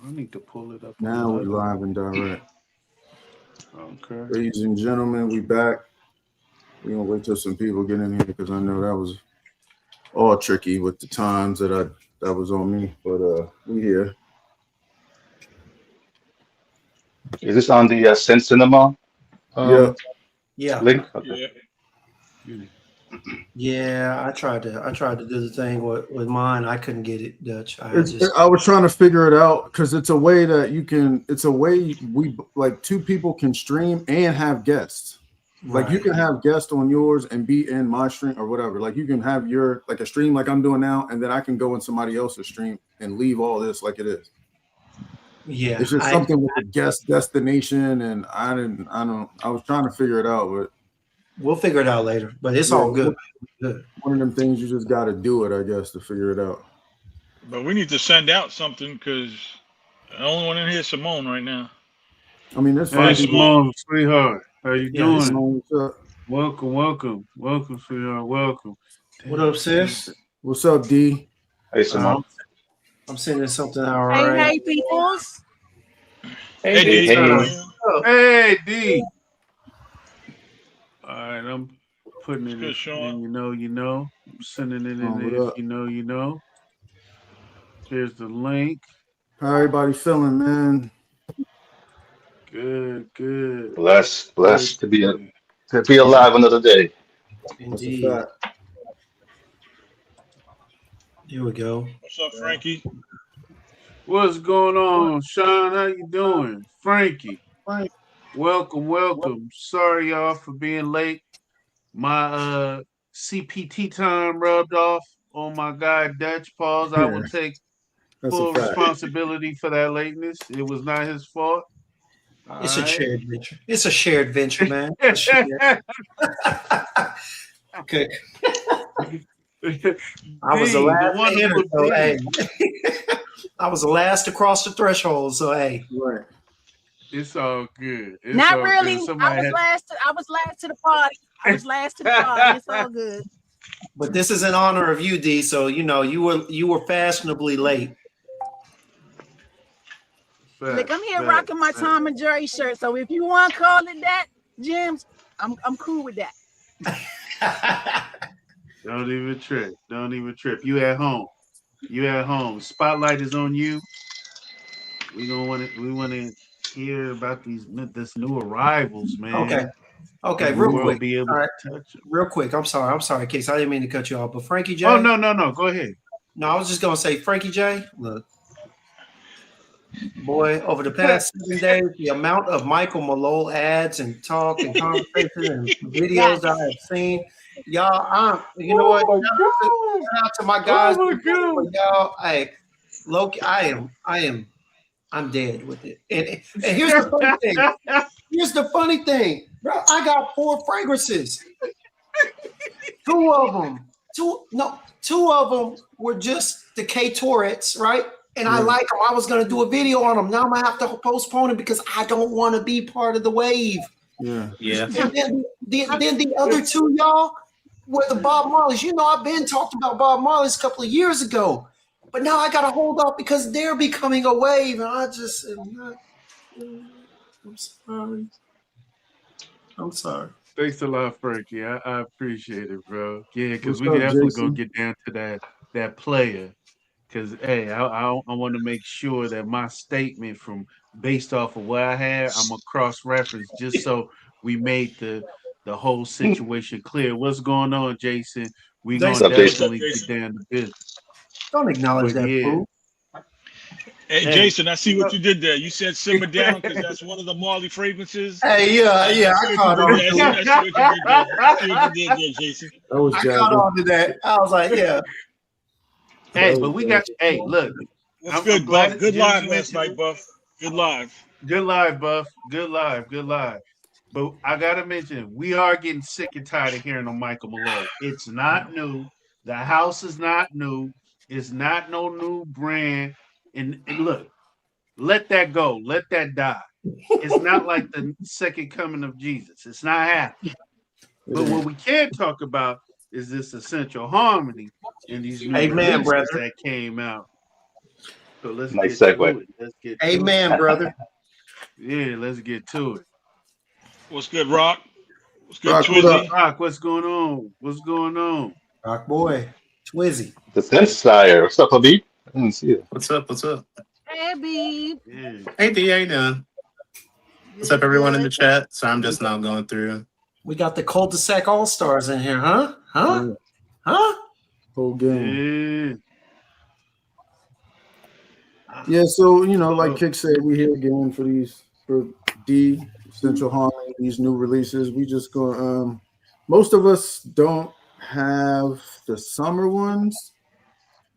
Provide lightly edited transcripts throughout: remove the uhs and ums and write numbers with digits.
I need to pull it up. Now we live and direct. Okay. Ladies and gentlemen, we back. We're gonna wait till some people get in here because I know that was all tricky with the times that was on me. But we here. Is this on the Sin Cinema Yeah. Yeah, link? Okay. yeah. I tried to do the thing with mine. I couldn't get it, Dutch. I was trying to figure it out because it's a way that you can. It's a way we like two people can stream and have guests. Like you can have guests on yours and be in my stream or whatever. Like you can have your like a stream like I'm doing now, and then I can go in somebody else's stream and leave all this like it is. Yeah, it's just something with the guest destination, and I was trying to figure it out, but we'll figure it out later. But it's all good. One of them things you just got to do it, I guess, to figure it out. But we need to send out something because the only one in here is Simone right now. I mean, that's fine. Hey, Simone, sweetheart. How you doing? Simone, welcome, sweetheart. Welcome. What up, sis? What's up, D? Hey, Simone. I'm sending something out right. Hey, peoples. Hey, D. Hey, D. All right, I'm putting it in. You know. I'm sending it in there. You know. Here's the link. How everybody feeling, man? Good. Blessed to be alive another day. Indeed. Here we go. What's up, Frankie? What's going on, Sean? How you doing? Frankie. Welcome. Sorry, y'all, for being late. My CPT time rubbed off on my guy Dutch. Pause. I will take full responsibility for that lateness. It was not his fault. It's a shared venture. It's a shared venture, man. Okay. I was the last to enter, so hey. I was the last to cross the threshold, so hey. Right. It's all good. Not really. I was last to the party. It's all good. But this is in honor of you, D. So you know you were fashionably late. Look, I'm here rocking my Tom and Jerry shirt. So if you want to call it that, James, I'm cool with that. Don't even trip. You at home. Spotlight is on you. We want to hear about this new arrivals, man. Okay, real quick. Real quick. I'm sorry, Case. I didn't mean to cut you off, but Frankie J. Oh no. Go ahead. No, I was just gonna say, Frankie J. Look, boy, over the past 7 days, the amount of Michael Malone ads and talk and conversation and videos I have seen, y'all. You know what? Shout out to my guys. Y'all, hey, Loki, I'm dead with it. And here's the funny thing. Here's the funny thing, bro. I got 4 fragrances. 2 of them were just the K Tourettes, right? And I like them. I was gonna do a video on them. Now I'm gonna have to postpone it because I don't want to be part of the wave. Yeah. And then the other 2, y'all, were the Bob Marleys. You know, I've been talking about Bob Marley's a couple of years ago, but now I gotta hold off because they're becoming a wave, and I just am not. I'm sorry. Thanks a lot, Frankie. I appreciate it, bro. Yeah, because we definitely gonna get down to that player. Because hey, I want to make sure that my statement based off of what I had, I'm gonna cross-reference just so we made the whole situation clear. What's going on, Jason? We gonna definitely get down to business. Don't acknowledge that, fool. Hey, Jason, I see what you did there. You said simmer down because that's one of the Marley fragrances. Hey, yeah, I caught on. I see what you did there, Jason. I caught on to that. I was like, yeah. Hey, but we got. Hey, look. That's good, Buff. Good live last night, Buff. Good live. Good live, Buff. Good live. But I gotta mention, we are getting sick and tired of hearing on Michael Malone. It's not new. The house is not new. It's not no new brand. And look, let that go. Let that die. It's not like the second coming of Jesus. It's not happening. But what we can talk about is this essential harmony in these new releases that came out. So let's Nice get segue. to it. Let's get to Amen, brother. it. Yeah, let's get to it. What's good, Rock? What's good, Rock, what up? Twizzy? Rock, what's going on? What's going on? Rock boy, Twizzy. The Sense Sire. What's up, Habib? I didn't see it. What's up? What's up? Hey, Beeb. Yeah. Hey D, how you doing? What's up, everyone in the chat? So I'm just now going through. We got the cul-de-sac all-stars in here, huh? Huh? Yeah, Huh? whole game. Yeah. Yeah, so like Kick said, we here again for D Central Harmony, these new releases. We just go. Most of us don't have the summer ones.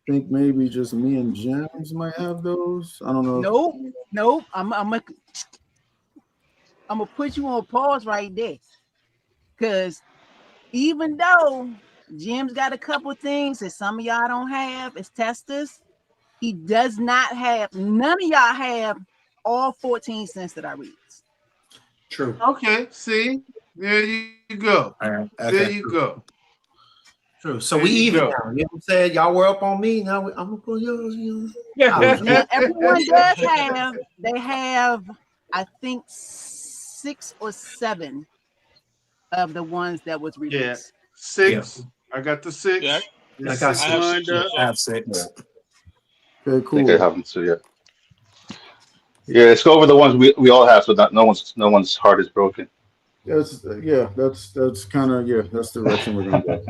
I think maybe just me and James might have those. I don't know. Nope. I'm gonna put you on pause right there, because even though Jim's got a couple things that some of y'all don't have as testers, he does not have. None of y'all have all 14 cents that I read. True. Okay, see? There you go. All right. There you go. True. So There we you even go. now. You know what I'm saying? Y'all were up on me. Now I'm gonna put yours. Yeah, everyone does have. They have, I think, 6 or 7 of the ones that was released. 6. I got the 6. Yeah, I got I have 6 lined up. also. I have 6. Okay, I think I cool. haven't too yet. Yeah, let's go over the ones we all have, so that no one's heart is broken. That's that's kind of that's the direction we're gonna go.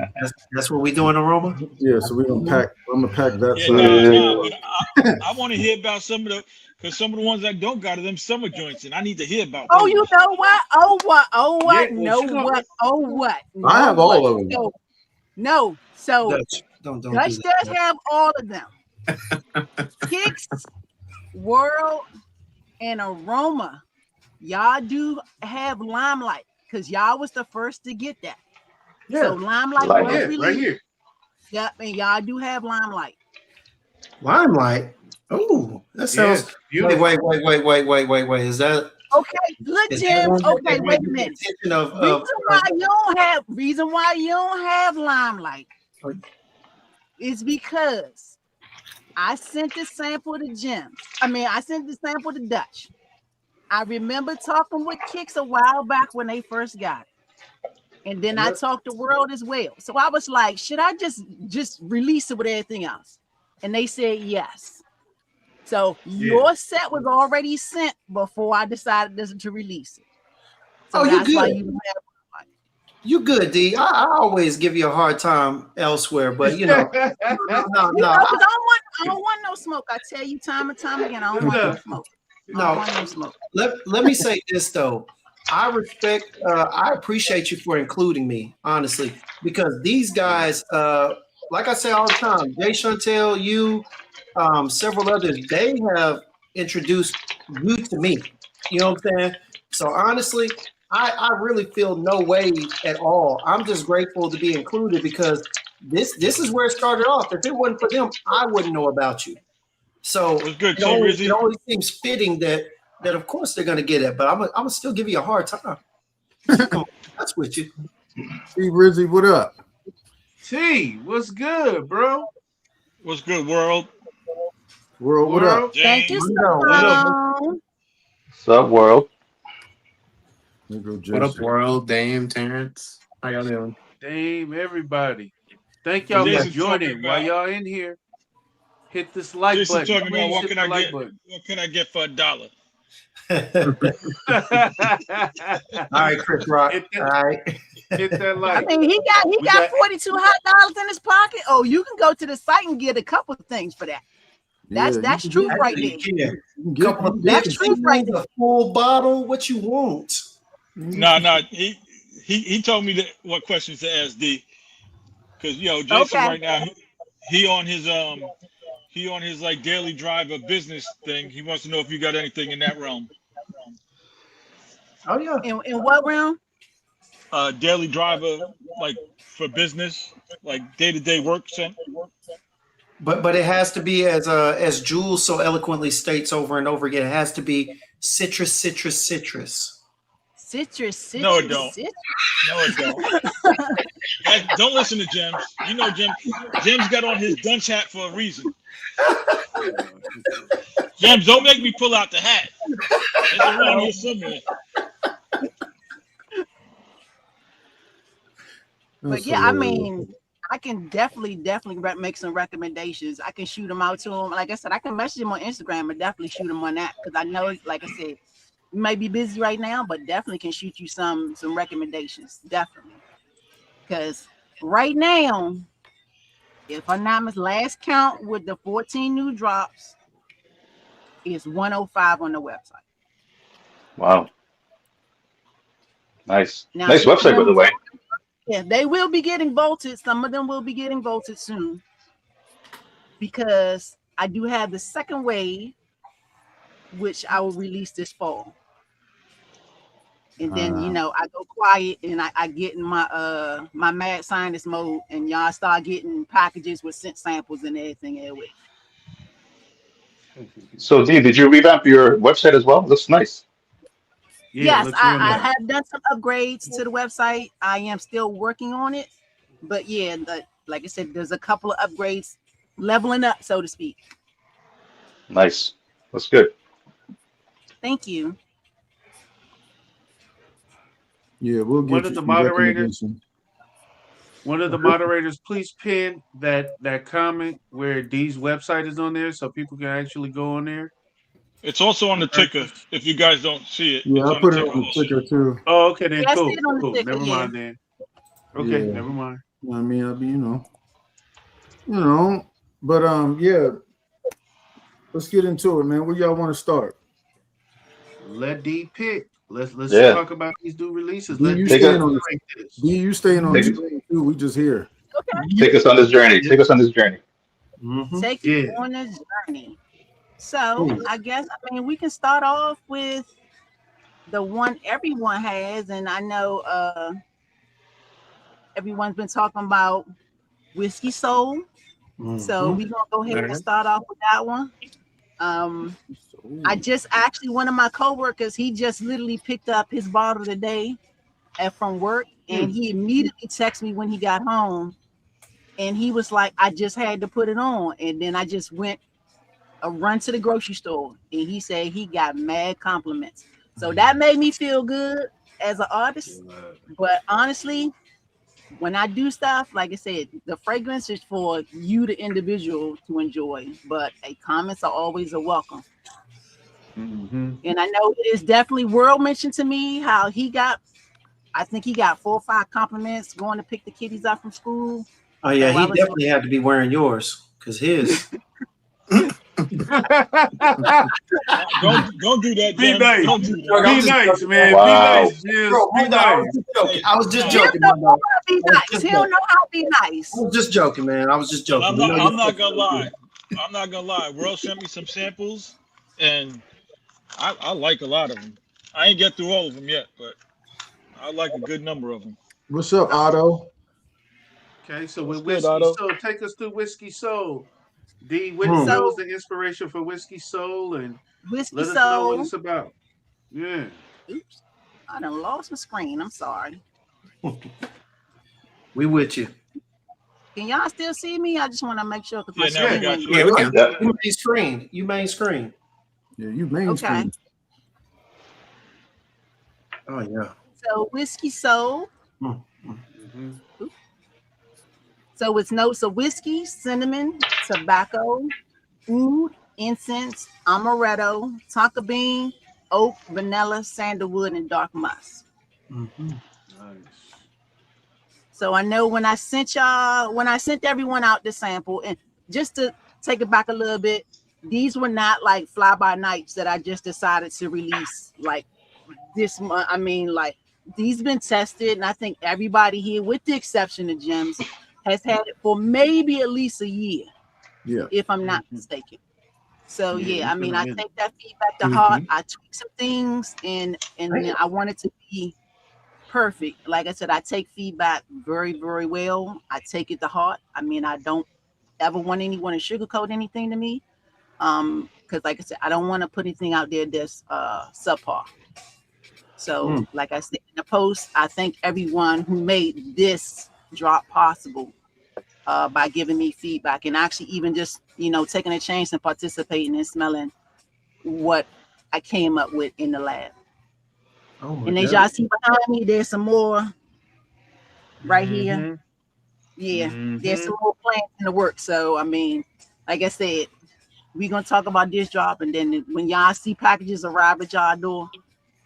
That's what we doing, Aroma. Yeah, so we're gonna pack. I'm gonna pack that Yeah, side. but I want to hear about some of the ones I don't got of them summer joints, and I need to hear about. Oh, them. you know what? Oh what? Oh what? Yeah, No sure. what? Oh what? No I have all what? of them. No. So Dutch, don't do Dutch that. does have all of them. Kicks, World, and Aroma. Y'all do have Limelight, because y'all was the first to get that. So Limelight Like was Yeah, released. right here. Yep, and y'all do have Limelight. Limelight. Oh, that sounds. beautiful. Wait. Is that? Okay, look, Is Jim. that one Okay, that wait a might be minute. the intention Reason why you don't have Limelight is because I sent the sample to Jim. I sent the sample to Dutch. I remember talking with Kicks a while back when they first got it. And then I talked to World as well. So I was like, should I just release it with everything else? And they said yes. So your set was already sent before I decided to release it. So you that's why good. you have. You good, D. I always give you a hard time elsewhere, but no. Because I don't want no smoke. I tell you time and time again, I don't want no smoke. I don't want no smoke. Let me say this though. I appreciate you for including me, honestly, because these guys, like I say all the time, Jay Chantel, you, several others, they have introduced you to me. You know what I'm saying? So honestly, I really feel no way at all. I'm just grateful to be included because this is where it started off. If it wasn't for them, I wouldn't know about you. So It was good, it always seems fitting that of course they're gonna get it, but I'm gonna still give you a hard time. Come on, that's with you. Hey, Rizzy, what up? T, what's good, bro? What's good, World? World, what up? Thank you, What up? Simone. What's up, world? What up, World? Dame, Terrence? How y'all doing? Dame, everybody. Thank y'all for Jason joining. talking While about- y'all in here, hit this like Jason button. talking about Please what hit can the I like get? button. What can I get for $1? All right, Chris Rock. Hit All that, right. hit that like. He We got got- $42 in his pocket. Oh, you can go to the site and get a couple of things for that. That's you truth can right Yeah. there. get- Couple of That's big truth right things, a full bottle. What you want? No. He told me what questions to ask D, because Jason Okay. right now he on his like daily driver business thing. He wants to know if you got anything in that realm. Oh yeah. In what realm? Daily driver, like for business, like day-to-day work. But it has to be as Jules so eloquently states over and over again. It has to be citrus. Citrus. No, it don't. Citrus. No, it don't. Don't listen to Gems. You know, Gems got on his dunce hat for a reason. Gems, don't make me pull out the hat. It's around here somewhere. But yeah, I mean, I can definitely make some recommendations. I can shoot them out to him. Like I said, I can message him on Instagram and definitely shoot him on that because I know, like I said, you may be busy right now, but definitely can shoot you some recommendations. Definitely, because right now, if I'm not mistaken, last count with the 14 new drops is 105 on the website. Wow. Nice. Now, Nice website, by the way. Yeah, they will be getting bolted. Some of them will be getting bolted soon because I do have the second wave, which I will release this fall. And then I go quiet and I get in my my mad scientist mode, and y'all start getting packages with scent samples and everything else. So, Dee, did you revamp your website as well? Looks nice. Yeah, Yes, looks real I nice. have done some upgrades to the website. I am still working on it, but yeah, like I said, there's a couple of upgrades leveling up, so to speak. Nice. That's good. Thank you. Yeah, we'll One get of you the some moderators, recommendations. please pin that comment where D's website is on there, so people can actually go on there. It's also on the and ticker. purchase. If you guys don't see it, Yeah, it's I on the put it ticker on the also. ticker too. Oh, okay then. Yeah, I see Cool. it on the ticker, Never yeah. mind then. Okay, Yeah. never mind. I mean, I'll be, but yeah. Let's get into it, man. Where y'all want to start? Let D pick. Let's Yeah. talk about these new releases. D, Let you D Take staying us- on the this. D, you staying on the Take- screen too. We just here. Okay. Take us on this journey. Take us on this journey. Mhm. Take you Yeah. on a journey. So I guess we can start off with the one everyone has, and I know everyone's been talking about Whiskey Soul. So we're gonna go ahead and start off with that one. I just actually one of my coworkers, he just literally picked up his bottle today from work, and he immediately texted me when he got home, and he was like, I just had to put it on, and then I just went a run to the grocery store, and he said he got mad compliments. So that made me feel good as an artist. But honestly, when I do stuff, like I said, the fragrance is for you, the individual, to enjoy. But comments are always a welcome. Mm-hmm. And I know it is definitely World mentioned to me how I think he got 4 or 5 compliments going to pick the kiddies up from school. Oh yeah, So he definitely had to be wearing yours because his. Don't do that, Be Gems. nice. Don't do that. Be nice, man. Wow. Be nice, Jim. Bro, Be I nice. was just joking. I was just He joking. don't know bro. how to be nice. He don't know how to be nice. I was just joking, man. I was just joking. I'm not gonna lie. I'm not gonna lie. World sent me some samples, and I like a lot of them. I ain't get through all of them yet, but I like a good number of them. What's up, Otto? Okay, so with What's Whiskey good, Otto? Soul, take us through Whiskey Soul. D, what So- was the inspiration for Whiskey Soul, and Whiskey let us know what Soul. it's about. Yeah. Oops, I done lost my screen. I'm sorry. We with you. Can y'all still see me? I just want to make sure because my Yeah, now we screen got went you. Yeah, we can. Yeah. You main screen. You main screen. Yeah, you mainstream. Okay. Oh yeah. So Whiskey Soul. Mm-hmm. So it's notes of whiskey, cinnamon, tobacco, oud, incense, amaretto, tonka bean, oak, vanilla, sandalwood, and dark musk. Mm-hmm. Nice. So I know when I sent everyone out the sample, and just to take it back a little bit, these were not like fly by nights that I just decided to release like this month. I mean, like these been tested, and I think everybody here, with the exception of Gems, has had it for maybe at least a year. Yeah. If I'm not mistaken. So Yeah, I mean, I it's take that feedback to heart. I tweak some things, and I want it to be perfect. Like I said, I take feedback very, very well. I take it to heart. I mean, I don't ever want anyone to sugarcoat anything to me. Because like I said, I don't want to put anything out there that's subpar. So, like I said in the post, I thank everyone who made this drop possible by giving me feedback and actually even just, taking a chance and participating and smelling what I came up with in the lab. Oh And as y'all see behind me, there's some more right here. Yeah, there's some more plans in the works. So, I mean, like I said, we're going to talk about this drop. And then when y'all see packages arrive at y'all door,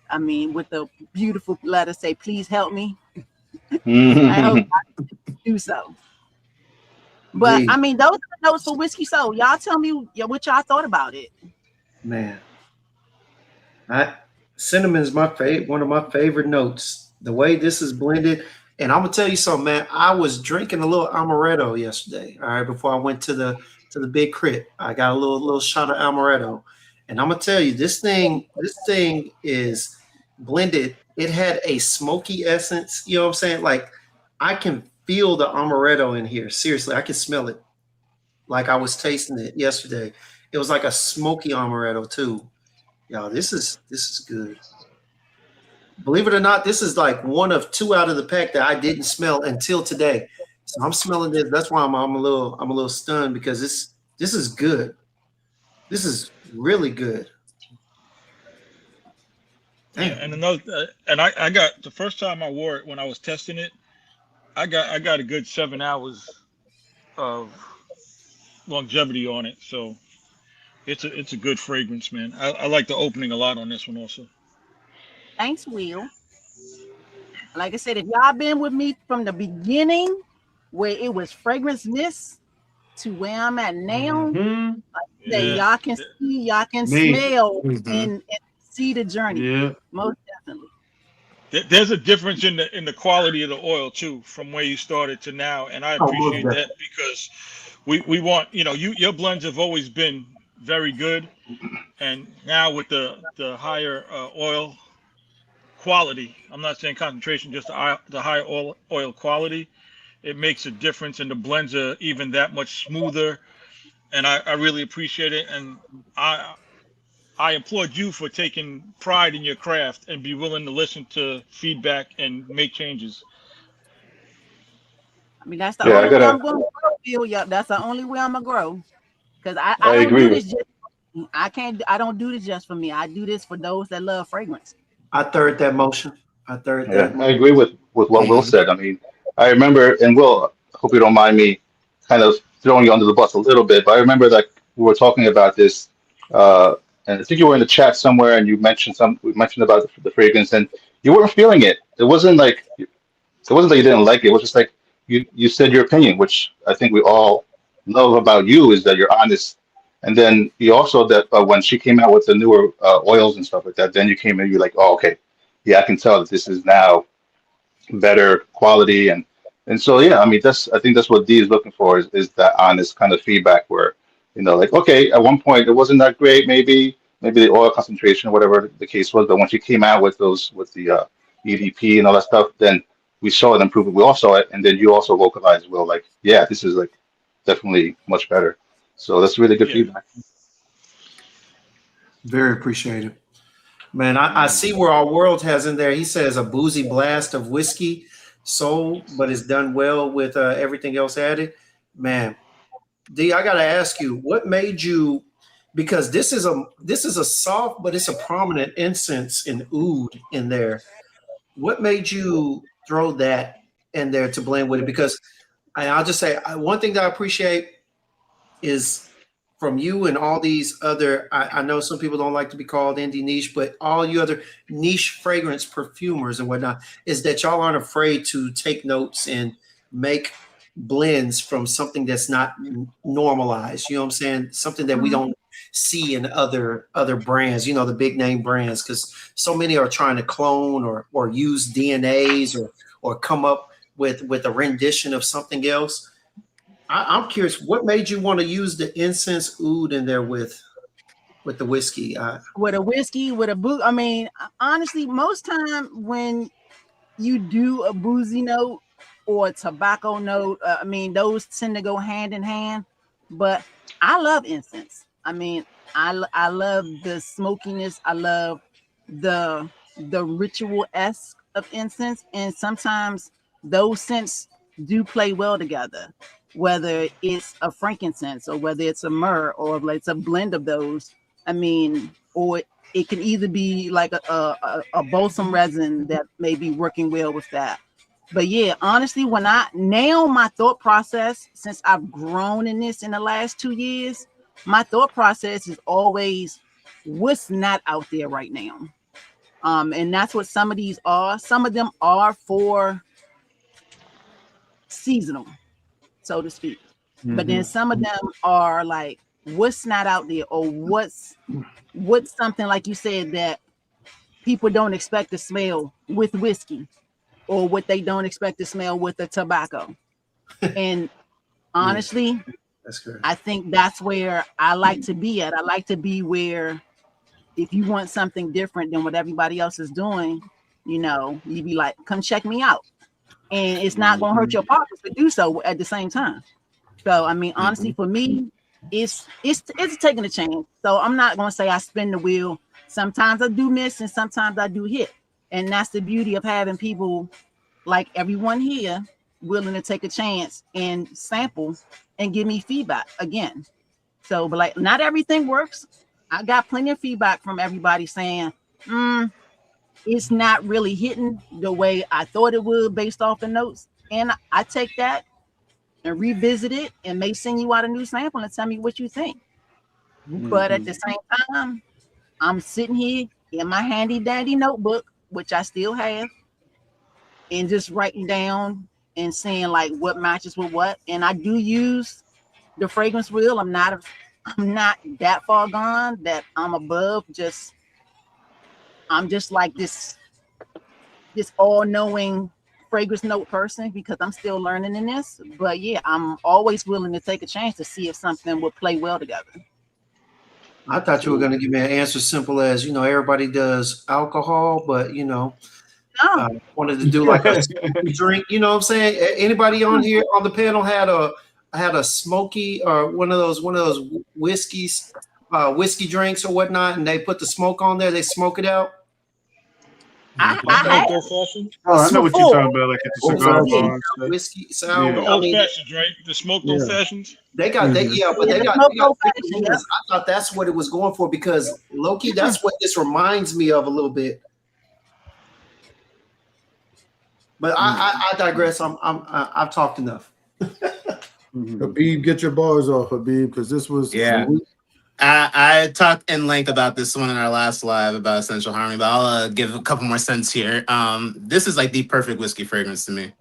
I mean, with the beautiful letter say, please help me. I hope I do so. But, I mean, those are the notes for Whiskey Soul. Y'all tell me what y'all thought about it. Man, cinnamon is one of my favorite notes. The way this is blended, and I'm gonna tell you something, man. I was drinking a little amaretto yesterday. All right, before I went to the big crit, I got a little shot of amaretto, and I'm gonna tell you, this thing is blended. It had a smoky essence. You know what I'm saying? Like I can feel the amaretto in here. Seriously, I can smell it. Like I was tasting it yesterday. It was like a smoky amaretto too. Yo, this is good. Believe it or not, this is like one of two out of the pack that I didn't smell until today. So I'm smelling this. That's why I'm a little stunned because this is good. This is really good. Yeah, and another, and I got the first time I wore it when I was testing it, I got a good 7 hours of longevity on it. So it's a good fragrance, man. I like the opening a lot on this one also. Thanks, Will. Like I said, if y'all been with me from the beginning, where it was fragrance mist to where I'm at now, y'all can see, y'all can smell and see the journey. Yeah, most definitely. There's a difference in the quality of the oil too, from where you started to now, and I appreciate that because we want your blends have always been very good, and now with the higher oil quality, I'm not saying concentration, just the higher oil quality, it makes a difference, and the blends are even that much smoother, and I really appreciate it, and I applaud you for taking pride in your craft and be willing to listen to feedback and make changes. I mean, that's the only way I'm going to grow. Yeah, that's the only way I'm gonna grow. Because I don't do this just for me. I don't do this just for me. I do this for those that love fragrance. I third that motion. I agree with what Will said. I mean, I remember, and Will, I hope you don't mind me kind of throwing you under the bus a little bit, but I remember that we were talking about this, and I think you were in the chat somewhere, and we mentioned about the fragrance, and you weren't feeling it. It wasn't that you didn't like it. It was just like you said your opinion, which I think we all know about you is that you're honest. And then you also that when she came out with the newer oils and stuff like that, then you came in, you're like, oh, okay, yeah, I can tell that this is now better quality and so yeah, I mean I think that's what Dee is looking for is that honest kind of feedback where like okay, at one point it wasn't that great, maybe the oil concentration or whatever the case was, but when she came out with the EDP and all that stuff, then we saw an improvement. We all saw it, and then you also vocalized, well, like yeah, this is like definitely much better. So that's really good feedback. Very appreciated. Man, I see where our world has in there. He says a boozy blast of whiskey soul, but it's done well with everything else added. Man, D, I gotta ask you, what made you? Because this is a soft, but it's a prominent incense and oud in there. What made you throw that in there to blend with it? Because I'll just say one thing that I appreciate is from you and all these other, I know some people don't like to be called indie niche, but all you other niche fragrance perfumers and whatnot, is that y'all aren't afraid to take notes and make blends from something that's not normalized. You know what I'm saying? Something that we don't see in other brands, the big name brands, because so many are trying to clone or use DNAs or come up with a rendition of something else. I'm curious, what made you want to use the incense oud in there with the whiskey? With a whiskey, with a boot. I mean, honestly, most time when you do a boozy note or a tobacco note, I mean, those tend to go hand in hand. But I love incense. I mean, I love the smokiness. I love the the ritual-esque of incense, and sometimes those scents do play well together, whether it's a frankincense or whether it's a myrrh or like it's a blend of those. I mean, or it can either be like a balsam resin that may be working well with that. But yeah, honestly, when I now my thought process, since I've grown in this in the last 2 years, my thought process is always what's not out there right now. And that's what some of these are. Some of them are for seasonal, so to speak. But then some of them are like what's not out there, or what's something like you said that people don't expect to smell with whiskey, or what they don't expect to smell with the tobacco. And honestly, That's good. I think that's where I like to be at. I like to be where if you want something different than what everybody else is doing, you be like, come check me out. And it's not going to hurt your pockets to do so at the same time. So, I mean, honestly, for me, it's taking a chance. So I'm not going to say I spin the wheel. Sometimes I do miss and sometimes I do hit. And that's the beauty of having people like everyone here willing to take a chance and sample and give me feedback again. So, but like not everything works. I got plenty of feedback from everybody saying, it's not really hitting the way I thought it would based off the notes. And I take that and revisit it and may send you out a new sample and tell me what you think. But at the same time, I'm sitting here in my handy dandy notebook, which I still have, and just writing down and saying like what matches with what. And I do use the fragrance wheel. I'm not that far gone that I'm above just I'm just like this all-knowing fragrance note person because I'm still learning in this. But yeah, I'm always willing to take a chance to see if something would play well together. I thought you were going to give me an answer simple as, everybody does alcohol, but, No, wanted to do like a smoky drink. You know what I'm saying? Anybody on here on the panel had a smoky or one of those whiskeys, whiskey drinks or whatnot, and they put the smoke on there. They smoke it out. I Smoked have old fashioned. Oh, I know what you're talking about, like at the cigar Whiskey, bar and stuff. whiskey sour. Yeah. The old fashions, right? The smoked old fashions. They got they Mhm. yeah, but Yeah, they the got smoke they got old different fashioned, ones. I thought that's what it was going for because Loki, that's what this reminds me of a little bit. But I digress. I've talked enough. Habib, get your bars off, Habib, because this was Yeah. I talked in length about this one in our last live about Essential Harmony, but I'll give a couple more cents here. This is like the perfect whiskey fragrance to me.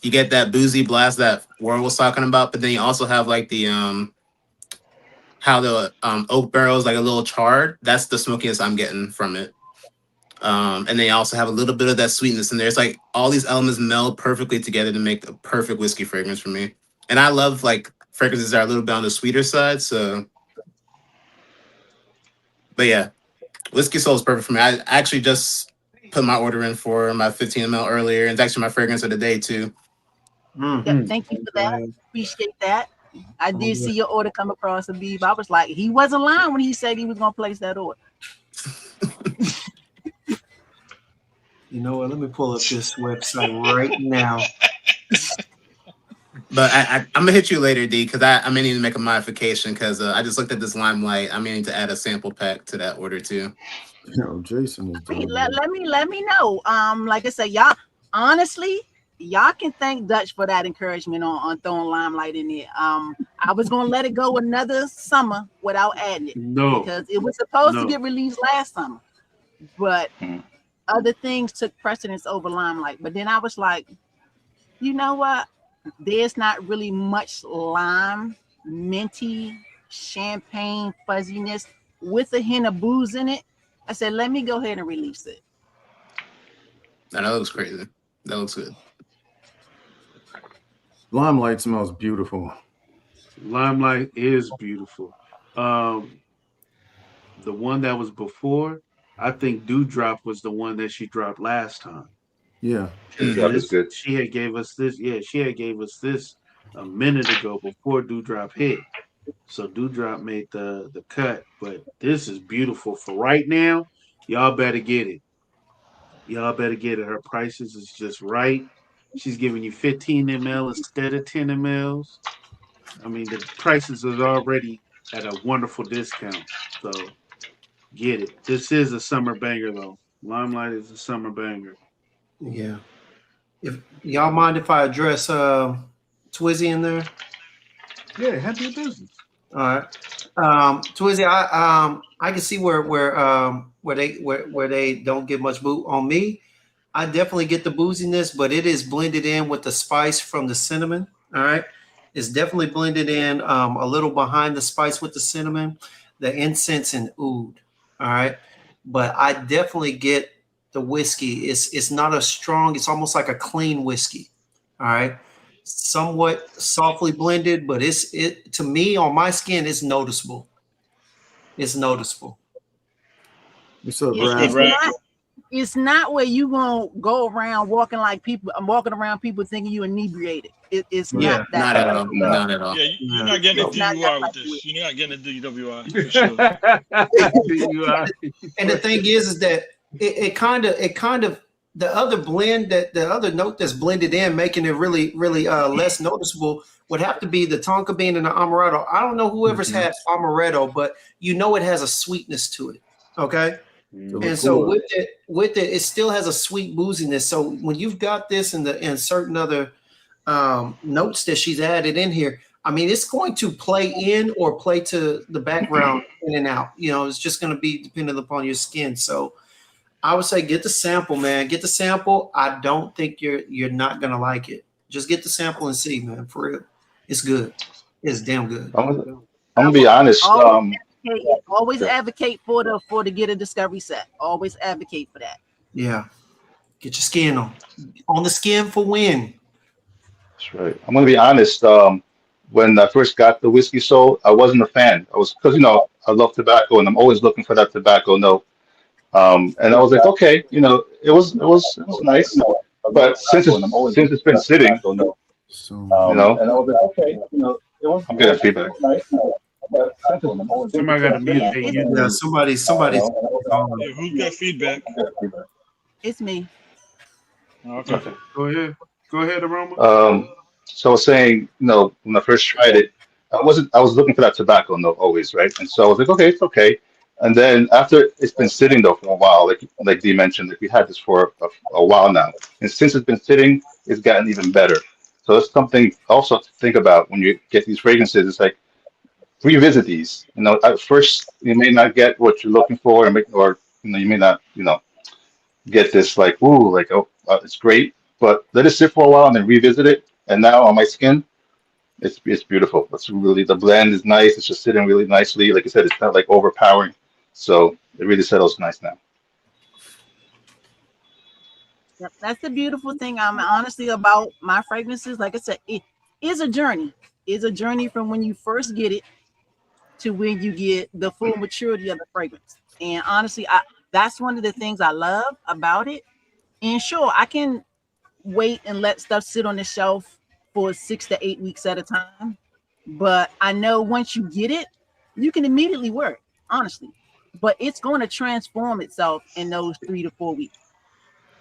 You get that boozy blast that Warren was talking about, but then you also have like the how the oak barrel is like a little charred. That's the smokiness I'm getting from it. And then you also have a little bit of that sweetness in there. It's like all these elements meld perfectly together to make a perfect whiskey fragrance for me. And I love like fragrances that are a little bit on the sweeter side. So, but yeah, Whiskey Soul is perfect for me. I actually just put my order in for my 15 ml earlier. And it's actually my fragrance of the day too. Yep, thank you for that. Appreciate that. I did see your order come across, Habib. I was like, he wasn't lying when he said he was gonna place that order. You know what? Let me pull up this website right now. But I'm gonna hit you later, D, because I may need to make a modification because I just looked at this Limelight. I may need to add a sample pack to that order too. Jason is doing Let me know. Like I said, y'all honestly, y'all can thank Dutch for that encouragement on throwing Limelight in there. I was gonna let it go another summer without adding it No, because it was supposed to no. get released last summer, but other things took precedence over Limelight. But then I was like, you know what? There's not really much lime, minty, champagne fuzziness with a hint of booze in it. I said, let me go ahead and release it. Now, that looks crazy. That looks good. Limelight smells beautiful. Limelight is beautiful. The one that was before, I think Dewdrop was the one that she dropped last time. Yeah. Dewdrop is good. She had gave us this. Yeah, she had gave us this a minute ago before Dewdrop hit. So Dewdrop made the cut, but this is beautiful for right now. Y'all better get it. Y'all better get it. Her prices is just right. She's giving you 15 ml instead of 10 mLs. I mean, the prices is already at a wonderful discount. So get it. This is a summer banger, though. Limelight is a summer banger. Yeah. If y'all mind if I address Twizzy in there? Yeah, handle your business. All right. Twizzy, I can see where they don't get much boot on me. I definitely get the booziness, but it is blended in with the spice from the cinnamon. All right. It's definitely blended in a little behind the spice with the cinnamon, the incense and oud. All right. But I definitely get the whiskey. It's not a strong, it's almost like a clean whiskey. All right. Somewhat softly blended, but it to me on my skin, it's noticeable. It's noticeable. What's up, What's good, It's Brad? Rap? not. It's not where you gonna go around walking like people. I'm walking around people thinking you inebriated. It's Yeah. not that. Not at type all. of way. No. Not at all. Yeah, you're not getting a It's not that DUI with type of way. this. You're not getting a DWI for sure. You are. And the thing is that it kind of the other blend that the other note that's blended in, making it really less noticeable would have to be the tonka bean and the amaretto. I don't know whoever's had amaretto, but you know it has a sweetness to it. Okay. The And so liqueur. with it, it still has a sweet booziness. So when you've got this and certain other notes that she's added in here, I mean, it's going to play in or play to the background in and out. You know, it's just going to be dependent upon your skin. So I would say get the sample, man. Get the sample. I don't think you're not gonna like it. Just get the sample and see, man. For real, it's good. It's damn good. I'm gonna be honest. Always always Yeah, advocate for the get a discovery set. Always advocate for that. Yeah, get your skin on the skin for win. that's right. I'm gonna be honest. When I first got the whiskey sold, I wasn't a fan. I was because I love tobacco and I'm always looking for that tobacco note. And I was like, okay, it was nice, but since it's been sitting, So I'm getting feedback. Somebody got to mute their It's Yeah, YouTube. somebody's. Yeah, who's got feedback? it's me. Okay. Okay. Go ahead. Go ahead, Aroma. So I was saying, when I first tried it, I was looking for that tobacco note always, right? And so I was like, okay, it's okay. And then after it's been sitting though for a while, like Dee mentioned, like we had this for a while now, and since it's been sitting, it's gotten even better. So that's something also to think about when you get these fragrances. It's like revisit these. At first you may not get what you're looking for, or you may not, get this like, ooh, like, oh, it's great, but let it sit for a while and then revisit it. And now on my skin, it's beautiful. It's really, the blend is nice. It's just sitting really nicely. Like I said, it's not like overpowering. So it really settles nice now. Yep, that's the beautiful thing. I'm honestly about my fragrances. Like I said, it is a journey. It's a journey from when you first get it to when you get the full maturity of the fragrance. And honestly, that's one of the things I love about it. And sure, I can wait and let stuff sit on the shelf for 6 to 8 weeks at a time. But I know once you get it, you can immediately wear it, honestly. But it's going to transform itself in those 3 to 4 weeks.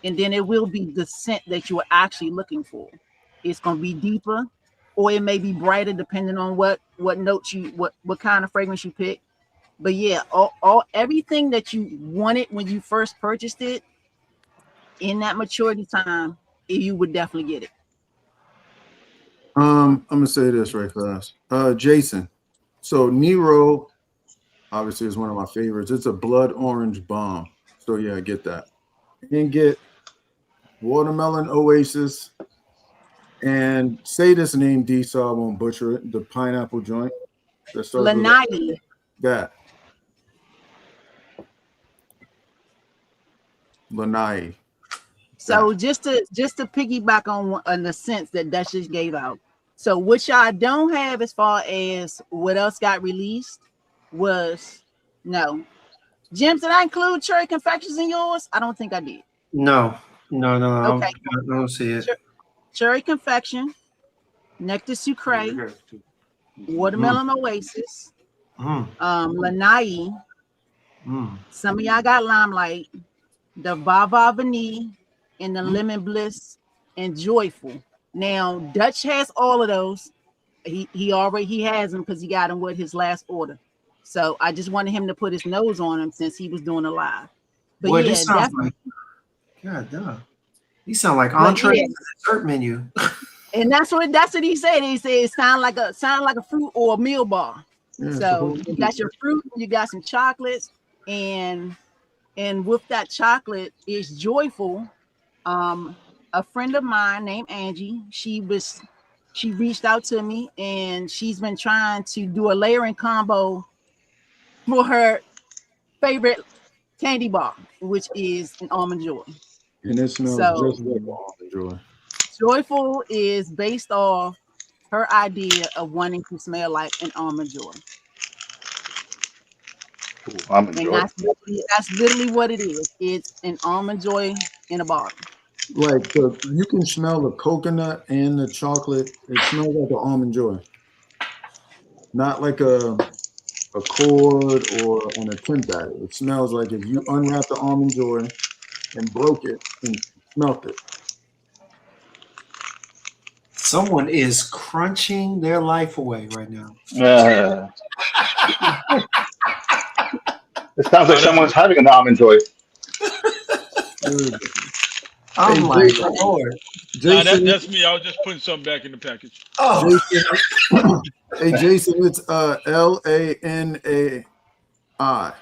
And then it will be the scent that you are actually looking for. It's going to be deeper, or it may be brighter depending on what notes what kind of fragrance you pick. But yeah, all everything that you wanted when you first purchased it in that maturity time, you would definitely get it. I'm gonna say this right fast. Jason. So Nero obviously is one of my favorites. It's a blood orange bomb. So yeah, get that. And get Watermelon Oasis and say this name D so I won't butcher it. The pineapple joint that starts with Lanai. that. Lanai. So just to piggyback on the sense that Duchess gave out. So what y'all don't have as far as what else got released was no. Gems, did I include cherry confections in yours? I don't think I did. No. Okay. I don't see it. Cherry confection, nectar sucre, watermelon oasis, Mm, lanai. mm. Some of y'all got limelight, the Vava Vanille, and the Lemon Bliss and Joyful. Now Dutch has all of those. He has them because he got them with his last order. So I just wanted him to put his nose on them since he was doing a live. But Boy, yeah, this sounds definitely. like God damn. These sound like But entrees yeah, and dessert menu. and that's what he said. He said it sound like a fruit or a meal bar. Yeah, it's the So whole you got your fruit, you got some chocolates, and with that chocolate is Joyful. A friend of mine named Angie, she reached out to me and she's been trying to do a layering combo for her favorite candy bar, which is an almond joy. and it smells So just like almond joy. Joyful is based off her idea of wanting to smell like an almond joy. Ooh, I'm And enjoying. that's literally what it is. It's an almond joy in a bottle. Like you can smell the coconut and the chocolate. It smells like an almond joy, not like a cord or an attempt at it. It smells like if you unwrapped the almond joy and broke it and smelt it. Someone is crunching their life away right now. It sounds like someone's having an almond joy. I'm Hey, like, Jason, Lord. Nah, Jason, that's me. I was just putting something back in the package. Oh, Jason, hey Jason, it's LANAI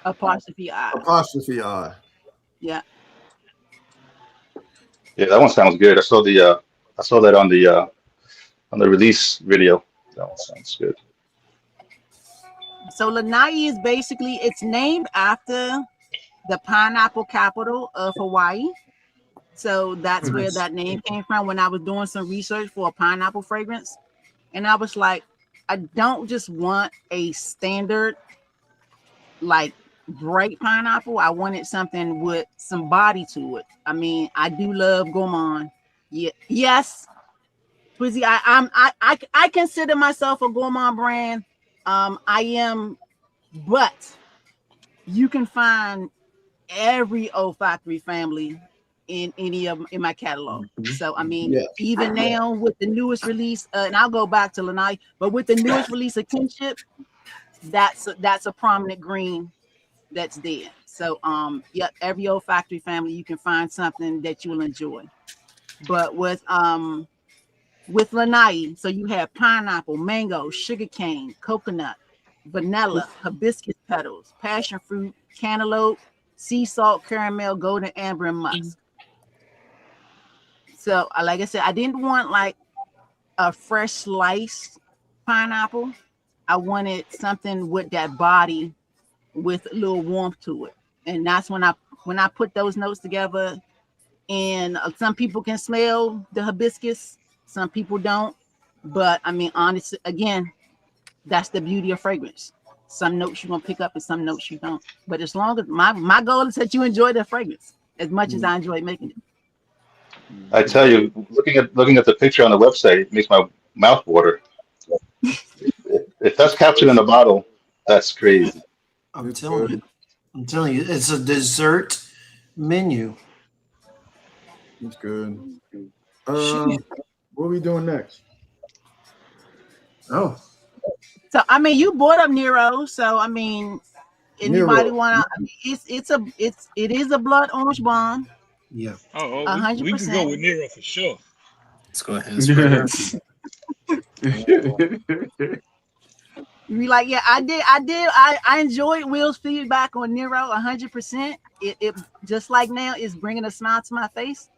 Apostrophe I. apostrophe I. Yeah. Yeah, that one sounds good. I saw that on the release video. That one sounds good. So Lanai is basically it's named after the pineapple capital of Hawaii. So that's where nice. that name came from when I was doing some research for a pineapple fragrance. And I was like, I don't just want a standard like bright pineapple. I wanted something with some body to it. I mean, I do love gourmand. Yeah, yes, Twizzy. I consider myself a gourmand brand. I am, but you can find every olfactory family in any of in my catalog. So I mean, Yeah. even now with the newest release, and I'll go back to Lanai, but with the newest release of Kinship, that's a prominent green that's there. So yep, every olfactory family you can find something that you'll enjoy. But with Lanai, so you have pineapple, mango, sugarcane, coconut, vanilla, hibiscus petals, passion fruit, cantaloupe, sea salt, caramel, golden amber, and musk. So like I said, I didn't want like a fresh sliced pineapple. I wanted something with that body with a little warmth to it. And that's when I put those notes together. And some people can smell the hibiscus, some people don't. But I mean, honestly, again, that's the beauty of fragrance. Some notes you're gonna pick up and some notes you don't. But as long as my goal is that you enjoy the fragrance as much as I enjoy making it. I tell you, looking at the picture on the website, it makes my mouth water. If that's captured in a bottle, that's crazy. I'm telling you. It's a dessert menu. It's good. Shit. What are we doing next? Oh, So I mean, you brought up Nero, so I mean, anybody wanna? I mean, it is a blood orange bomb. yeah. Oh, we could 100%. go with Nero for sure. Let's go ahead and spread it. Be like, yeah, I enjoyed Will's feedback on Nero 100%. It just like now is bringing a smile to my face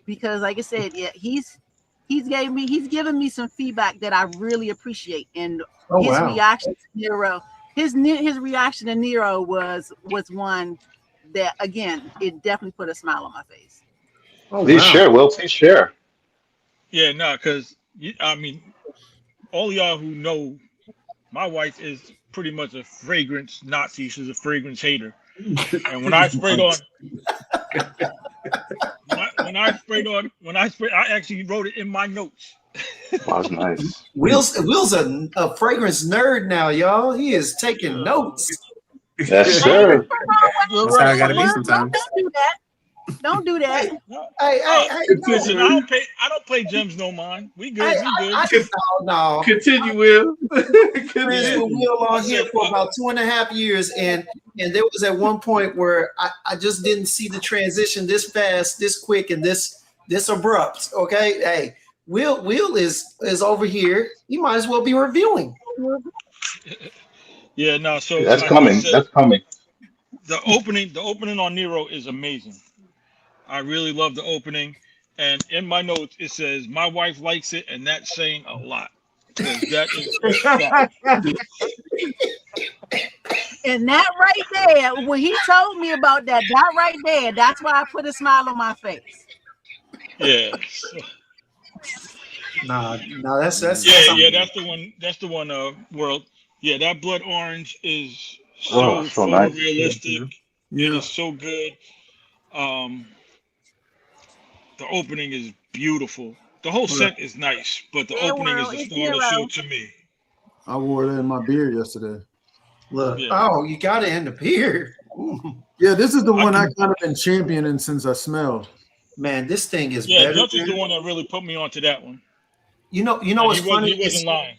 because, like I said, yeah, he's given me some feedback that I really appreciate, and his reaction to Nero, his reaction to Nero was one that again it definitely put a smile on my face. Please share, Will. Please share. Yeah, no, because I mean, all y'all who know, my wife is pretty much a fragrance Nazi. She's a fragrance hater, and when I sprayed on, I actually wrote it in my notes. Wow, that's nice. Will's a fragrance nerd now, y'all. He is taking notes. Yes, sir. That's how I gotta be sometimes. Don't do that. Don't do that. Hey, Listen, no. I don't pay gems no mind. We good. We good. No. Continue, Will. Friends with Will on here for about 2.5 years, and there was at one point where I just didn't see the transition this fast, this quick, and this abrupt. Okay, hey, Will is over here. You might as well be reviewing. Yeah, no. So That's like I coming. said, That's coming. the opening on Nero is amazing. I really love the opening. And in my notes, it says, my wife likes it, and that's saying a lot. Because that is a fact. And that right there, when he told me about that right there, that's why I put a smile on my face. Yeah. Nah, that's Yeah, that's the one. That's the one. World. Yeah, that blood orange is Oh, so so nice. photorealistic. It Yeah. is so good. Um, the opening is beautiful. The whole set is nice, but the Yeah, opening is world, the it's star of the show Nero. to me. I wore that in my beard yesterday. look. Yeah. Oh, you got it in the beard. Ooh. Yeah, this is the one I can- kind of been championing since I smelled. Man, this thing is Yeah, better Dutch is the than one that really put me onto that one. you know. And What's funny? he wasn't lying.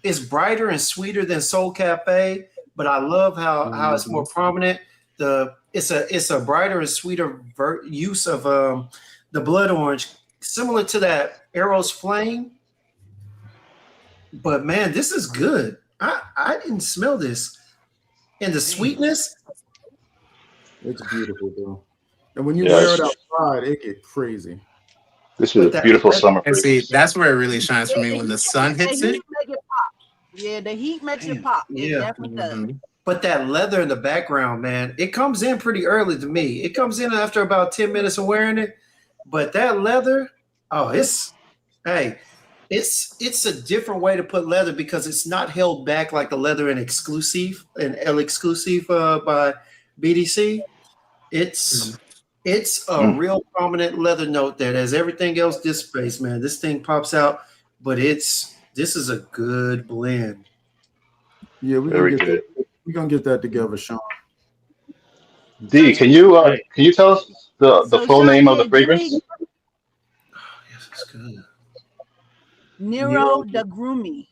It's brighter and sweeter than Soul Cafe, but I love how it's more prominent. It's a brighter and sweeter use of the blood orange, similar to that Arrow's Flame. But man, this is good. I didn't smell this, and the sweetness. It's beautiful, though. And when you Yeah, wear it outside, it get crazy. this But is a beautiful summer And see, fragrance. that's where it really shines for me when the sun hits The it. heat make it pop. Yeah, the heat makes it Man, pop. It yeah. definitely does. Mhm. But that leather in the background, man, it comes in pretty early to me. It comes in after about 10 minutes of wearing it. But that leather, oh, it's a different way to put leather because it's not held back like the leather in Exclusive and El Exclusive by BDC. It's a Mm. real prominent leather note that as everything else dissipates, man. This thing pops out, but this is a good blend. Yeah, we're Very good. gonna get that together, Sean. D, can you tell us the So full Sean, name of the give me fragrance? Yes, it's good. Nero the Groomy,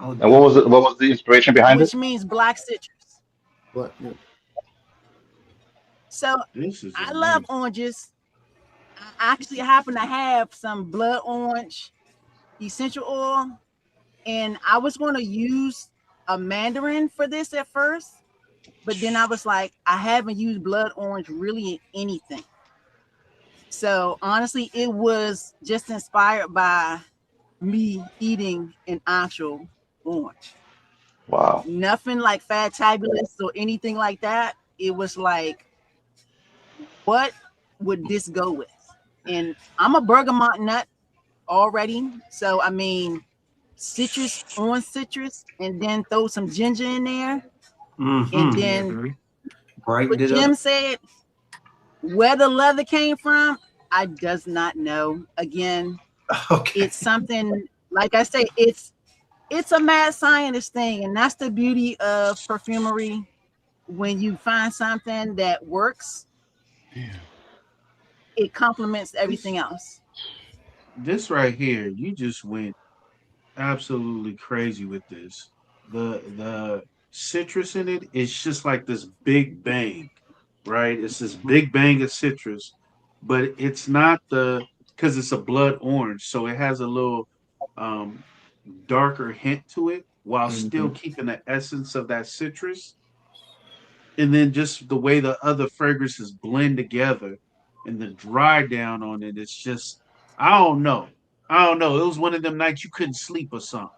Oh, And what was the inspiration behind it? which means black citrus. But yeah. So This is I amazing. love oranges. I actually happen to have some blood orange essential oil, and I was going to use a mandarin for this at first, but then I was like, I haven't used blood orange really in anything. So honestly, it was just inspired by me eating an actual orange. Wow. Nothing like fantabulous or anything like that. It was like, what would this go with? And I'm a bergamot nut already. So I mean, citrus on citrus, and then throw some ginger in there. And then Mhm. what brightened it up. Jim said, where the leather came from, I does not know. Again, Okay. it's something like I say, it's a mad scientist thing, and that's the beauty of perfumery. When you find something that works, it complements everything else. This right here, you just went absolutely crazy with this. The citrus in it is just like this big bang, right? It's this big bang of citrus, but it's not the because it's a blood orange, so it has a little um darker hint to it while still Mhm. keeping the essence of that citrus. And then just the way the other fragrances blend together and the dry down on it, it's just I don't know. I don't know. It was one of them nights you couldn't sleep or something.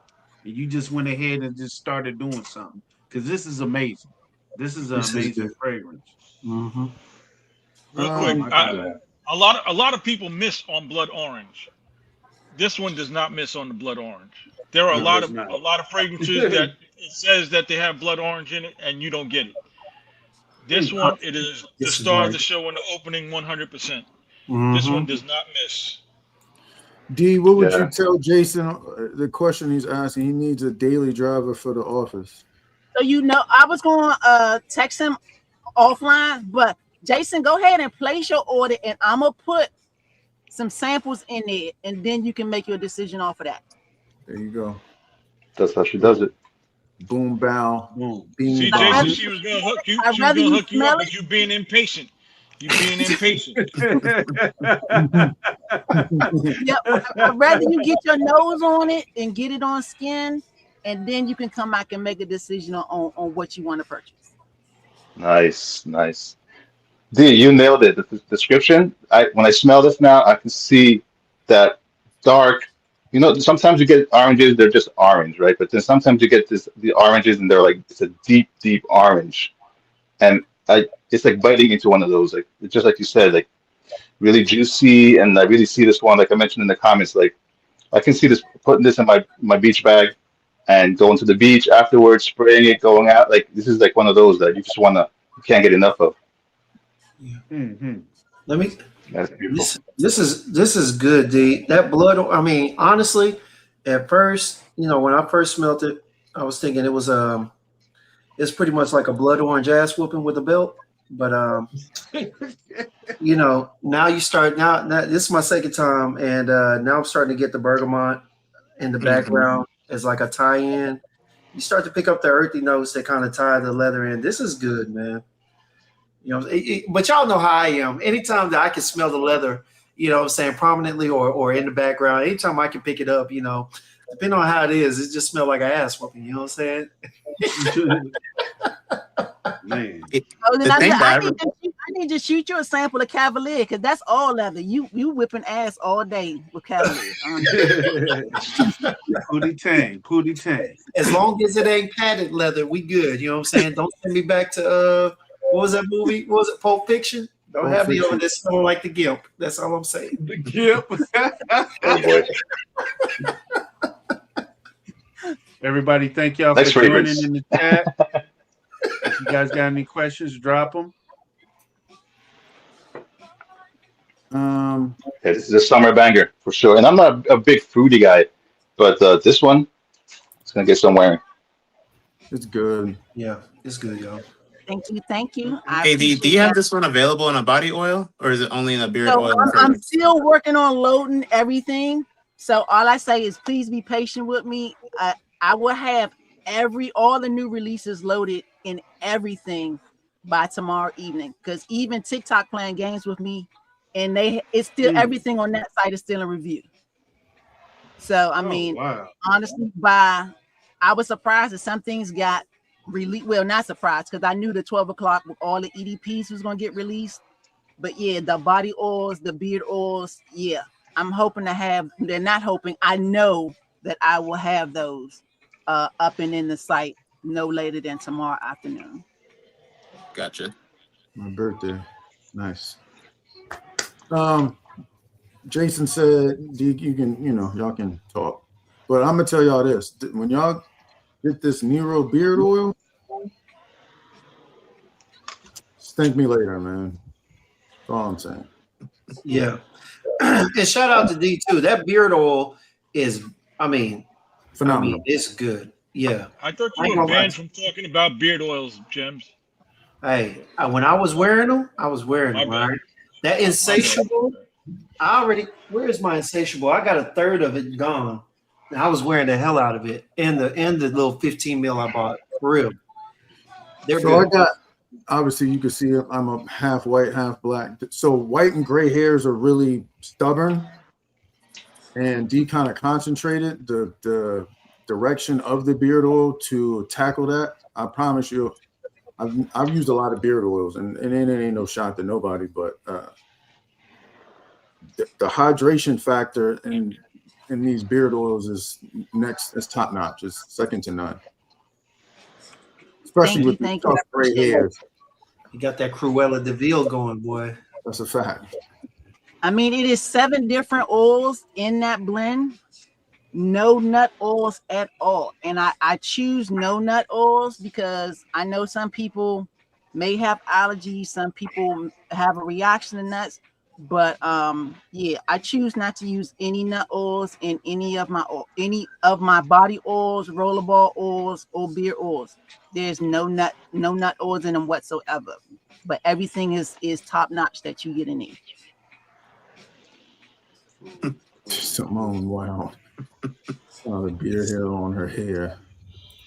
And you just went ahead and just started doing something. Because this is amazing. This is an This is amazing good. fragrance. Mm-hmm. Real Oh quick, my I, God. a lot of people miss on blood orange. This one does not miss on the blood orange. There are No, it's not. a lot of fragrances that it says that they have blood orange in it, and you don't get it. This one, it is the This is star of right. the show in the opening 100%. This one Mm-hmm. does not miss. D, what would Yeah. you tell Jason? The question he's asking, he needs a daily driver for the office. So I was going to text him offline, but Jason, go ahead and place your order, and I'm gonna put some samples in there, and then you can make your decision off of that. There you go. That's how she does it. Boom, bow, Boom. beam, See, I'd Jason, rather, bomb. she was gonna hook you. I'd She was rather gonna you hook you smell up, it. but you being impatient. You being impatient. Yep. I'd rather you get your nose on it and get it on skin, and then you can come back and make a decision on what you want to purchase. Nice, nice. D, you nailed it. The description. When I smell this now, I can see that dark. You know, sometimes you get oranges, they're just orange, right? But then sometimes you get the oranges and they're like it's a deep, deep orange. And it's like biting into one of those, like just like you said, like really juicy. And I really see this one, like I mentioned in the comments, like I can see this putting this in my beach bag and going to the beach afterwards, spraying it, going out. Like this is like one of those that you can't get enough of. Yeah. Mm-hmm. Let me. That's beautiful. This is good, D. That blood. I mean, honestly, at first, when I first smelt it, I was thinking it's pretty much like a blood orange ass whooping with a belt. But now you start now this is my second time, and now I'm starting to get the bergamot in the background as like a tie-in. You start to pick up the earthy notes that kind of tie the leather in. This is good, man. But y'all know how I am. Anytime that I can smell the leather, what I'm saying, prominently or in the background, anytime I can pick it up, depending on how it is, it just smells like an ass whooping. You know what I'm saying? Man. Oh, then The thing that I need to shoot you a sample of Cavalier because that's all leather. You whipping ass all day with Cavalier. Pootie tang, pootie tang. As long as it ain't padded leather, we good. You know what I'm saying? Don't send me back to what was that movie? What was it, Pulp Fiction? Don't Pulp have me over Fiction. there smelling like the Gimp. That's all I'm saying. Yep. Oh boy. Everybody, thank y'all Next for joining fragrance. in the chat. If you guys got any questions, drop them. Yeah, this is a summer banger for sure. And I'm not a big fruity guy, but this one, it's gonna get somewhere. It's good. Yeah, it's good, y'all. Thank you. I Hey, do appreciate you have that. this one available in a body oil, or is it only in a beard So oil and I'm fragrance? still working on loading everything. So all I say is please be patient with me. I will have all the new releases loaded in everything by tomorrow evening. Because even TikTok playing games with me, and it's still everything on that site is still in review. So I mean, wow. honestly, I was surprised that some things got released. Well, not surprised because I knew the 12 o'clock with all the EDPs was gonna get released. But yeah, the body oils, the beard oils, yeah. I'm hoping to have, they're not hoping, I know that I will have those up and in the site no later than tomorrow afternoon. Gotcha. My birthday. Nice. Jason said you can, y'all can talk. But I'm gonna tell y'all this. When y'all get this Nero beard oil, thank me later, man. That's all I'm saying. Yeah. And shout out to D too. That beard oil is, Phenomenal. it's good. Yeah. I thought I you ain't were gonna lie. banned from talking about beard oils, Gems. Hey, when I was wearing them, My bad. right? That insatiable, where's my insatiable? I got a third of it gone. And I was wearing the hell out of it. And the little 15 mil I bought. For real. They're So good. I got, obviously you can see I'm a half white, half black. So white and gray hairs are really stubborn, and D kind of concentrated the direction of the beard oil to tackle that. I promise you, I've used a lot of beard oils, and it ain't no shot to nobody, but the hydration factor in these beard oils is top notch. It's second to none, especially with the Thank you. tough gray hairs. You got that Cruella de Vil going, boy. That's a fact. I mean, it is 7 different oils in that blend. No nut oils at all. And I choose no nut oils because I know some people may have allergies. Some people have a reaction to nuts. But yeah, I choose not to use any nut oils in any of my body oils, rollerball oils, or beer oils. There's no nut oils in them whatsoever. But everything is top notch that you get in there. Simone, wow. Saw the beard hair on her hair.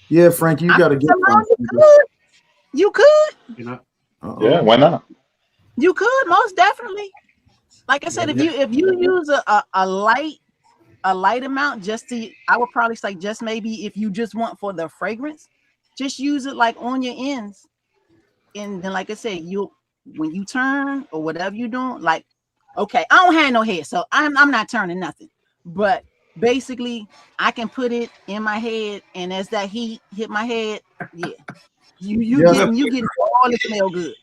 Yeah, Frank, you I got to mean, get Simone, some. you could, You know, Yeah, Uh-oh. why not? you could most definitely. Like I said, Yeah. if you use a light amount, just to, I would probably say just maybe if you just want for the fragrance, just use it like on your ends, and then like I said, you when you turn or whatever you're doing, like okay, I don't have no hair, so I'm not turning nothing, but basically I can put it in my head, and as that heat hit my head, yeah, Yes, you getting all the smell good.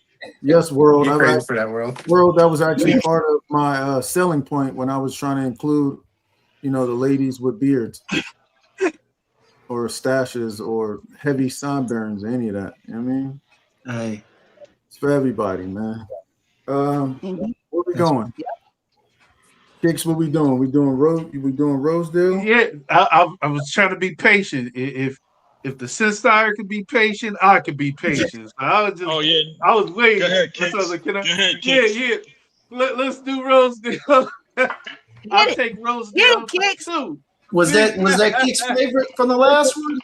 yes, world. You're crazy for that world. World. That was actually part of my selling point when I was trying to include, the ladies with beards or stashes or heavy sunburns, any of that. You know what I mean, Hey, it's for everybody, man. And Where we that's going? Kicks, what we doing? We doing Rosedale? yeah, I was trying to be patient. If the Sincere could be patient, I could be patient. So Oh yeah. I was Go waiting. ahead, That's what I was Kicks. like, can I? Go ahead, Yeah, Kicks. yeah. Let's do Rosedale. get I'll it, take get it, Rosedale for kicks. two. was that Geek's favorite from the last one?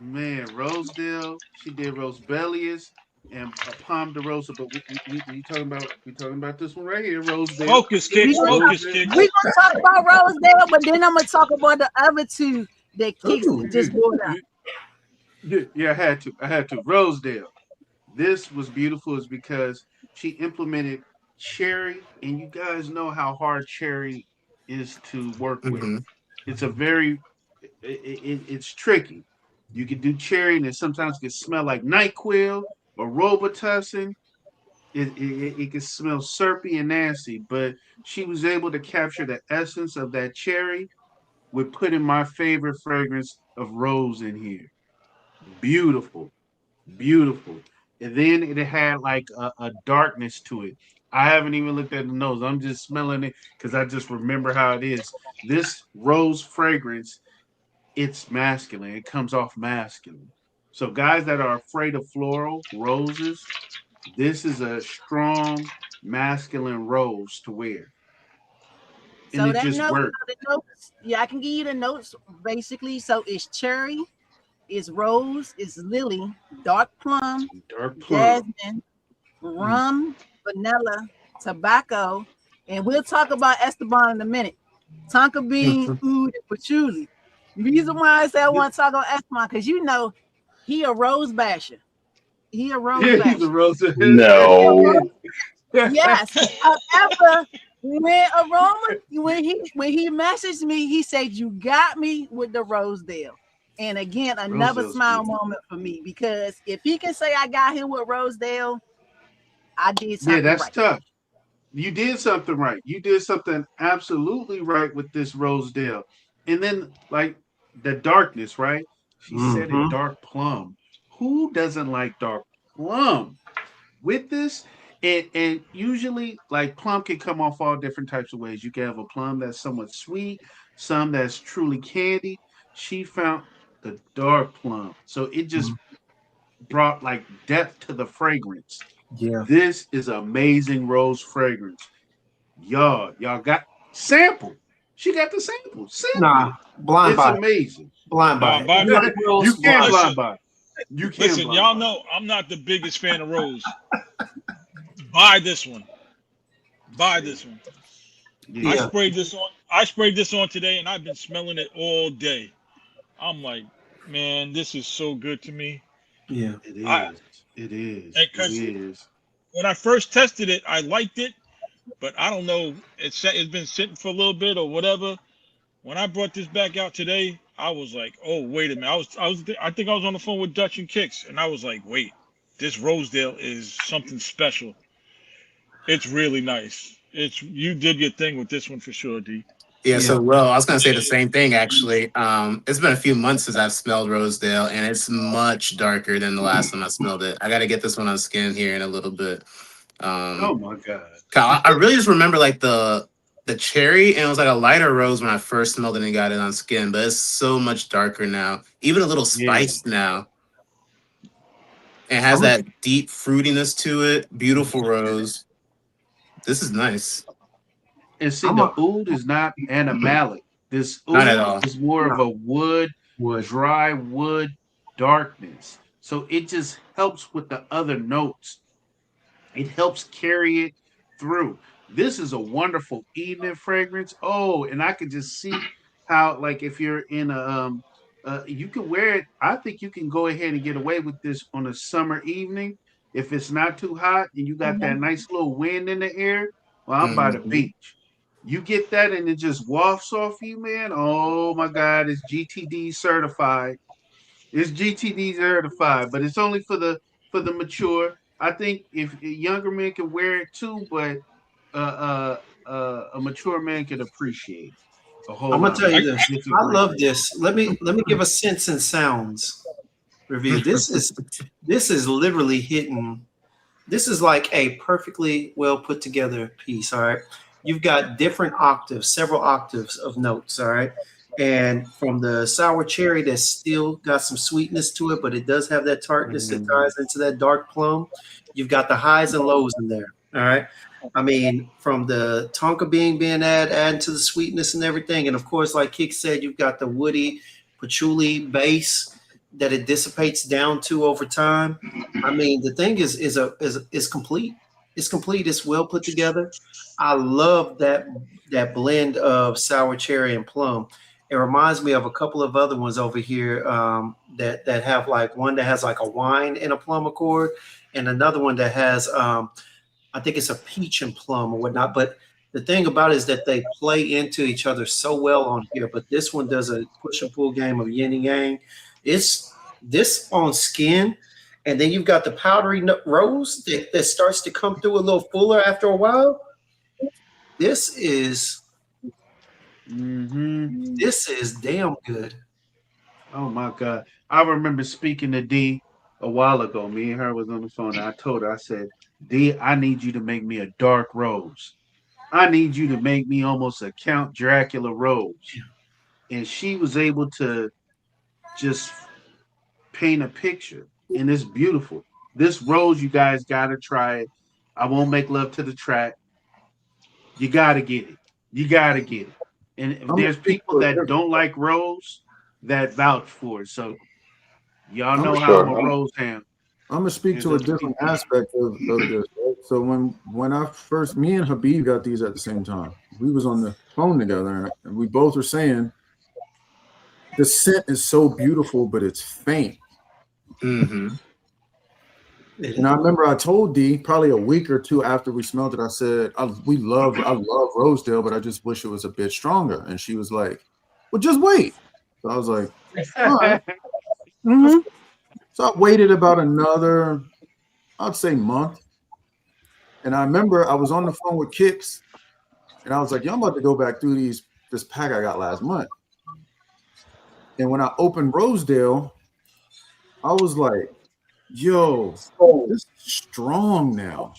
Man, Rosedale. She did Rosebellius and Palm de Rosa, but we talking about this one right here, Rosedale. Focus, We Kicks. gonna talk, Focus, Rosedale. we Kicks. gonna talk about Rosedale, but then I'm gonna talk about the other two that kicks Ooh, just brought up. Yeah, I had to. I had to. Rosedale. This was beautiful is because she implemented cherry, and you guys know how hard cherry is to work with. Hmm. It's a very, it's tricky. You can do cherry, and it sometimes can smell like Nyquil or Robitussin. It can smell syrupy and nasty, but she was able to capture the essence of that cherry with putting my favorite fragrance of rose in here. Beautiful, beautiful. And then it had like a darkness to it. I haven't even looked at the nose. I'm just smelling it because I just remember how it is. This rose fragrance, it's masculine. It comes off masculine. So guys that are afraid of floral roses, this is a strong masculine rose to wear, and So it that just note, worked. the notes, yeah, I can give you the notes basically. So it's cherry, it's rose, it's lily, dark plum, Dark plum. jasmine, Mm. rum, vanilla, tobacco, and we'll talk about Esteban in a minute. Tonka bean, oud, and patchouli. Reason why I say I want to talk about Esteban because he a rose basher. He a rose Yeah, he's a basher. rose. He a rose. No. Yes. However, when he messaged me, he said you got me with the Rosedale. And again, another Rosedale's smile beautiful. moment for me because if he can say I got him with Rosedale, I did Yeah, something that's right. tough. You did something right. You did something absolutely right with this Rosedale. And then, like the darkness, right? She said it Mm-hmm. dark plum. Who doesn't like dark plum? With this, and usually, like plum can come off all different types of ways. You can have a plum that's somewhat sweet, some that's truly candy. She found the dark plum. So it just brought like depth to the fragrance. Yeah. This is amazing rose fragrance. Y'all got sample. She got the sample. Sample Nah, it. blind It's buy, amazing. blind Nah, buy. by You like You Rose can blind buy. listen, blind buy. You can listen. blind Y'all buy. know I'm not the biggest fan of Rose. Buy this one. Buy Yeah, this one. I yeah, Yeah. sprayed this on. I sprayed this on today, and I've been smelling it all day. I'm like, man, this is so good to me. Yeah. it I is. It is. It because is. when I first tested it, I liked it, but I don't know. It's been sitting for a little bit or whatever. When I brought this back out today, I was like, oh wait a minute. I think I was on the phone with Dutch and Kicks, and I was like, wait, this Rosedale is something special. It's really nice. It's you did your thing with this one for sure, D. Yeah, Yeah. so well, I was gonna say the Yeah. same thing actually. It's been a few months since I've smelled Rosedale, and it's much darker than the last time I smelled it. I got to get this one on skin here in a little bit. Oh my God. I really just remember like the cherry, and it was like a lighter rose when I first smelled it and got it on skin, but it's so much darker now. Even a little Yeah. spiced now. It has that deep fruitiness to it. Beautiful rose. This is nice. And see, the oud is not animalic. This Not at oud all. is more of a wood, dry wood darkness. So it just helps with the other notes. It helps carry it through. This is a wonderful evening fragrance. Oh, and I can just see how, like, if you're in a, you can wear it. I think you can go ahead and get away with this on a summer evening if it's not too hot and you got that nice little wind in the air. Well, I'm by the Mhm. beach. You get that and it just wafts off you, man. Oh my God, it's GTD certified. It's GTD certified, but it's only for the mature. I think if younger men can wear it too, but a mature man can appreciate it a whole I'm gonna lot tell you more. I, this. It's a I great love fragrance. this. Let me give a Sense and Sounds review. This is literally hitting. This is like a perfectly well put together piece. All right, you've got different octaves, several octaves of notes. All right, and from the sour cherry, that's still got some sweetness to it, but it does have that tartness that Mhm. ties into that dark plum. You've got the highs and lows in there. All right. I mean, from the tonka bean being adding to the sweetness and everything, and of course, like Kick said, you've got the woody patchouli base that it dissipates down to over time. I mean, the thing is complete. It's complete. It's well put together. I love that blend of sour cherry and plum. It reminds me of a couple of other ones over here that have like one that has like a wine and a plum accord, and another one that has I think it's a peach and plum or whatnot. But the thing about it is that they play into each other so well on here. But this one does a push and pull game of yin and yang. It's this on skin, and then you've got the powdery rose that starts to come through a little fuller after a while. This is Mhm. this is damn good. Oh my God. I remember speaking to D a while ago. Me and her was on the phone. And I told her, I said, D, I need you to make me a dark rose. I need you to make me almost a Count Dracula rose. And she was able to just paint a picture. And it's beautiful. This rose, you guys gotta try it. I won't make love to the track. You gotta get it. You gotta get it. And if I'm gonna there's speak people to a that different. don't like rose, that vouch for it. So y'all I'm know For how I'm sure. a rose ham. I'm gonna speak There's to a other different people. aspect of this. Right? So when I first, me and Habib got these at the same time. We was on the phone together, and we both were saying the scent is so beautiful, but it's faint. Hmm. And I remember I told D probably a week or two after we smelled it. I said, I love Rosedale, but I just wish it was a bit stronger." And she was like, "Well, just wait." So I was like, "All right." Mm-hmm. So I waited about another, I'd say, month. And I remember I was on the phone with Kix, and I was like, "Yo, I'm about to go back through this pack I got last month." And when I opened Rosedale, I was like, "Yo, this is strong now."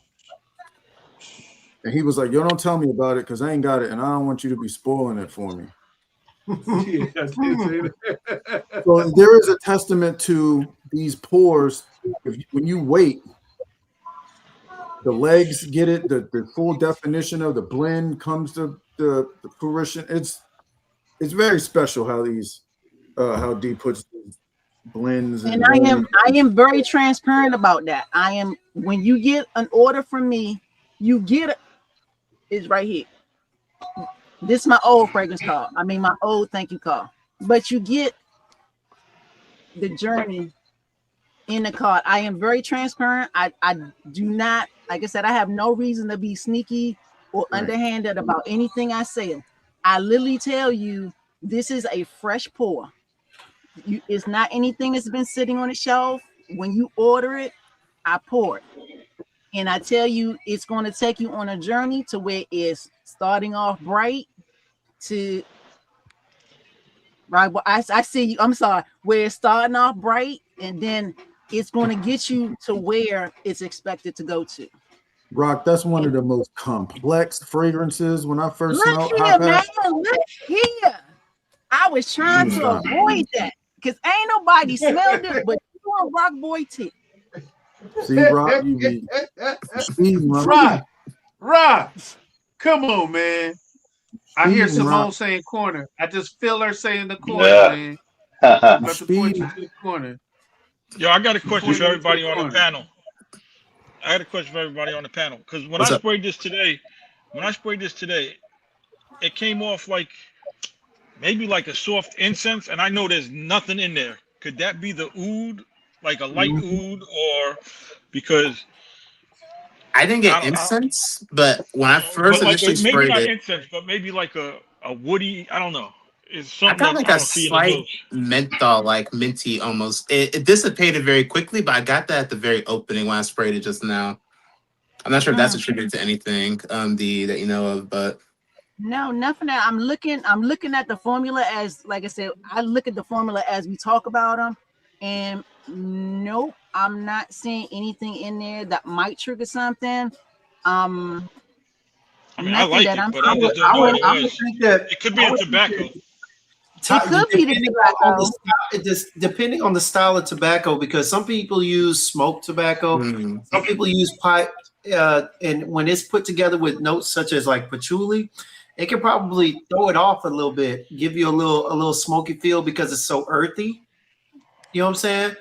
And he was like, "Yo, don't tell me about it because I ain't got it, and I don't want you to be spoiling it for me." Yeah, I did say that. So there is a testament to these pores. When you wait, the legs get it, the full definition of the blend comes to the fruition. It's very special how these how D puts these blends And and rolling. I am very transparent about that. I am when you get an order from me, you get it. It's right here. This is my old fragrance card. I mean my old thank you card. But you get the journey in the card. I am very transparent. I do not, like I said, I have no reason to be sneaky or Right. underhanded about anything I say. I literally tell you this is a fresh pour. It's not anything that's been sitting on the shelf. When you order it, I pour it. And I tell you, it's going to take you on a journey to where it's starting off bright to right. Well, I see you. I'm sorry. Where it's starting off bright and then it's going to get you to where it's expected to go to. Rock, that's one of the most complex fragrances. When I first Look smelled here, hot man. pass, Look here. I was trying to avoid that because ain't nobody smelled it, but you and Rock Boy T. see, Rock, you be speeding, Rock, Rock, come on, man. I hear Speeding, Rock. Simone saying corner. I just feel her saying the corner, Yeah. man. I'm about to point Speed. you to the corner. Yo, I got a question Point for you to everybody the on the corner. panel. I had a question for everybody on the panel because when What's I up? sprayed this today, it came off like maybe like a soft incense, and I know there's nothing in there. Could that be the oud, like a light oud, or because I didn't get I incense, but when I first but like initially maybe sprayed not it, incense, but maybe like a woody. I don't know. It's I something got that like I a don't see in the slight nose. menthol, like minty almost. It dissipated very quickly, but I got that at the very opening when I sprayed it just now. I'm not sure if that's attributed to anything, that you know of, but No, nothing. That I'm looking at the formula as, like I said, I look at the formula as we talk about them, and nope, I'm not seeing anything in there that might trigger something. Um, I mean, I Nothing like that it, I'm but I just seeing. didn't know what it I would was. think that It could be the tobacco. It could be the depending on tobacco. the style, depending on the style of tobacco, because some people use smoked tobacco, some people use pipe, and when it's put together with notes such as like patchouli, it can probably throw it off a little bit, give you a little smoky feel because it's so earthy. You know what I'm saying?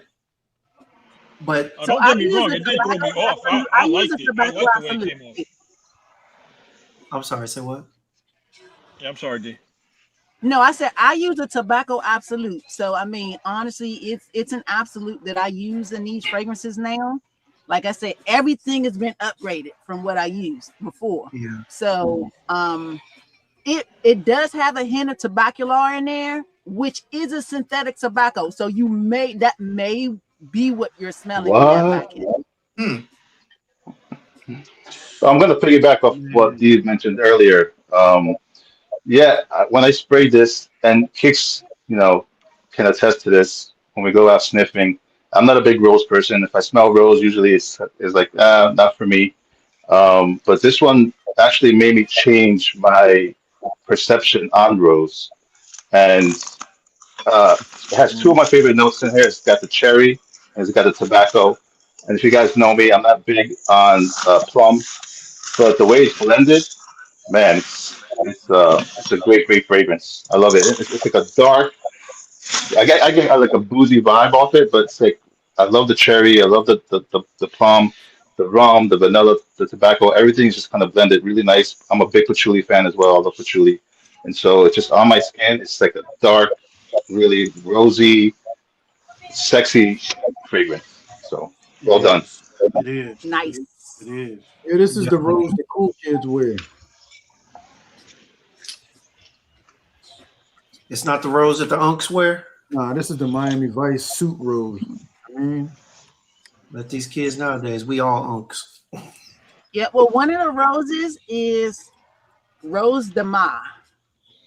But Oh, So don't I get me use wrong. a It did throw me tobacco off. absolute. I I use liked a it. I tobacco liked the way it absolute. came off. I'm sorry, say what? Yeah, I'm sorry, D. No, I said I use a tobacco absolute. So I mean, honestly, it's an absolute that I use in these fragrances now. Like I said, everything has been upgraded from what I used before. Yeah. So it does have a hint of tobacular in there, which is a synthetic tobacco. So that may be what you're smelling in that What? packet. So I'm going to piggyback off what Man. Dee mentioned earlier. Yeah, when I sprayed this, and Kicks, can attest to this. When we go out sniffing, I'm not a big rose person. If I smell rose, usually it's like not for me. But this one actually made me change my perception on rose, and it has two of my favorite notes in here. It's got the cherry, and it's got the tobacco. And if you guys know me, I'm not big on plum, but the way it's blended, man, it's a great fragrance. I love it. It's like a dark. I get like a boozy vibe off it, but it's like I love the cherry. I love the plum, the rum, the vanilla, the tobacco. Everything's just kind of blended really nice. I'm a big patchouli fan as well. I love patchouli, and so it's just on my skin. It's like a dark, really rosy, sexy fragrance. So It well done. is. It is. Nice. It is. Yeah, this is the Definitely. rose the cool kids wear. It's not the rose that the unks wear. Nah, this is the Miami Vice suit rose. I mean, But these kids nowadays, we all unks. Yeah, well, one of the roses is Rose de Ma.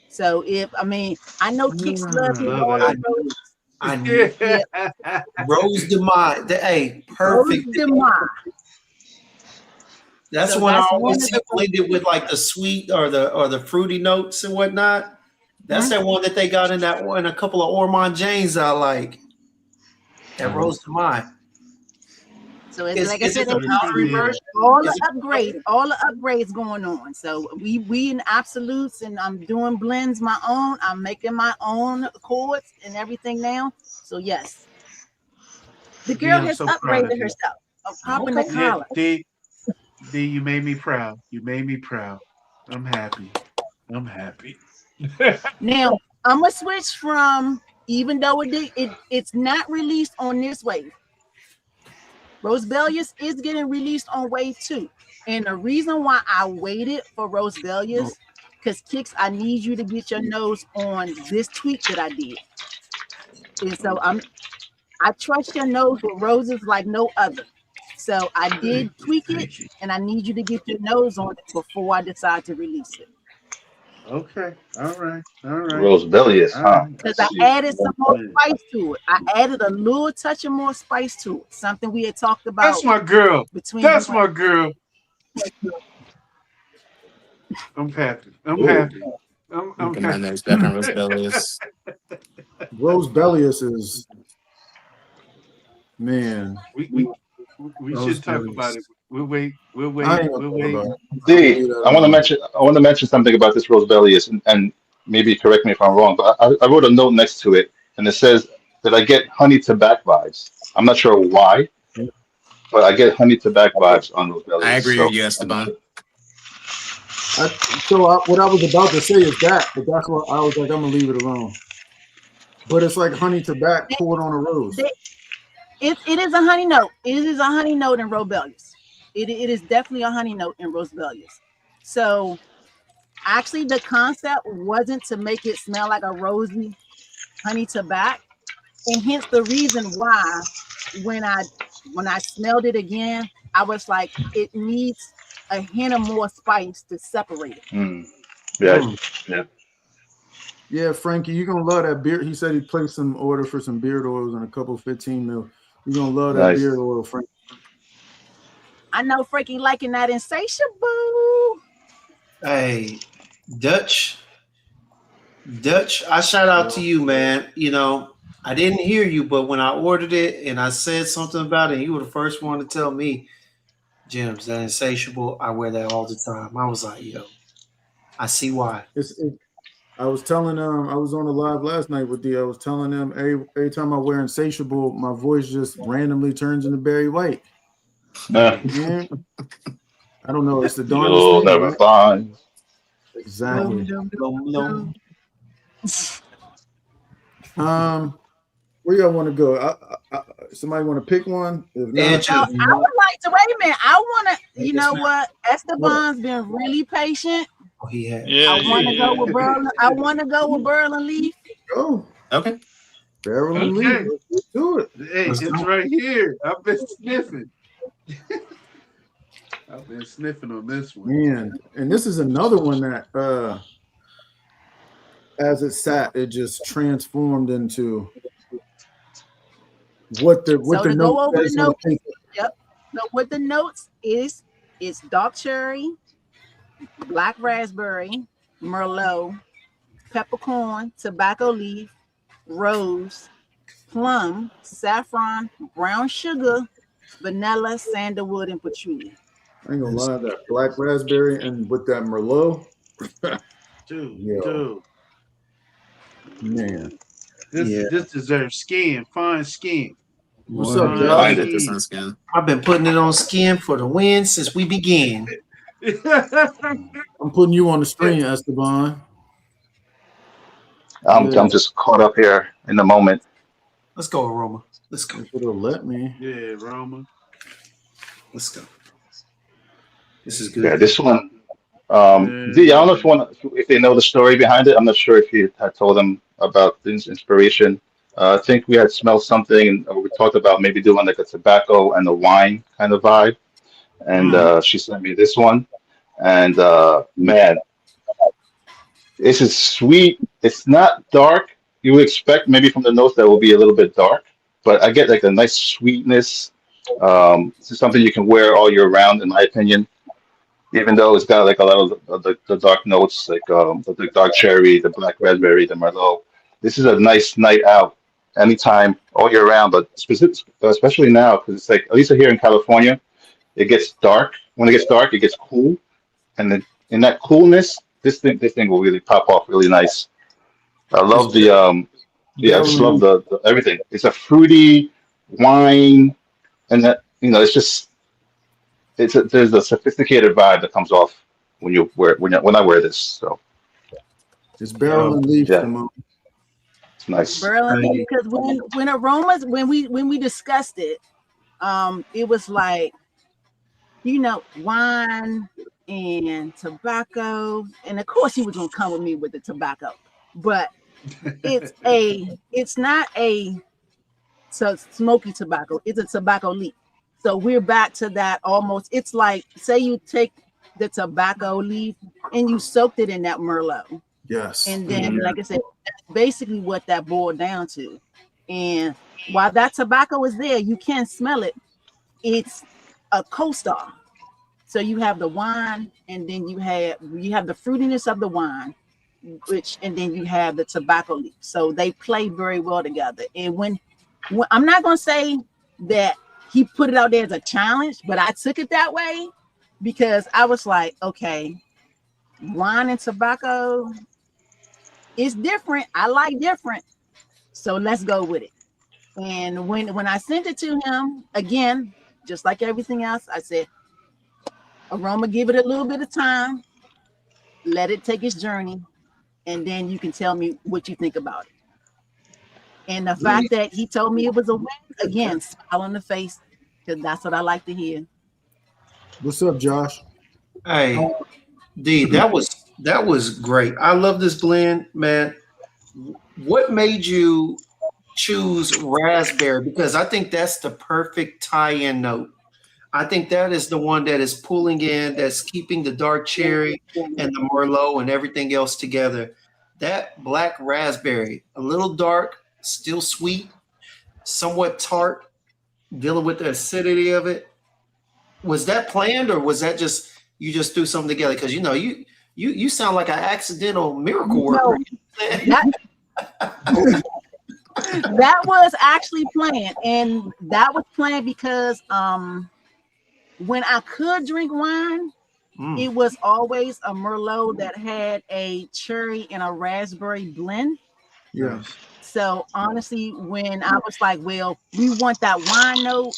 So I know Kicks love his Love all that. the roses. I knew Yeah, Rose de Mai. Hey, Rose perfect. de Ma. That's So when I that's one always of see the blended with like the sweet or the fruity notes and whatnot. That's that one that they got in that one. A couple of Ormond Janes I like. That Rose de Mai. So it's like I Is said, it the powdery Yeah. version? all Is the upgrades going on. So we in absolutes, and I'm doing blends my own. I'm making my own chords and everything now. So yes, the D, girl I'm has so proud of upgraded you. herself. I'm popping the Okay. Yeah, collar. D, you made me proud. You made me proud. I'm happy. I'm happy. Now I'm gonna switch from, even though it's not released on this wave. Rosebellius is getting released on wave 2. And the reason why I waited for Rosebellius, because Kicks, I need you to get your nose on this tweak that I did. And so I trust your nose with roses like no other. So I did tweak it, and I need you to get your nose on it before I decide to release it. Okay. All right. All right. Rosebellius, All huh? right. Because Let's I see. added some more Yeah. spice to it. I added a little touch of more spice to it. Something we had talked That's about my girl. between That's you and my girl. I'm happy. I'm Ooh. happy. I'm Looking at happy. next back on Rosbellius. Rose Bellius is, man. We should talk about it. We'll wait. We'll I wait. ain't gonna We'll talk wait. about it. I'm gonna D, leave that I want to alone. mention. I want to mention something about this Rosebellius, and maybe correct me if I'm wrong, but I wrote a note next to it, and it says that I get honey tobacco vibes. I'm not sure why, but I get honey tobacco vibes on I Rosebellius. agree with So you, I'm not Esteban. sure. What I was about to say is that, but that's what I was like. I'm gonna leave it alone. But it's like honey tobacco poured on a rose. It is a honey note. It is a honey note in Robelius. It is definitely a honey note in Rosebellius. So actually, the concept wasn't to make it smell like a rosy honey tobacco, and hence the reason why when I smelled it again, I was like, it needs a hint of more spice to separate it. Yeah, Mm. yeah. Yeah, Frankie, you're gonna love that beard. He said he placed some order for some beard oils and a couple 15 mil. You're gonna love that Nice. beard oil, Frankie. I know Frankie liking that insatiable. Hey, Dutch, I shout out to you, man. You know, I didn't hear you, but when I ordered it and I said something about it, you were the first one to tell me, Jim's that insatiable. I wear that all the time. I was like, yo, I see why. I was telling them I was on a live last night with D. I was telling them every time I wear insatiable, my voice just randomly turns into Barry White. Nah, Yeah. I don't know. It's the darndest you'll thing, never right? find. Exactly. No. Where y'all want to go? Somebody want to pick one? If not, So I would like to wait a minute. I want to, you know what? What? Esteban's been really patient. Oh, he had. Yeah, I want to go with Berlin. I want to go with Berlin Leaf. go. Okay. Barrel and leaf. Okay. Let's do it. Hey, it's right here. I've been sniffing. I've been sniffing on this one. Man, and this is another one that as it sat, it just transformed into what the So to note go over the says on the notes, paper. yep. So what the notes is, it's dark cherry, black raspberry, merlot, peppercorn, tobacco leaf, rose, plum, saffron, brown sugar, vanilla, sandalwood, and patchouli. I ain't gonna lie, that black raspberry and with that Merlot, Dude. man. This deserves skin, fine skin. What's up, Fine I Josh? get this skin. on skin. I've been putting it on skin for the win since we began. I'm putting you on the screen, Esteban. I'm Yeah, just caught up here in the moment. Let's go, Aroma. Let's go. if it'll let me. Yeah, Roma. Let's go. This is Yeah, good. this one. D, I don't know if you want if they know the story behind it. I'm not sure if you had told them about this inspiration. I think we had smelled something, and we talked about maybe doing like a tobacco and a wine kind of vibe. And she sent me this one, and man, this is sweet. It's not dark. You would expect maybe from the notes that will be a little bit dark, but I get like a nice sweetness. This is something you can wear all year round, in my opinion. Even though it's got like a lot of the dark notes, like the dark cherry, the black raspberry, the merlot. This is a nice night out, anytime, all year round. But especially now, because it's like at least here in California, it gets dark. When it gets dark, it gets cool, and then in that coolness, this thing will really pop off really nice. I It's love the yeah, I barrel just and love leaf. the everything. It's a fruity wine, and that it's just there's a sophisticated vibe that comes off when you wear when I wear this. So It's barrel and leaf, yeah, Simone. it's nice. Berlin Leaf, because when aromas when we discussed it, it was like, wine and tobacco, and of course he was gonna come with me with the tobacco, but it's not a smoky tobacco, it's a tobacco leaf. So we're back to that almost. It's like, say you take the tobacco leaf and you soaked it in that merlot, Yes. and then like I said, that's basically what that boiled down to. And while that tobacco is there, you can smell it. It's a co-star. So you have the wine, and then you have the fruitiness of the wine, and then you have the tobacco leaf. So they play very well together. And when I'm not gonna say that he put it out there as a challenge, but I took it that way because I was like, okay, wine and tobacco is different. I like different, so let's go with it. And when I sent it to him again, just like everything else, I said, aroma, give it a little bit of time, let it take its journey, and then you can tell me what you think about it. And the fact that he told me it was a win, again, smile on the face, because that's what I like to hear. What's up, Josh? Hey, D, that was great. I love this blend, man. What made you choose raspberry? Because I think that's the perfect tie-in note. I think that is the one that is pulling in, that's keeping the dark cherry and the Merlot and everything else together. That black raspberry, a little dark, still sweet, somewhat tart, dealing with the acidity of it. Was that planned, or was that just you just threw something together? Because you sound like an accidental miracle worker. That was actually planned, and that was planned because when I could drink wine, it was always a Merlot that had a cherry and a raspberry blend. Yeah. So honestly, when I was like, well, we want that wine note,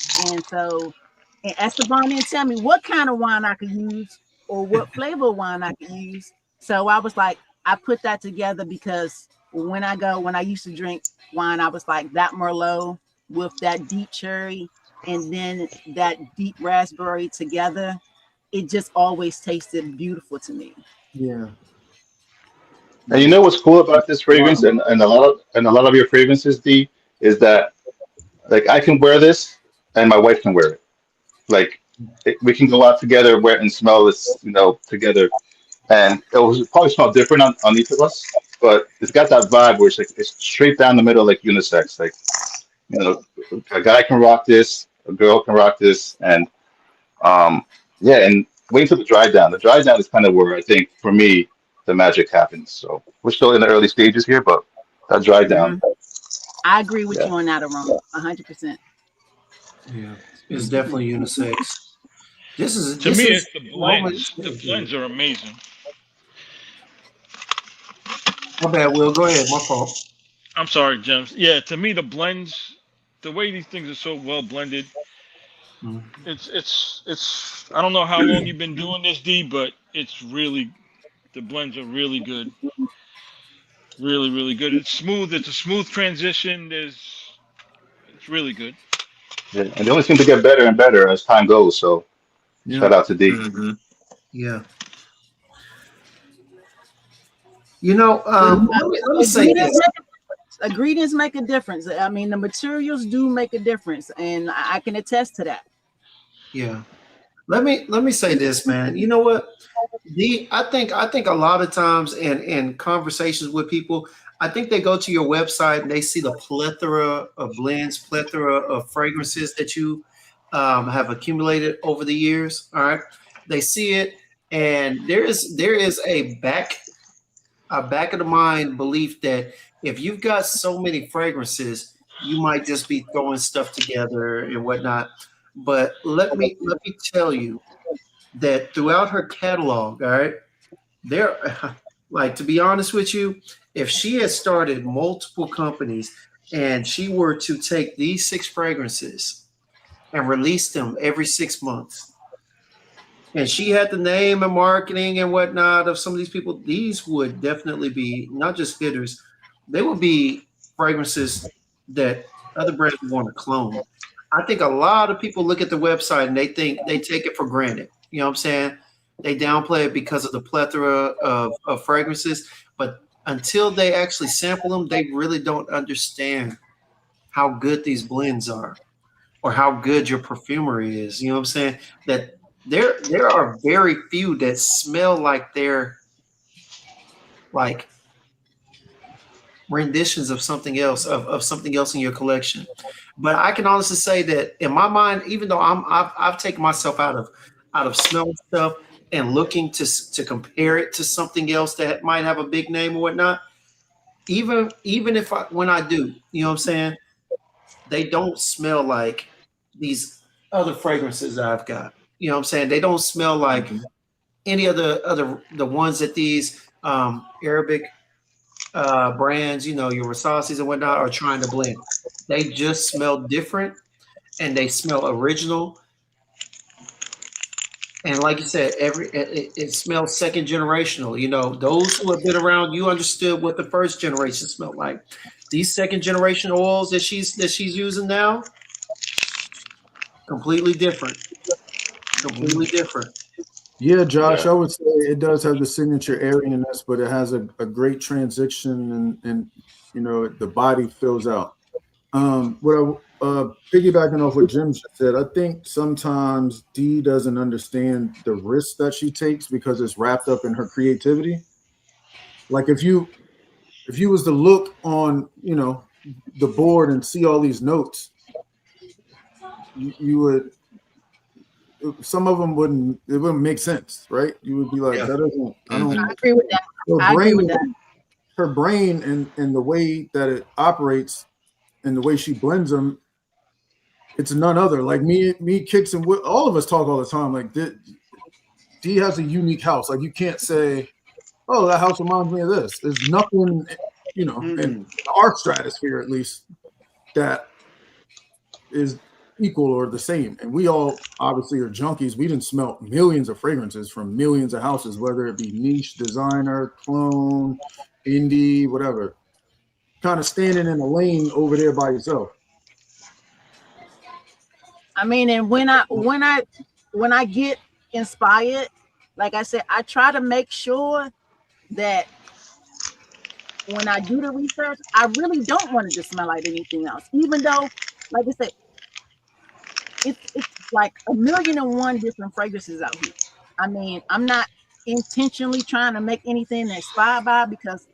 and Esteban didn't tell me what kind of wine I could use or what flavor of wine I could use. So I was like, I put that together because when I used to drink wine, I was like, that Merlot with that deep cherry and then that deep raspberry together, it just always tasted beautiful to me. Yeah. And you know what's cool about this fragrance and a lot of your fragrances, D, is that like I can wear this and my wife can wear it. Like we can go out together, wear it and smell this, together, and it will probably smell different on each of us, but it's got that vibe where it's like it's straight down the middle, like unisex. Like you know, a guy can rock this, a girl can rock this, and yeah, and wait until the dry down. The dry down is kind of where I think for me the magic happens. So we're still in the early stages here, but that dry down, I agree with yeah. you on that, Aroma, 100%. Yeah, it's definitely unisex. To me, it's the blends. The blends are amazing. My bad, Will. Go ahead. My fault. I'm sorry, James. Yeah, to me, the blends, the way these things are so well blended, it's. I don't know how long you've been doing this, D, but it's really, the blends are really good, really, really good. It's smooth. It's a smooth transition. It's really good. Yeah, and they only seem to get better and better as time goes. So Yeah. shout out to D. Mm-hmm. Yeah. Let me say this. Ingredients make a difference. I mean, the materials do make a difference, and I can attest to that. Yeah. Let me say this, man. You know what? I think a lot of times in conversations with people, I think they go to your website and they see the plethora of blends, plethora of fragrances that you have accumulated over the years. All right. They see it, and there is a back of the mind belief that if you've got so many fragrances, you might just be throwing stuff together and whatnot. But let me tell you that throughout her catalog, all right, there, like, to be honest with you, if she had started multiple companies and she were to take these 6 fragrances and release them every 6 months, and she had the name and marketing and whatnot of some of these people, these would definitely be not just hitters, they would be fragrances that other brands would want to clone. I think a lot of people look at the website and they take it for granted. You know what I'm saying? They downplay it because of the plethora of fragrances, but until they actually sample them, they really don't understand how good these blends are or how good your perfumery is. You know what I'm saying? That there are very few that smell like they're like renditions of something else, of something else in your collection. But I can honestly say that in my mind, even though I've taken myself out of out of smelling stuff and looking to compare it to something else that might have a big name or whatnot. Even if when I do, you know what I'm saying, they don't smell like these other fragrances that I've got. You know what I'm saying? They don't smell like any of the ones that these Arabic brands, you know, your Versace's and whatnot, are trying to blend. They just smell different and they smell original. And like you said, it smells second generational. You know, those who have been around, you understood what the first generation smelled like. These second generation oils that she's using now, completely different. Completely different. Yeah, Josh, I would say it does have the signature airiness, but it has a great transition and you know the body fills out. Piggybacking off what Jim just said, I think sometimes Dee doesn't understand the risk that she takes because it's wrapped up in her creativity. Like if you was to look on, you know, the board and see all these notes, you would some of them wouldn't make sense, right? You would be like, that doesn't. I don't. I agree with that. I agree with that. Her brain and the way that it operates and the way she blends them, it's none other. Like me, Kicks, and all of us talk all the time. Like Dee has a unique house. Like you can't say, "Oh, that house reminds me of this." There's nothing, you know, in our stratosphere at least that is equal or the same. And we all obviously are junkies. We didn't smell millions of fragrances from millions of houses, whether it be niche, designer, clone, indie, whatever. Kind of standing in a lane over there by yourself. I mean, and when I get inspired, like I said, I try to make sure that when I do the research, I really don't want it to smell like anything else. Even though, like I said, it's like 1,000,001 different fragrances out here. I mean, I'm not intentionally trying to make anything that's inspired by, because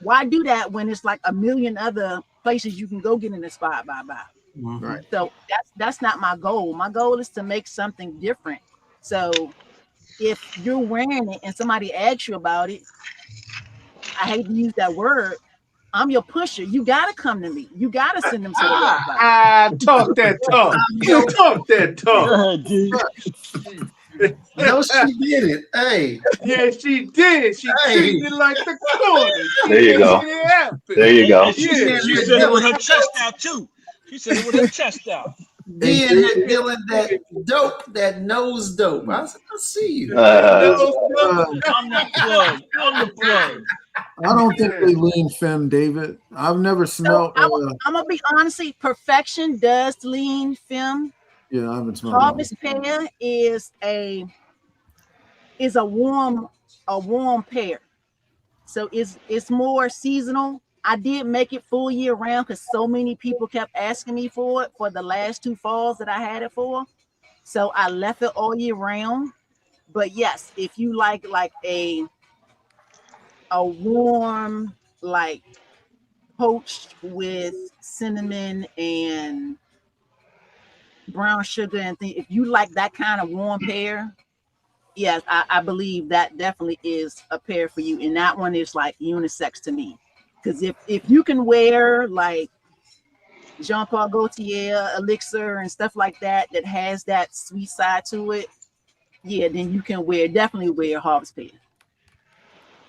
why do that when it's like 1,000,000 other places you can go get inspired by? Right. So that's not my goal. My goal is to make something different. So if you're wearing it and somebody asks you about it, I hate to use that word, I'm your pusher. You gotta come to me. You gotta send them to the website. Talk that talk. Talk that talk. No, she did it. Hey. Yeah, she did. She treated it like the corner. There you go. There you go. She said it with her chest out too. She said it with her chest out. Being that feeling that dope, that nose dope. I see you. I'm the plug. I'm the plug. I don't think they lean femme, David. I've never smelled. I'm gonna be honestly, Perfection does lean femme. Yeah, I haven't smelled. Harvest Pear is a warm pear, so it's more seasonal. I did make it full year round because so many people kept asking me for it for the last 2 falls that I had it for. So I left it all year round. But yes, if you like a warm, like poached with cinnamon and brown sugar and things, if you like that kind of warm pear, yes, I believe that definitely is a pear for you. And that one is like unisex to me. Because if you can wear like Jean-Paul Gaultier elixir and stuff like that has that sweet side to it, yeah, then you can definitely wear Harvest Pear.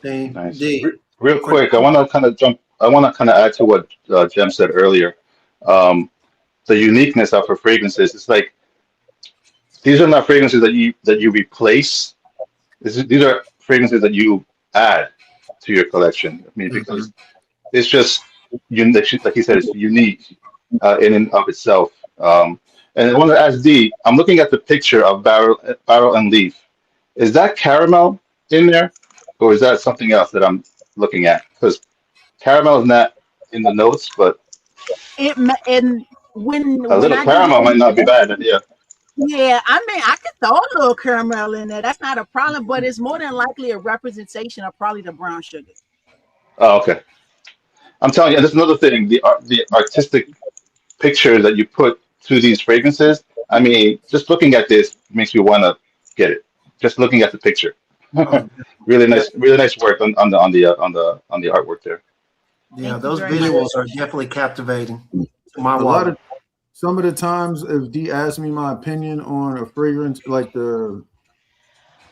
Nice. Real quick, I want to kind of add to what Jem said earlier. The uniqueness of her fragrances. It's like these are not fragrances that you replace. These are fragrances that you add to your collection. I mean, because it's just like he said, it's unique in and of itself. And I want to ask Dee. I'm looking at the picture of Barrel and Leaf. Is that caramel in there, or is that something else that I'm looking at? Because caramel is not in the notes, but when a little caramel might not be bad. Yeah. Yeah, I mean, I could throw a little caramel in there. That's not a problem, but it's more than likely a representation of probably the brown sugar. Oh, okay. I'm telling you, there's another thing. The artistic pictures that you put to these fragrances. I mean, just looking at this, makes me want to get it. Just looking at the picture. Oh, Really nice work on the artwork there. yeah, Thank you those very much. visuals are definitely captivating to my A lot wallet. of some of the times, if D asks me my opinion on a fragrance, like the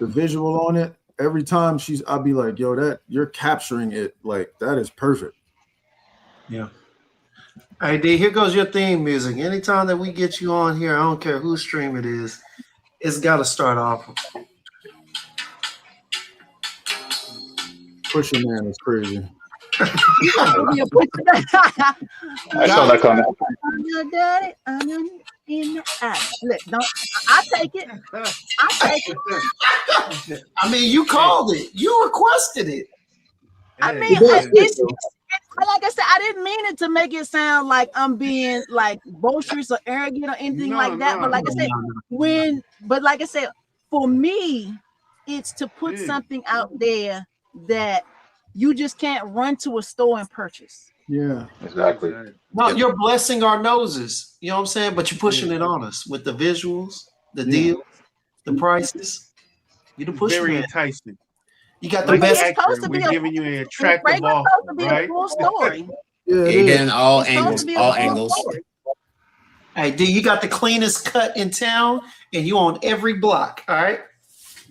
visual on it, every time I'll be like, yo, that you're capturing it. Like that is perfect. Yeah. All right, D, here goes your theme music. Anytime that we get you on here, I don't care whose stream it is, it's got to start off. Pushing Man is crazy. You gonna give me a push back? I saw that comment. I'm your daddy. I'm your in the eye. Look, don't. I take it. I take it. I mean, you called it. You requested it. I mean, Yeah. it's like I said, I didn't mean it to make it sound like I'm being like boisterous or arrogant or anything No, like that. no, But like I said, like I said, for me, it's to put Yeah. something out there that you just can't run to a store and purchase. Yeah. Exactly. No, you're blessing our noses. You know what I'm saying? But you're pushing it on us with the visuals, the Yeah. deals, the prices. You the push Very man. enticing. You got the Like best. It's supposed to be we're a- giving you an The attractive fragrance offer, supposed to be right? a full story. Yeah, it You're is. getting all It's supposed angles, to be a all full angles. story. Hey, D, you got the cleanest cut in town, and you on every block. All right.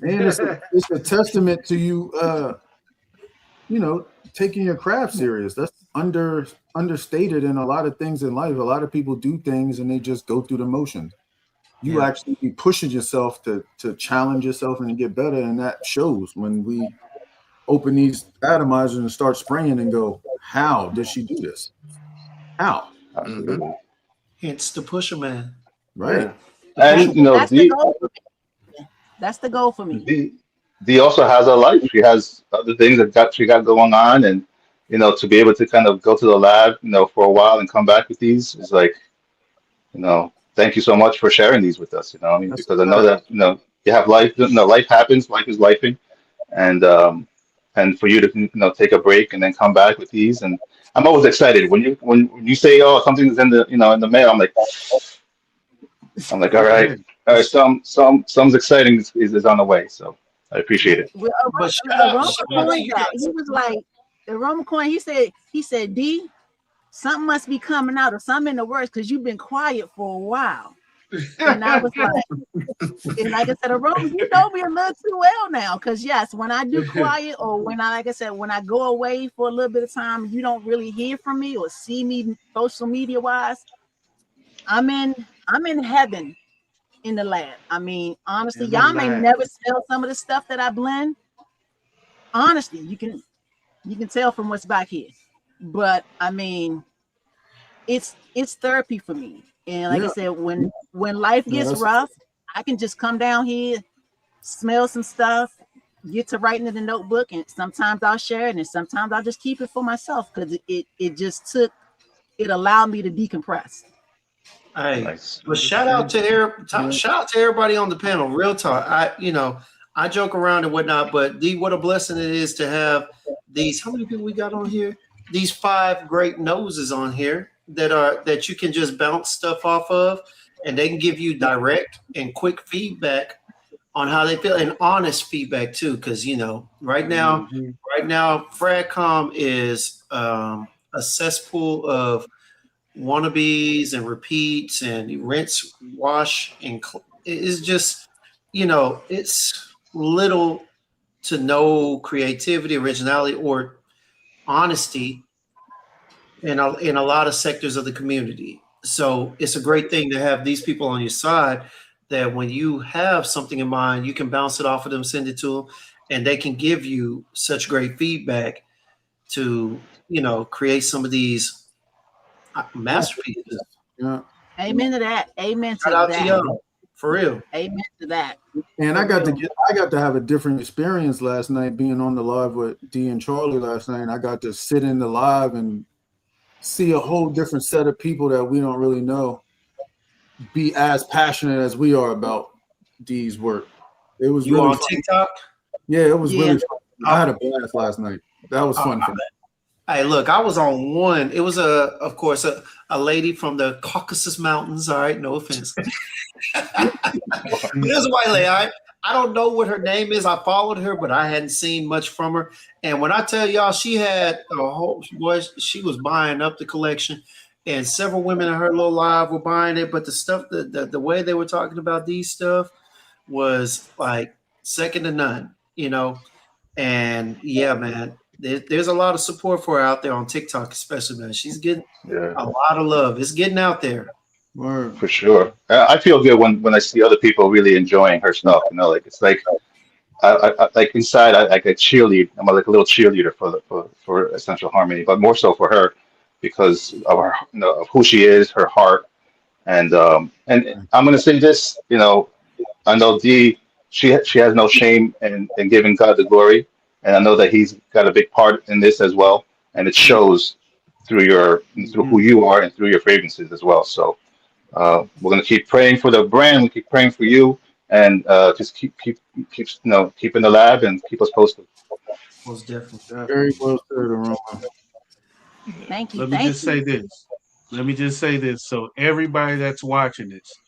And it's a testament to you, taking your craft serious. That's understated in a lot of things in life. A lot of people do things and they just go through the motions. You Yeah. actually be pushing yourself to challenge yourself and get better, and that shows when we open these atomizers and start spraying and go, how did she do this? How? Absolutely. It's the pusher man. Right? And That's the goal. That's the goal for me. Dee also has a life. She has other things she got going on, and to be able to kind of go to the lab, for a while and come back with these is like, thank you so much for sharing these with us. I mean, That's because I know that you have life. Life happens. Life is lifing, and for you to take a break and then come back with these, and I'm always excited when you say, oh, something's in the in the mail. I'm like, all right, some's exciting is on the way. So I appreciate it. Well, But shout out Roma to coined you that. guys. He was like, the Roma coin. He said, D, something must be coming out or something in the works because you've been quiet for a while. And I was like, and like I said, Roma, you know me a little too well now. Because yes, when I do quiet or when when I go away for a little bit of time, you don't really hear from me or see me social media wise. I'm in heaven in the lab. I mean, honestly, y'all may never smell some of the stuff that I blend. Honestly, you can tell from what's back here. But I mean, it's therapy for me. And like I said, when life gets rough, I can just come down here, smell some stuff, get to writing in the notebook, and sometimes I'll share it, and sometimes I'll just keep it for myself because it allowed me to decompress. Hey, Nice. but shout out to everybody on the panel. Real talk. I joke around and whatnot, but D, what a blessing it is to have these. How many people we got on here? These 5 great noses on here that you can just bounce stuff off of, and they can give you direct and quick feedback on how they feel and honest feedback too. Because right now, Fragcom is a cesspool of wannabes and repeats and rinse, wash, and it's just it's little to no creativity, originality, or honesty in a lot of sectors of the community. So it's a great thing to have these people on your side that when you have something in mind, you can bounce it off of them, send it to them, and they can give you such great feedback to create some of these masterpieces. Yeah. Amen to that. Amen to Shout out that. to y'all, for real. Amen to that. And I got to have a different experience last night being on the live with D and Charlie last night. I got to sit in the live and see a whole different set of people that we don't really know be as passionate as we are about D's work. It was really on fun. TikTok? Yeah, it was really fun. I had a blast last night. That was fun for me. Hey, look, I was on one. It was of course, a lady from the Caucasus Mountains. All right, no offense. But it was a white lady. I don't know what her name is. I followed her, but I hadn't seen much from her. And when I tell y'all, she had a whole boy, she was buying up the collection, and several women in her little live were buying it. But the stuff, the way they were talking about these stuff was like second to none, you know. And yeah, man, there's a lot of support for her out there on TikTok, especially, man. She's getting Yeah, a lot of love. It's getting out there. Word. for sure. I feel good when I see other people really enjoying her stuff. You know, like it's like like inside I get cheerlead. I'm like a little cheerleader for Essential Harmony, but more so for her because of her, you know, of who she is, her heart, and I'm gonna say this, you know, I know Dee, she has no shame in giving God the glory, and I know that He's got a big part in this as well, and it shows through who Mhm. you are and through your fragrances as well. So we're gonna keep praying for the brand, we keep praying for you, and just keep keep in the lab and keep us posted. Most definitely. Very Definitely. well said, Aroma. Thank you. Let me Thank just you. say this. Let me just say this. So everybody that's watching this,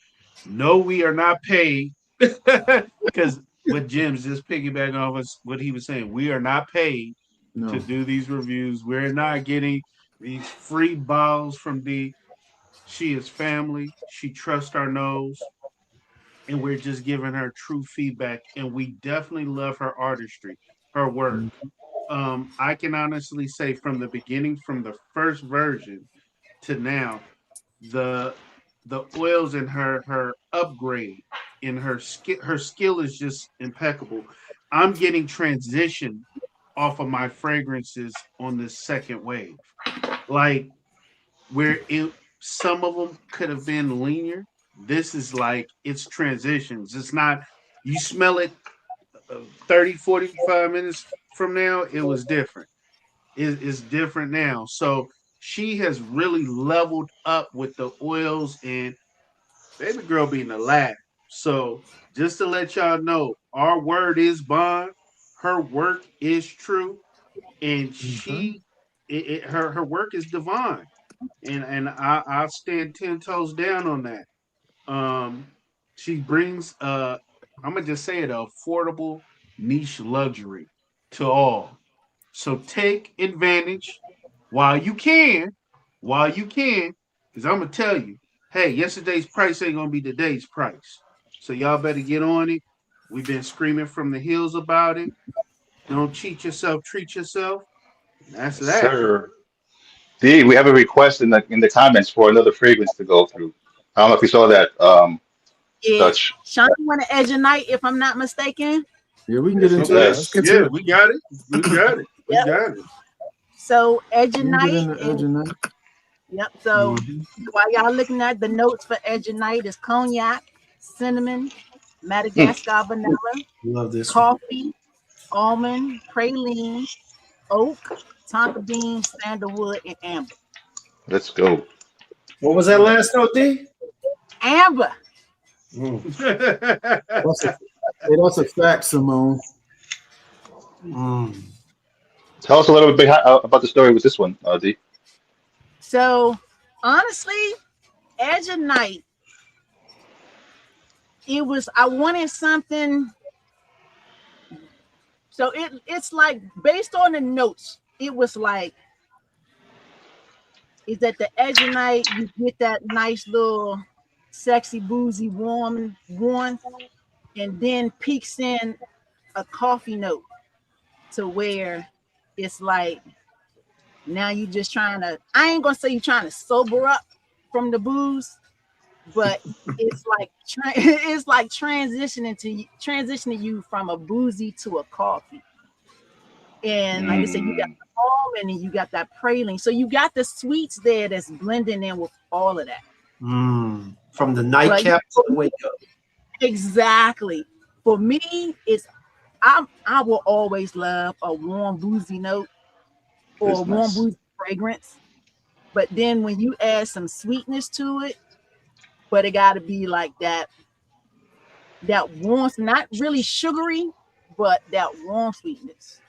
no, we are not paid because what Jim's just piggybacking off us what he was saying. We are not paid to No. do these reviews. We're not getting these free bottles from D. She is family. She trusts our nose, and we're just giving her true feedback. And we definitely love her artistry, her work. I can honestly say from the beginning, from the first version to now, the oils in her upgrade in her skill is just impeccable. I'm getting transition off of my fragrances on this second wave, like where it some of them could have been linear. This is like it's transitions. It's not you smell it 30 45 minutes from now it was different. It's different now. So she has really leveled up with the oils and baby girl being a lab. So just to let y'all know, our word is bond. Her work is true, and Okay. her work is divine, and I stand 10 toes down on that. Um, she brings I'm gonna just say it, a affordable niche luxury to all. So take advantage while you can, while you can, because I'm gonna tell you, hey, yesterday's price ain't gonna be today's price. So y'all better get on it. We've been screaming from the hills about it. Don't cheat yourself, treat yourself. And that's Yes, that. sir. Dee, we have a request in the comments for another fragrance to go through. I don't know if you saw that, Yeah. Dutch. Sean, you want to edge a night, if I'm not mistaken? Yeah, we can get into Okay. that. Let's Yes. get to Yeah, it. we got it. We got it. We Yep. got it. So edge a We can get night into is edging that. yep. So Mm-hmm. while y'all looking at the notes for edge a night is cognac, cinnamon, Mm, Madagascar vanilla, Love this one. coffee, almond, praline, oak, tonka bean, sandalwood, and amber. let's go. What was that last note, D? Amber. Mm. That's a that's a fact, Simone. Mm. Tell us a little bit about the story with this one, Dee. So honestly, edge a night, it was I wanted something. So it's like based on the notes, it was like is that the edge of night you get that nice little sexy boozy warm, and then peeks in a coffee note to where it's like now you just trying to I ain't gonna say you trying to sober up from the booze, but it's like it's like transitioning you from a boozy to a coffee. And like I said, you got Mm, the almond and you got that praline. So you got the sweets there that's blending in with all of that. Mm. From the But nightcap to the wake up. exactly. For me, it's I will always love a warm boozy note or a it's warm nice. boozy fragrance. But then when you add some sweetness to it, but it gotta be like that warmth, not really sugary, but that warm sweetness.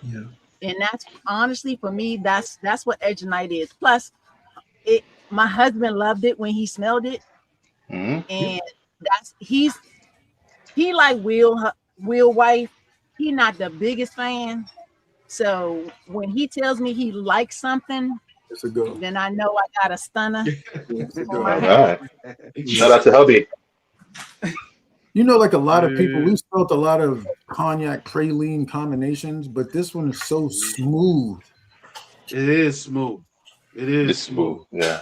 Yeah. And that's honestly for me, that's what Edge Night is. Plus, it my husband loved it when he smelled it, Mhm. and that's he like Will wife. He not the biggest fan. So when he tells me he likes something, It's a go. then I know I got a stunner Yeah, it's a on my All go. hands. right. Shout out to hubby. You know, like a lot of people, Yeah. we smelled a lot of cognac praline combinations, but this one is so smooth. It is smooth. It is It's smooth. smooth. Yeah.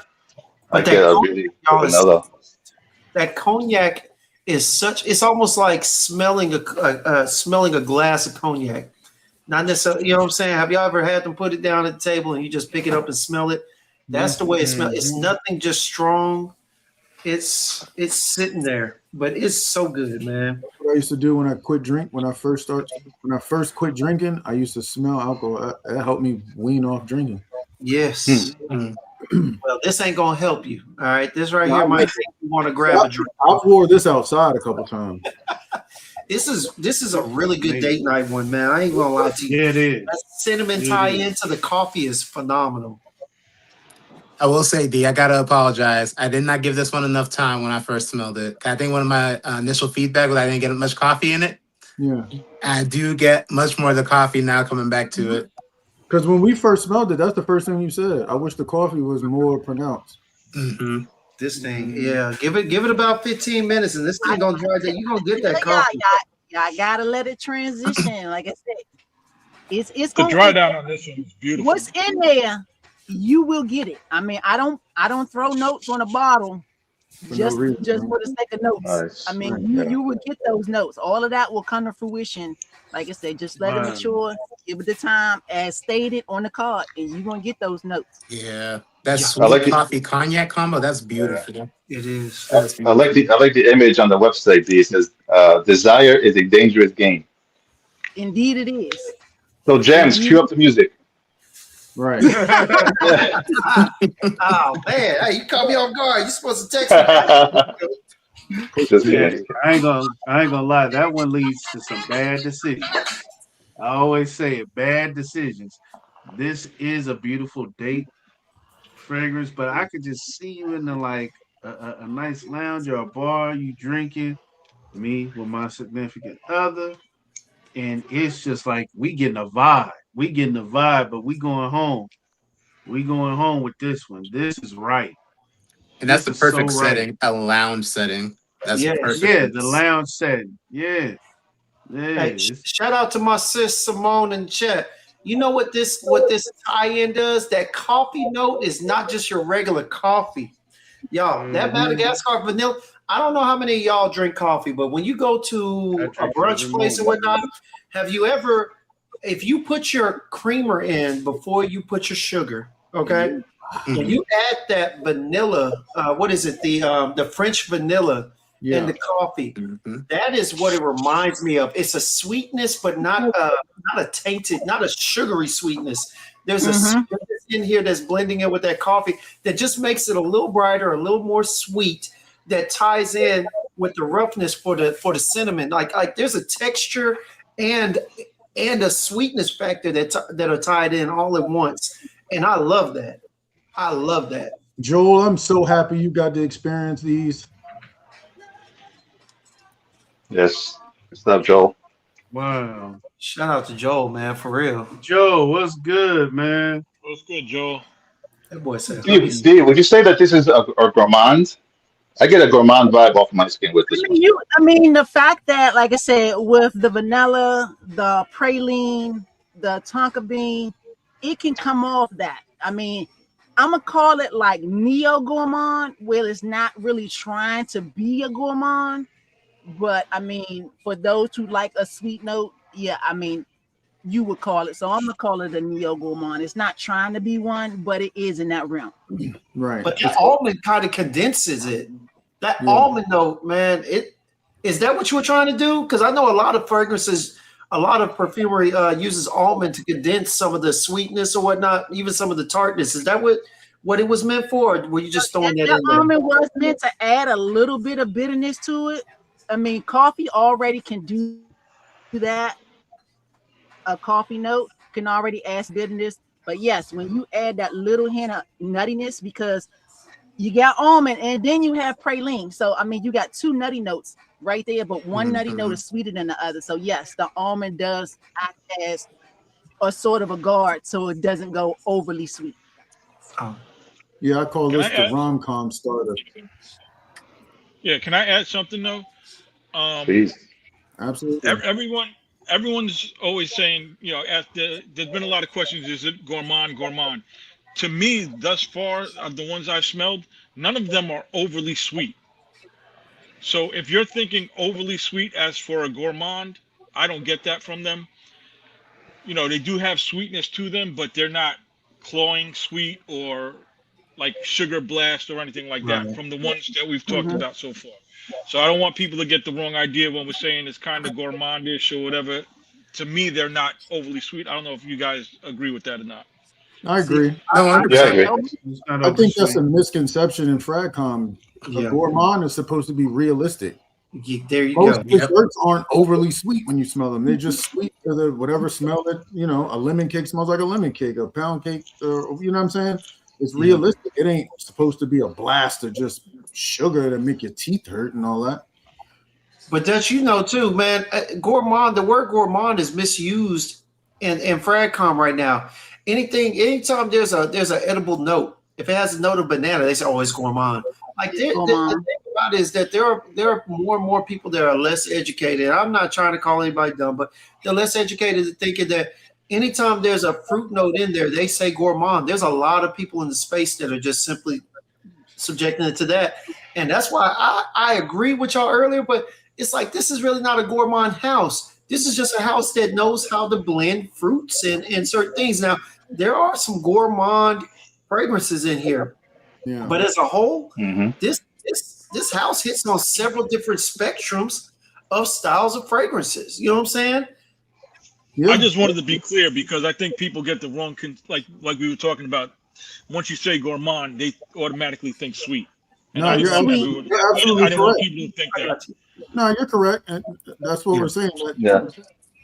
I But get that a cognac, really y'all, is vanilla. that cognac is such. It's almost like smelling a glass of cognac. Not necessarily, you know what I'm saying? Have y'all ever had them put it down at the table and you just pick it up and smell it? That's the way it smells. It's nothing just strong. It's sitting there, but it's so good, man. That's what I used to do when I quit drink. When I first quit drinking, I used to smell alcohol. That helped me wean off drinking. Yes. Mm. Well, this ain't gonna help you. All right. This right Yeah, here I might like make you want to grab a drink. I wore this outside a couple times. This is a really good date night one, man. I ain't gonna lie to you. Yeah, it is. That cinnamon It tie is. into the coffee is phenomenal. I will say, D, I gotta apologize. I did not give this one enough time when I first smelled it. I think one of my initial feedback was I didn't get much coffee in it. Yeah, I do get much more of the coffee now coming back to it. because when we first smelled it, that's the first thing you said. I wish the coffee was more pronounced. Hmm. This thing, yeah. Give it about 15 minutes, and this thing gonna dry that. You gonna get that Yeah, coffee. y'all gotta let it transition. Like I said, it's The gonna dry down on this one is beautiful. what's in there, you will get it. I mean, I don't throw notes on a bottle For no just reason, just right? for the sake of notes. Nice. I mean, Right. you will get those notes. All of that will come to fruition. Like I said, just let it Right. mature, give it the time as stated on the card, and you're gonna get those notes. Yeah, that Yeah. I sweet like it. coffee cognac combo. That's beautiful. It is. That's I like beautiful. the image on the website. D. It says, "Desire is a dangerous game." Indeed, it is. So, Jams, Indeed, cue up the music. Right. Oh man, hey, you caught me off guard. You supposed to text me. Just Yeah, kidding. I ain't gonna lie. That one leads to some bad decisions. I always say it, bad decisions. This is a beautiful date fragrance, but I could just see you in the like a nice lounge or a bar, you drinking, me with my significant other, and it's just like we getting a vibe. We getting a vibe, but we going home. We going home with this one. This is right. And that's This the is so perfect right. setting, a lounge setting. That's Yes. perfect. Yeah, the lounge setting. Yeah. Yeah. Hey, shout out to my sis Simone and Chet. You know what this tie-in does? That coffee note is not just your regular coffee. Y'all, that Madagascar vanilla. I don't know how many of y'all drink coffee, but when you go to I a drink brunch every place and morning. whatnot, have you ever, if you put your creamer in before you put your sugar, okay? When you add that vanilla, what is it? The French vanilla in the coffee. Mhm. That is what it reminds me of. It's a sweetness, but not a tainted, not a sugary sweetness. There's a sweetness in here that's blending in with that coffee that just makes it a little brighter, a little more sweet. That ties in with the roughness for the cinnamon. Like there's a texture and a sweetness factor that are tied in all at once, and I love that. I love that. Joel, I'm so happy you got to experience these. Yes. What's up, Joel? Wow. Shout out to Joel, man, for real. Joe, what's good, man? What's good, Joel? That boy said, D, would you say that this is a gourmand? I get a gourmand vibe off my skin with this one. I mean, the fact that, like I said, with the vanilla, the praline, the tonka bean, it can come off that. I mean, I'm gonna call it like neo gourmand, where it's not really trying to be a gourmand, but I mean, for those who like a sweet note, yeah, I mean, you would call it. So I'm gonna call it a neo gourmand. It's not trying to be one, but it is in that realm. Right. but that almond kind of condenses it. That Yeah. almond note, man, is that what you were trying to do? Because I know a lot of fragrances, a lot of perfumery uses almond to condense some of the sweetness or whatnot, even some of the tartness. Is that what it was meant for? Or were you just throwing that in there? Almond was meant to add a little bit of bitterness to it. I mean, coffee already can do that, a coffee note. can already add bitterness. But yes, when you add that little hint of nuttiness, because you got almond and then you have praline. So I mean, you got two nutty notes right there, but one nutty note is sweeter than the other. So yes, the almond does act as a sort of a guard, so it doesn't go overly sweet. Yeah, I call Can this I the add? rom-com starter. Yeah, can I add something though? Um, Please. Absolutely. everyone's always saying, there's been a lot of questions. Is it gourmand, gourmand? To me, thus far, of the ones I've smelled, none of them are overly sweet. So if you're thinking overly sweet as for a gourmand, I don't get that from them. They do have sweetness to them, but they're not cloying sweet or like sugar blast or anything like that from the ones that we've talked about so far. So I don't want people to get the wrong idea when we're saying it's kind of gourmandish or whatever. To me, they're not overly sweet. I don't know if you guys agree with that or not. I agree. No, Yeah, I 100%. agree. It's not I think that's oversweet. a misconception in Fragcom. A gourmand is supposed to be realistic. There you Most go. desserts aren't overly sweet when you smell them. They're just sweet to the whatever smell that, a lemon cake smells like a lemon cake, a pound cake, or you know what I'm saying? It's realistic. It ain't supposed to be a blast of just sugar to make your teeth hurt and all that. But that too, man. Gourmand, the word gourmand is misused in Fragcom right now. Anytime there's an edible note, if it has a note of banana, they say, "Oh, it's gourmand." Like the thing about it is that there are more and more people that are less educated. I'm not trying to call anybody dumb, but they're less educated thinking that anytime there's a fruit note in there, they say gourmand. There's a lot of people in the space that are just simply subjecting it to that, and that's why I agree with y'all earlier. But it's like this is really not a gourmand house. This is just a house that knows how to blend fruits and certain things. Now there are some gourmand fragrances in here. Yeah. But as a whole, this house hits on several different spectrums of styles of fragrances. You know what I'm saying? Yeah. I just wanted to be clear because I think people get the wrong, like we were talking about. Once you say gourmand, they automatically think sweet. And No, you're absolutely I didn't want correct. people to think that. No, you're correct. And that's what we're saying.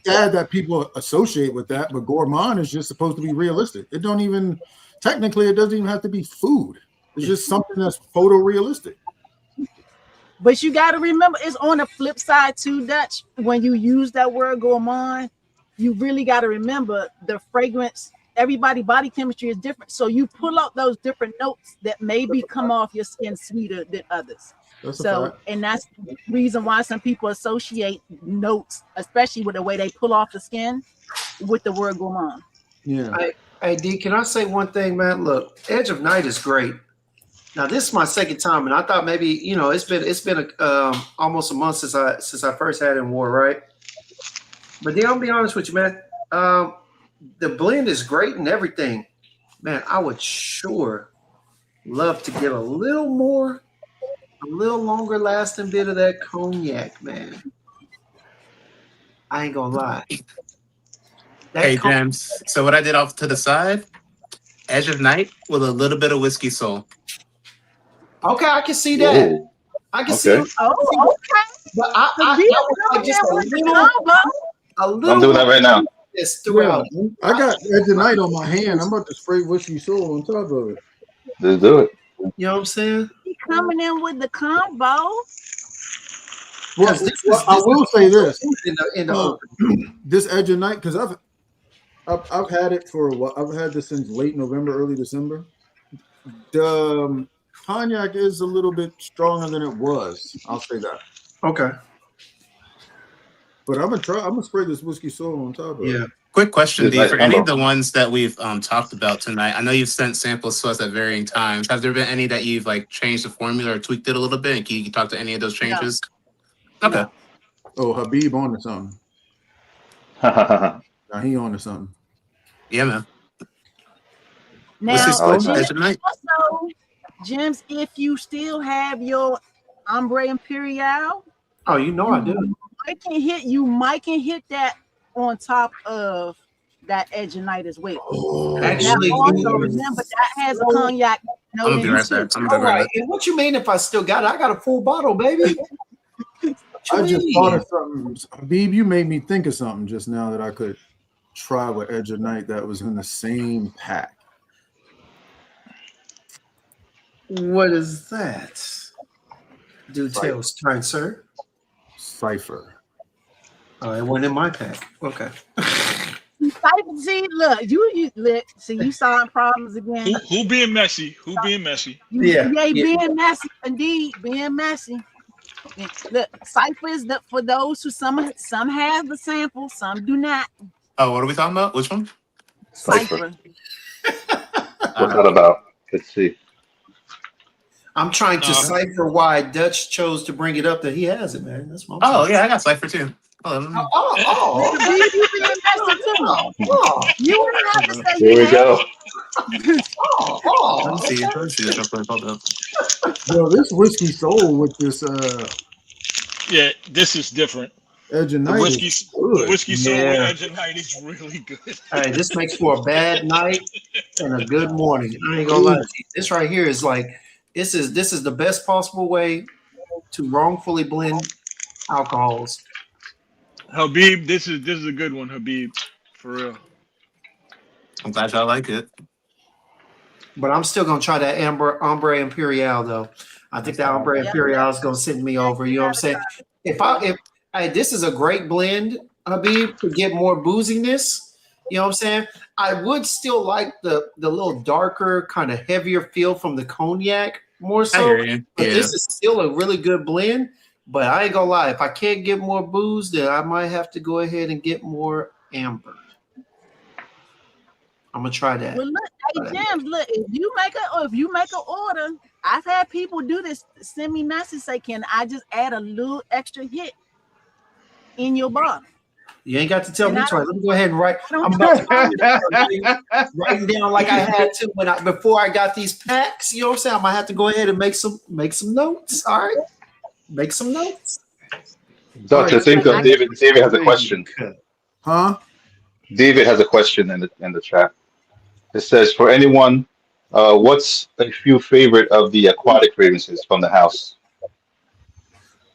Sad that people associate with that, but gourmand is just supposed to be realistic. It doesn't even have to be food. It's just something that's photorealistic. But you got to remember, it's on the flip side too, Dutch. When you use that word gourmand, you really got to remember the fragrance. Everybody's body chemistry is different. So you pull out those different notes that maybe come off your skin sweeter than others. And that's the reason why some people associate notes, especially with the way they pull off the skin, with the word gourmand. Yeah. Hey, D, can I say one thing, man? Look, Edge of Night is great. Now this is my second time, and I thought maybe it's been almost a month since I first had it in war, right? But then I'll be honest with you, man. The blend is great and everything, man. I would sure love to get a little longer lasting bit of that cognac, man. I ain't gonna lie. Hey, James. So what I did off to the side, Edge of Night with a little bit of whiskey soul. Okay, I can see that. Whoa. I can see it. Oh, okay. But I would like just a little. I'm doing that right now. Yes, throughout. Yeah, I got Edge of Night on my hand. I'm about to spray whiskey soul on top of it. Let's do it. You know what I'm saying? He coming in with the combo. Well, I will say this: in the this Edge of Night, because I've had it for a while. I've had this since late November, early December. The cognac is a little bit stronger than it was. I'll say that. Okay. But I'm gonna spray this whiskey soul on top of it. Quick question, D, Nice for any combo. of the ones that we've talked about tonight. I know you've sent samples to us at varying times. Have there been any that you've like changed the formula or tweaked it a little bit? And can you talk to any of those changes? No. Okay. Oh, Habib on to something. Now he on to something. Yeah, man. Now, Edge of Night. also, James, if you still have your Ombre Imperial, oh, you know I do. You might can hit that on top of that Edge of Night as well. Oh, Actually, now also remember that has a cognac note. I'm gonna be right back. All right. And what you mean if I still got it? I got a full bottle, baby. I just thought of something. Habib, you made me think of something just now that I could. try with Edge of Night that was in the same pack. What is that? Do tell, kind sir. Cypher. Oh, it wasn't in my pack. Okay. See, look, you look, see, you solving problems again. Who being messy? Who being messy? Yeah, Being messy, indeed, being messy. Yeah, look, Cypher is for those who some have the sample, some do not. Oh, what are we talking about? Which one? Cypher. What's that about? Let's see. I'm trying to cipher why Dutch chose to bring it up that he has it, man. That's what I'm Oh, yeah, I got Cypher too. Oh. You being messy too. You wouldn't have to say Here we go. Let's see the chocolate. Hold up. Yo, this whiskey soul with this Yeah, this is different. Edge of The Night. whiskey soul with Yeah. Edge of Night is really good. Hey, this makes for a bad night and a good morning. I ain't gonna lie to you. This right here is like this is the best possible way to wrongfully blend alcohols. Habib, this is a good one, Habib. For real. I'm glad y'all like it. But I'm still gonna try that Ombre Imperial though. I think that Ombre Imperial is gonna send me over. You know what I'm saying? If this is a great blend, Habib, to get more booziness. You know what I'm saying? I would still like the little darker, kind of heavier feel from the cognac more so. I hear you. But Yeah. this is still a really good blend. But I ain't gonna lie, if I can't get more booze, then I might have to go ahead and get more amber. I'm gonna try that. Well, look, hey James, look, if you make an order, I've had people do this, send me message say, can I just add a little extra hit in your bottle? You ain't got to tell me twice. Let me go ahead and write. I I'm about to writing down like I had to before I got these packs. You know what I'm saying? I might have to go ahead and make some notes. All right, make some notes. Dutch, I think David has a question. Huh? David has a question in the chat. It says, for anyone, what's a few favorite of the aquatic fragrances from the house?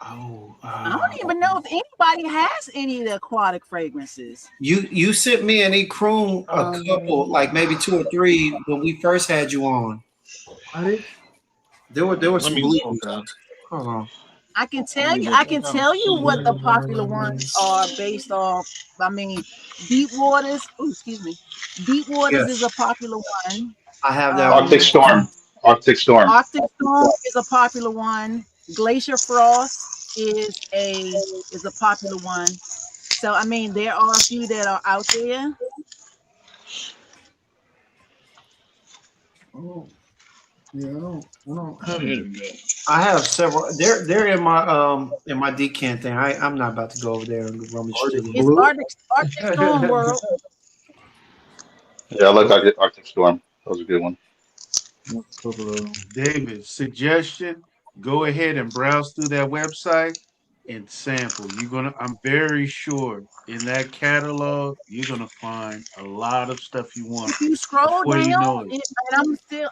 I don't even know if anybody has any of the aquatic fragrances. You sent me and E-Croon a couple, like maybe 2 or 3 when we first had you on. There were some blue. Hold on. I can tell you what the popular ones are based off. I mean, Deep Waters. Oh, excuse me. Deep Waters is a popular one. I have that Arctic Storm. Arctic Storm. Arctic Storm is a popular one. Glacier Frost is a popular one. So I mean, there are a few that are out there. Oh, yeah, I don't have it. I have several. They're in my decant thing. I'm not about to go over there and rummage through them. It's Arctic Storm World. Yeah, I like Arctic Storm. That was a good one. David, suggestion: go ahead and browse through that website and sample. I'm very sure in that catalog you're gonna find a lot of stuff you want. If you scroll down, you know it. and I'm still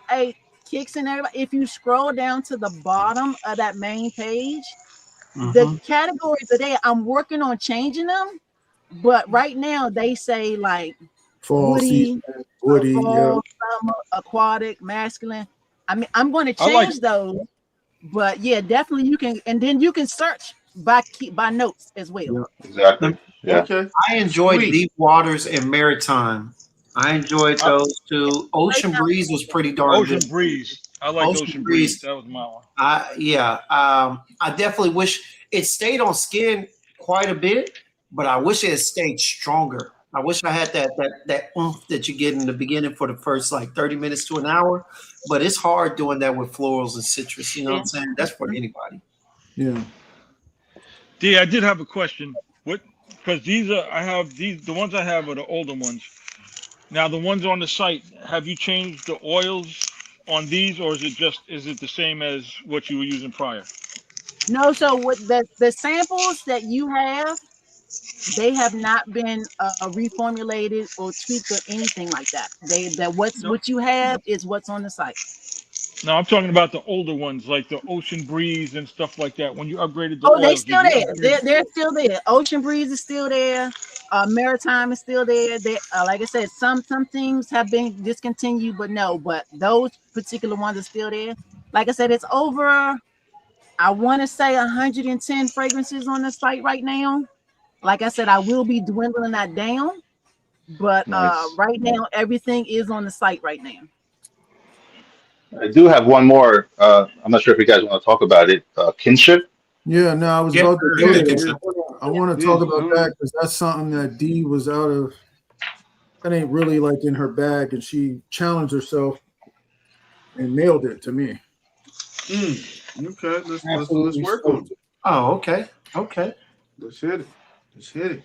kicks and everybody. If you scroll down to the bottom of that main page, the categories are there. I'm working on changing them, but right now they say like fall, woody, fall, summer, aquatic, masculine. I mean, I'm going to change those, but yeah, definitely you can, and then you can search by notes as well. Yeah. Exactly. Yeah. Okay. I enjoyed Deep Waters and Maritime. I enjoyed those two. Ocean Breeze was pretty darn good. Ocean Breeze. I like Ocean Breeze. That was my one. I definitely wish it stayed on skin quite a bit, but I wish it had stayed stronger. I wish I had that oomph that you get in the beginning for the first like 30 minutes to an hour, but it's hard doing that with florals and citrus. You know what I'm saying? That's for anybody. Yeah. D, I did have a question. Because the ones I have are the older ones. Now the ones on the site, have you changed the oils on these, or is it the same as what you were using prior? No, so with the samples that you have, they have not been reformulated or tweaked or anything like that. What you have is what's on the site. No, I'm talking about the older ones, like the Ocean Breeze and stuff like that. When you upgraded the oils, oils, they're still there. They're still there. Ocean Breeze is still there. Maritime is still there. They, like I said, some things have been discontinued, but those particular ones are still there. Like I said, it's over. I want to say 110 fragrances on the site right now. Like I said, I will be dwindling that down, but Nice. right now everything is on the site right now. I do have one more. I'm not sure if you guys want to talk about it. Kinship. Yeah, no, I was Yeah, about to we go can there. consider. I want to Yeah, talk about that because that's something that D was out of. That ain't really like in her bag, and she challenged herself and nailed it to me. Okay, let's Absolutely work on stoked. it. Oh, okay. Okay. Let's hit it. Let's hit it.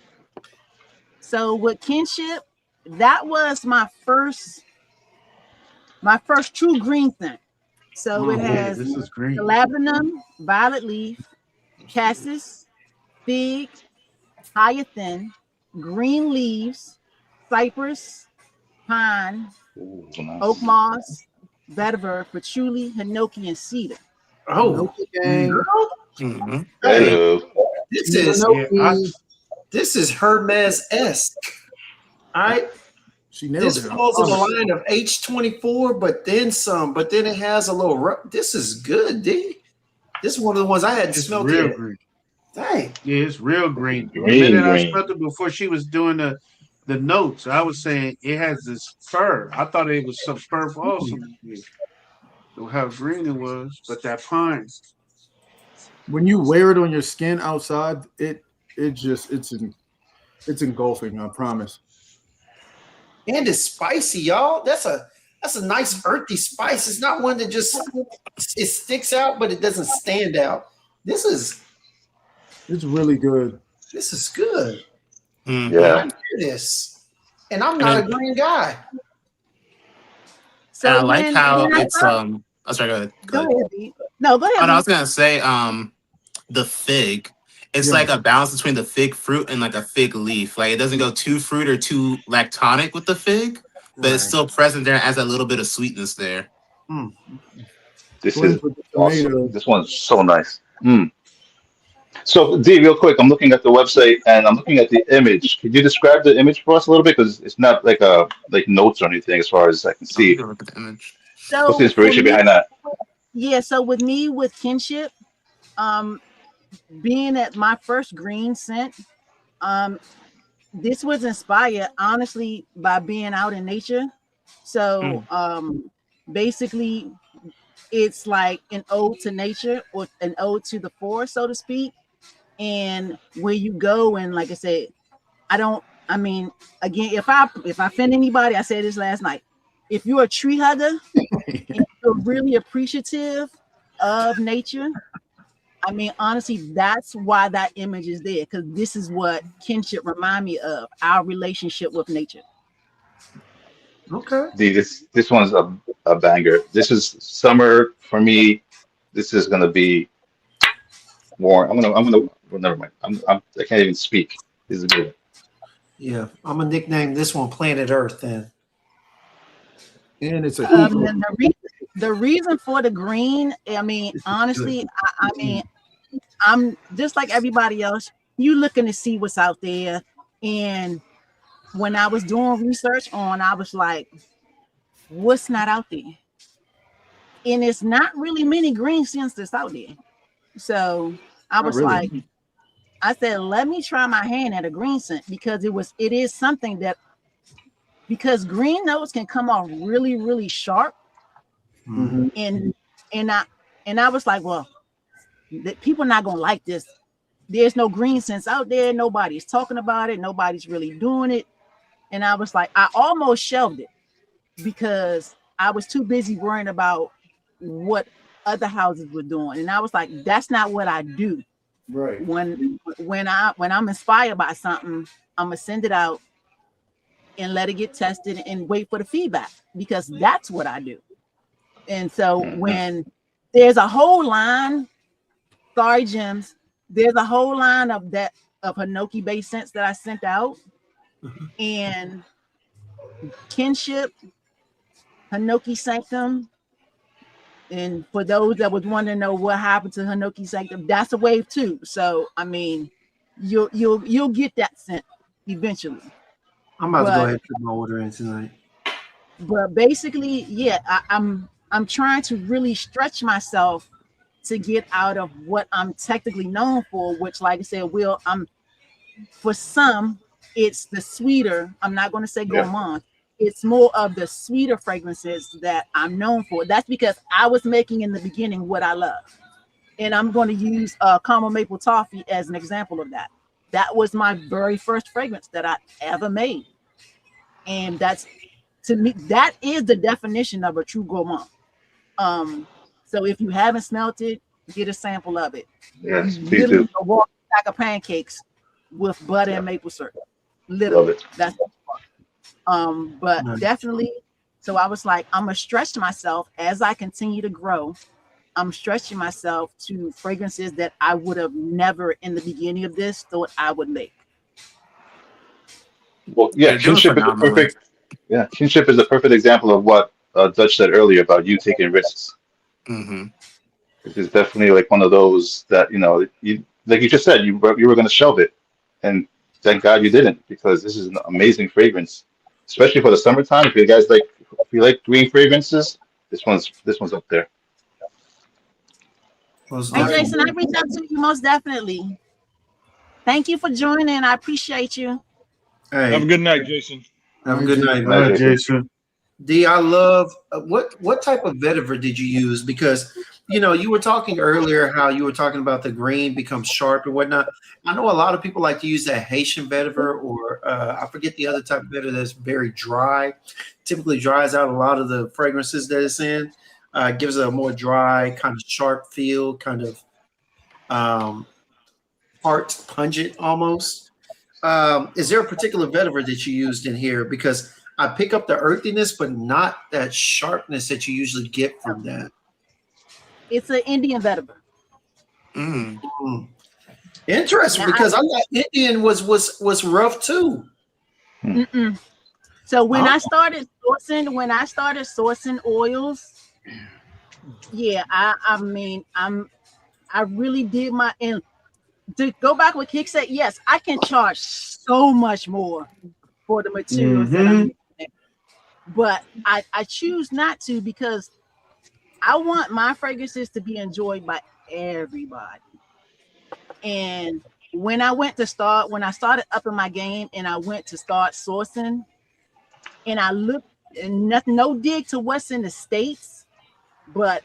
So with Kinship, that was my first true green scent. So Oh it yeah, has this is green. labdanum, violet leaf, cassis, fig, hyacinth, green leaves, cypress, pine, Ooh, oak nice. moss, vetiver, patchouli, hinoki, and cedar. Oh, Hinoki gang. Mhm. hey, Hello. this Team is Yeah, Hinoki. Hermes-esque. All right. She nailed This it. I falls in the promise. line of H24, but then some. But then it has a little. This is good, D. This is one of the ones I hadn't it's smelled real yet. green. Dang. Yeah, it's real green. The Green, minute I green. smelled it before she was doing the notes, I was saying it has this fur. I thought it was some fur also. How green it was, but that pine. When you wear it on your skin outside, it's engulfing. I promise. And it's spicy, y'all. That's a nice earthy spice. It's not one that just it sticks out, but it doesn't stand out. This is It's really good. good. Mhm. Yeah. I hear this, and I'm And not a then, green guy. and I So like how when I it's Oh, sorry, go ahead. Go go ahead. ahead, B. No, go Oh, ahead, no, I B. was gonna say the fig. It's Yeah. like a balance between the fig fruit and like a fig leaf. Like it doesn't go too fruit or too lactonic with the fig, but it's Right. still present there as a little bit of sweetness there. This is Blends with the awesome. tomato. This one's so nice. So, D, real quick, I'm looking at the website and I'm looking at the image. Could you describe the image for us a little bit? Because it's not like notes or anything as far as I can Let me see. go look at the image. What's the So for inspiration me, behind that? yeah. So with me with Kinship, um, being at my first green scent, um, this was inspired honestly by being out in nature. So Mm. basically it's like an ode to nature or an ode to the forest, so to speak. And where you go, and like I said, I mean, again, if I offend anybody, I said this last night. If you're a tree hugger and you're really appreciative of nature, I mean, honestly, that's why that image is there, because this is what Kinship remind me of, our relationship with nature. Okay. D, this one's a banger. This is summer for me. This is gonna be warm. Well, never mind. I can't even speak. This is good. Yeah, I'm gonna nickname this one Planet Earth. Then. And it's a heat. The reason for the green, I mean, This is good. honestly, I mean, I'm just like everybody else. You looking to see what's out there, and when I was doing research I was like, what's not out there? And it's not really many green scents that's out there. So I Not was really. like, I said, let me try my hand at a green scent, because it is something that, because green notes can come off really, really sharp. Mhm. And I was like, well, people are not gonna like this. There's no green scents out there. Nobody's talking about it. Nobody's really doing it. And I was like, I almost shelved it because I was too busy worrying about what other houses were doing. And I was like, that's not what I do. Right. When I'm inspired by something, I'm gonna send it out and let it get tested and wait for the feedback, because that's what I do. And so Hmm. when there's a whole line, sorry, Gems, there's a whole line of Hinoki based scents that I sent out, and Kinship, Hinoki Sanctum. And for those that was wondering, know what happened to Hinoki Sanctum, that's a wave too. So I mean, you'll get that scent. eventually. I'm about to go But ahead and put my order in tonight. but basically, yeah, I'm trying to really stretch myself to get out of what I'm technically known for, which, like I said, I'm for some, it's the sweeter. I'm not going to say Yeah. gourmand. It's more of the sweeter fragrances that I'm known for. That's because I was making in the beginning what I love, and I'm going to use caramel maple toffee as an example of that. That was my very first fragrance that I ever made, and that's, to me, that is the definition of a true gourmand. So if you haven't smelt it, get a sample of it. You Yes, please literally do. a raw stack of pancakes with butter Yeah. and maple syrup. Love Literally, it. that's but Nice. definitely. So I was like, I'm gonna stretch myself as I continue to grow. I'm stretching myself to fragrances that I would have never in the beginning of this thought I would make. Well, yeah, You're doing kinship is the phenomenally. perfect. Yeah, kinship is a perfect example of what Dutch said earlier about you taking risks. Hmm. It is definitely like one of those that you like you just said you were going to shelve it, and thank God you didn't because this is an amazing fragrance, especially for the summertime. If you guys like, if you like green fragrances, this one's up there. Most Hey, Awesome. Jason, I definitely. reached out to you most definitely. Thank you for joining. I appreciate you. Have a Hey, good night, Jason. have a Hey, good Jason. night, Good All night, man. right, Jason. Jason. D, I love what type of vetiver did you use? Because you were talking earlier how you were talking about the green becomes sharp and whatnot. I know a lot of people like to use that Haitian vetiver, or I forget the other type of vetiver that's very dry. Typically dries out a lot of the fragrances that it's in. Gives it a more dry, kind of sharp feel, kind of um, heart pungent almost. Is there a particular vetiver that you used in here? Because I pick up the earthiness, but not that sharpness that you usually get from that. It's an Indian vetiver. Mm. Hmm. Interesting, Now, because I thought Indian was rough too. mm-mm. So Oh, when I started sourcing oils, yeah, I mean, I really did my, and to go back what Kick said, yes, I can charge so much more for the materials that I'm Mm-hmm. using, but I choose not to because I want my fragrances to be enjoyed by everybody. And when I started up in my game and I went to start sourcing, and I looked, and nothing, no dig to what's in the States, but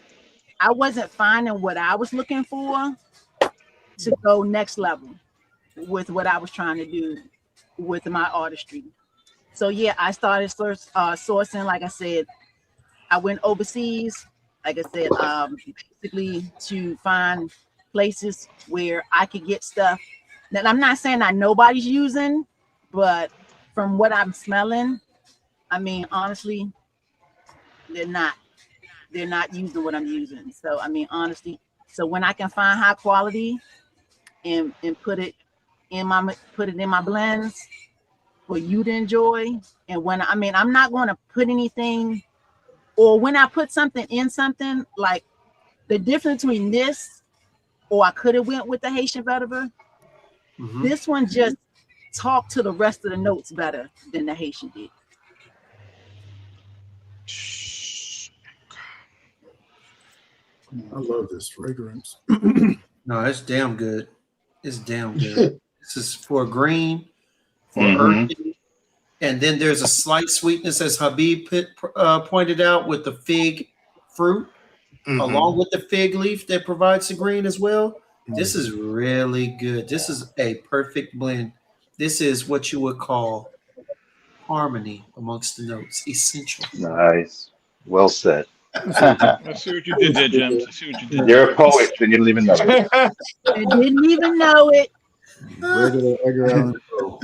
I wasn't finding what I was looking for to go next level with what I was trying to do with my artistry. So yeah, I started sourcing. Like I said, I went overseas. Like I said, basically to find places where I could get stuff that I'm not saying that nobody's using, but from what I'm smelling, I mean, honestly, they're not. They're not using what I'm using. So I mean, honestly, so when I can find high quality and put it in my blends for you to enjoy, and when I mean, I'm not going to put anything, or when I put something in something, like the difference between this, or I could have went with the Haitian vetiver. mhm. This one just talked to the rest of the notes better than the Haitian did. I love this fragrance. No, it's damn good. It's damn good. This is for green, for Mm-hmm. earthy, and then there's a slight sweetness, as Habib pointed out, with the fig fruit, Hmm. along with the fig leaf that provides the green as well. This Mhm. is really good. This is a perfect blend. This is what you would call harmony amongst the notes, essential. Nice. Well said. It's a, I see what you did there, James. I see what you did You're there. a poet and you don't even know it. I didn't even know it. regular Edgar Allan Poe.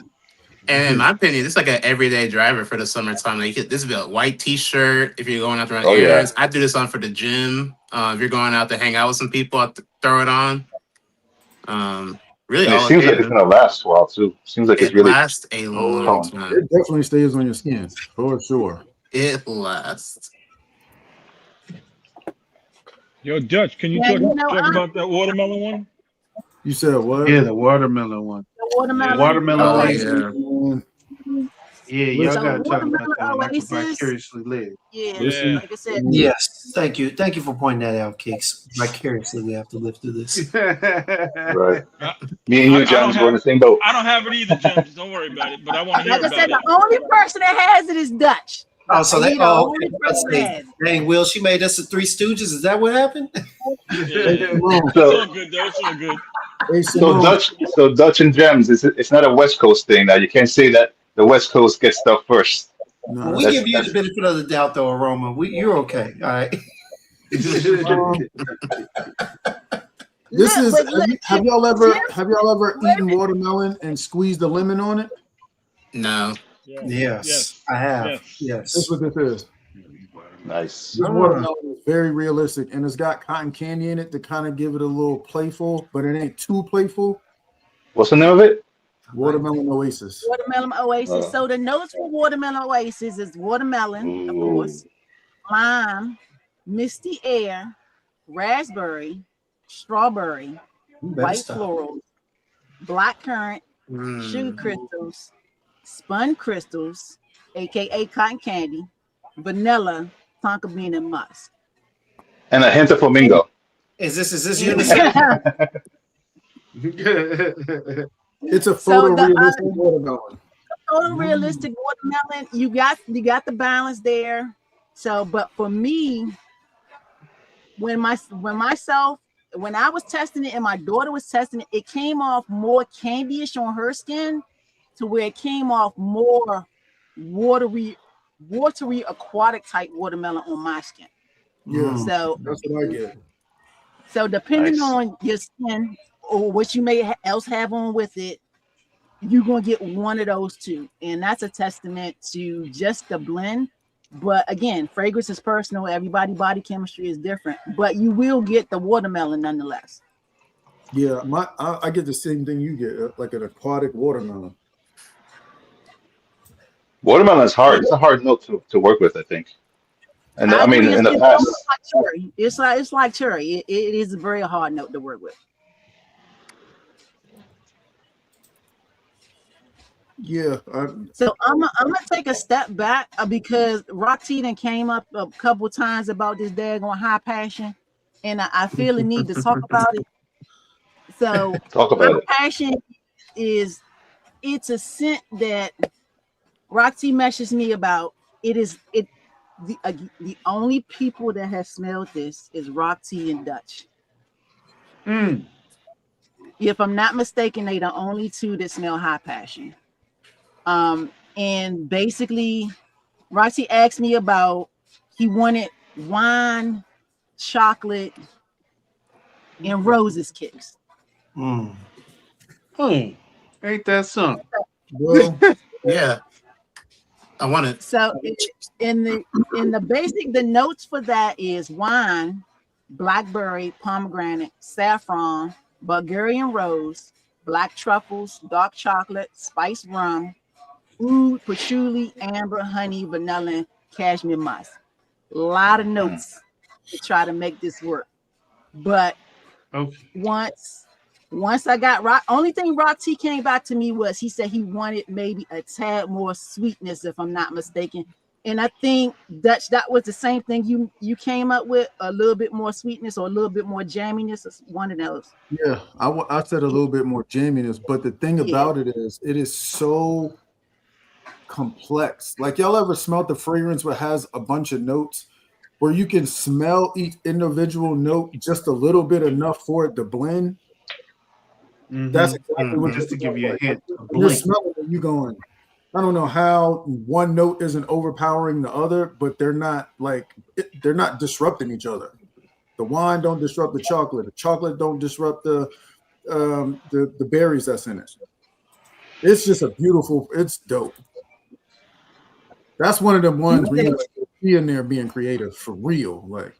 And in my opinion, this is like an everyday driver for the summertime. Like this is a white t-shirt if you're going out to run Oh yeah. errands. I do this on for the gym. If you're going out to hang out with some people, throw it on. Really And it all seems like it's occasions. gonna last a while too. Seems like it's It really lasts a long Oh, tone. time. it definitely stays on your skin for sure. It lasts. Yo, Dutch, can you Yeah, talk about that watermelon one? You said what? Yeah, the watermelon one. the Yeah. watermelon. Watermelon Oh Okay. one is yeah. Yeah, y'all Listen, So gotta talk about that on Watermelon Michael Oasis, Vicariously Live. yeah, listen. like I said, Yes, thank you for pointing that out, Kicks. Vicariously, we have to live through this. Right. I, Me and you, I don't James, we're in have the same boat. I don't have it either, Gems. Don't worry about it. But I want to hear like I said, about the it. only person that has it is Dutch. Oh, so He the okay. only person that has it. Dang, Will, she made us the Three Stooges. Is that what happened? Hey, Yeah, Simone. it's So all good though. It's all good. Hey, so Simone. Dutch and Gems, it's not a West Coast thing now. You can't say that the West Coast gets stuff first. No, Well, we that's give you the That's benefit of the doubt, though, Aroma. You're okay. All right. um, this Look, is. but look, Have y'all Jim, ever wait a eaten watermelon and squeezed a lemon on it? No. Yeah. Yes, Yes. I have. Yes. That's Yes. what this is. nice. This Ah. watermelon is very realistic, and it's got cotton candy in it to kind of give it a little playful, but it ain't too playful. What's the name of it? Watermelon Oasis. Watermelon Oasis. Uh, So the notes for Watermelon Oasis is watermelon, of ooh. course, lime, misty air, raspberry, strawberry, You better white stop. floral, black currant, sugar Mm. crystals, spun crystals, aka cotton candy, vanilla, tonka bean, and musk. And a hint of And, flamingo. Is this and unisex? It's a so the photorealistic watermelon. photorealistic watermelon, you got the balance there. So, but for me, when I was testing it and my daughter was testing it, it came off more candyish on her skin to where it came off more watery aquatic type watermelon on my skin. Yeah, So that's what I get. depending Nice. on your skin or what you may else have on with it, you're gonna get one of those two, and that's a testament to just the blend. But again, fragrance is personal. Everybody body chemistry is different, but you will get the watermelon nonetheless. Yeah, I get the same thing you get, like an aquatic watermelon. Watermelon is hard. And It's a hard note to work with, I think. And I I mean, agree. in the It's almost past, like cherry. It's like cherry. It is a very hard note to work with. Yeah, So I'm gonna take a step back because Rock Teaton came up a couple times about this daggone high passion, and I feel the need to talk about it. So talk high about it. passion it's a scent that Roxy messaged me about. The only people that have smelled this is Roxy and Dutch. Mm. If I'm not mistaken, they the only two that smell high passion. And basically, Roxy asked me about he wanted wine, chocolate, and roses kicks. Mm. Oh, ain't that something? well, Yeah. I want it. So in the basic, the notes for that is wine, blackberry, pomegranate, saffron, Bulgarian rose, black truffles, dark chocolate, spiced rum, oud, patchouli, amber, honey, vanilla, and cashmere musk. A lot of Mm. notes to try to make this work. But Okay. once I got rock, only thing Rock T came back to me was he said he wanted maybe a tad more sweetness, if I'm not mistaken. And I think Dutch, that was the same thing you came up with, a little bit more sweetness or a little bit more jamminess, one of those. yeah, I said a little bit more jamminess, but the thing Yeah. about it is so complex. Like y'all ever smelled the fragrance where it has a bunch of notes where you can smell each individual note just a little bit enough for it to blend? That's exactly what Just to this give you a smells hint, a like. You're blink. smelling it, you going, I don't know how one note isn't overpowering the other, but they're not disrupting each other. The wine don't disrupt the chocolate don't disrupt the berries that's in it. It's just it's dope. That's one of them ones where you be in there being creative for real. Like,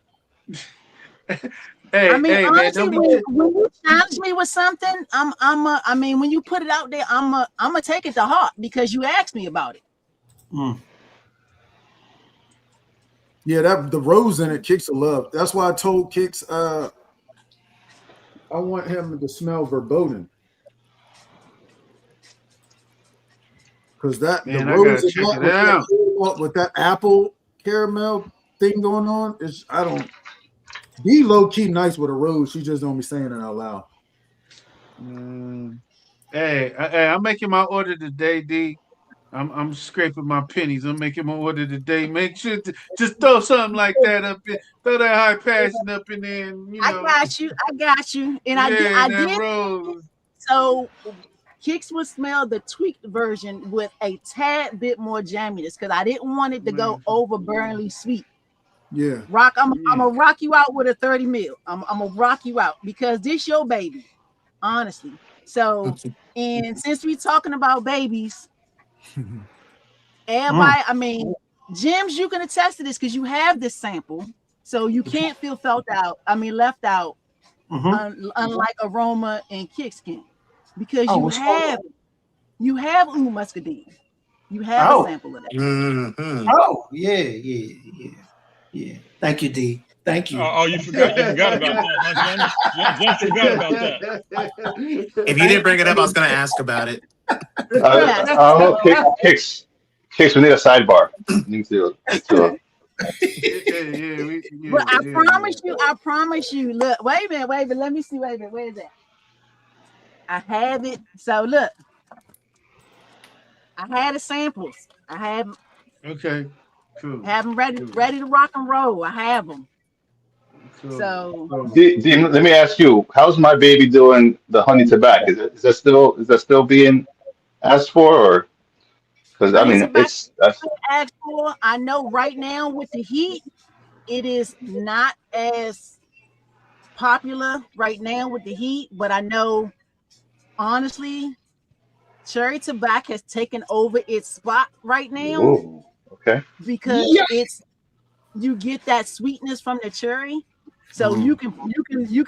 Hey, I mean, hey, man, honestly, don't be. when you challenge me with something, I mean, when you put it out there, I'm a take it to heart because you asked me about it. Mm. yeah, that the rose in it, Kicks a love. That's why I told Kicks I want him to smell verboten. because that Man, the I gotta rose check it out. with that apple caramel thing going on is I don't be low key nice with a rose. She just don't be saying it out loud. Hey, I'm making my order today, D. I'm scraping my pennies. I'm making my order today. Make sure to just throw something like that up in, throw that high passion up in there, and I got you. I got you. And yeah, I that did. rose. So Kicks would smell the tweaked version with a tad bit more jamminess because I didn't want it to go overbearingly sweet. Yeah. Rock, I'm gonna rock you out with a 30 mil. I'm gonna rock you out because this your baby, honestly. So, and since we talking about babies, everybody, I mean, Jims, you can attest to this because you have this sample, so you can't feel left out. Unlike Aroma and Kickskin, because you have Ooh Muscadine. You have a sample of that. Mm-hmm. Oh, yeah. Thank you, D. Thank you. Oh, you forgot about that, huh, James? James forgot about that. If you didn't bring it up, I was going to ask about it. Kicks. We need a sidebar. Need to. But I promise you. Look, wait a minute. Let me see. Wait a minute. Where is that? I have it. So look, I had the samples. I have. Okay, cool. Have them ready to rock and roll. I have them. Cool. So, let me ask you, how's my baby doing? The honey tobacco is that still being asked for, or because I mean that's I know right now with the heat, it is not as popular right now with the heat, but I know honestly, cherry tobacco has taken over its spot right now. Ooh, okay. Because you get that sweetness from the cherry, so you can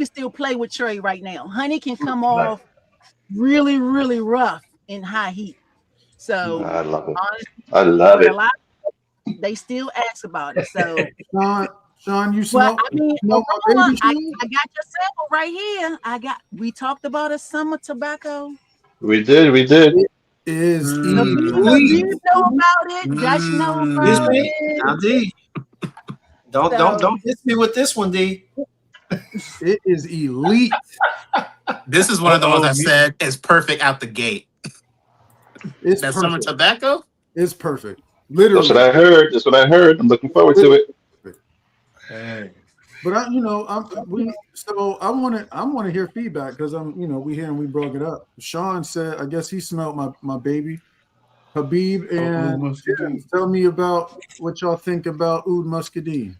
still play with cherry right now. Honey can come off really, really rough in high heat. So I love it. Honestly, I love it. They still ask about it. So Sean, you smell. I mean, Aroma, I got your sample right here. We talked about a summer tobacco. We did. It is you know about it. Dutch know about it. Now, D. Don't miss me with this one, D. It is elite. This is one of the ones I said is perfect out the gate. It's that summer tobacco. It's perfect. Literally. That's what I heard. I'm looking forward to it. Hey. But I want to hear feedback because we brought it up. Sean said, I guess he smelled my baby, Habib, and tell me about what y'all think about Oud Muscadine.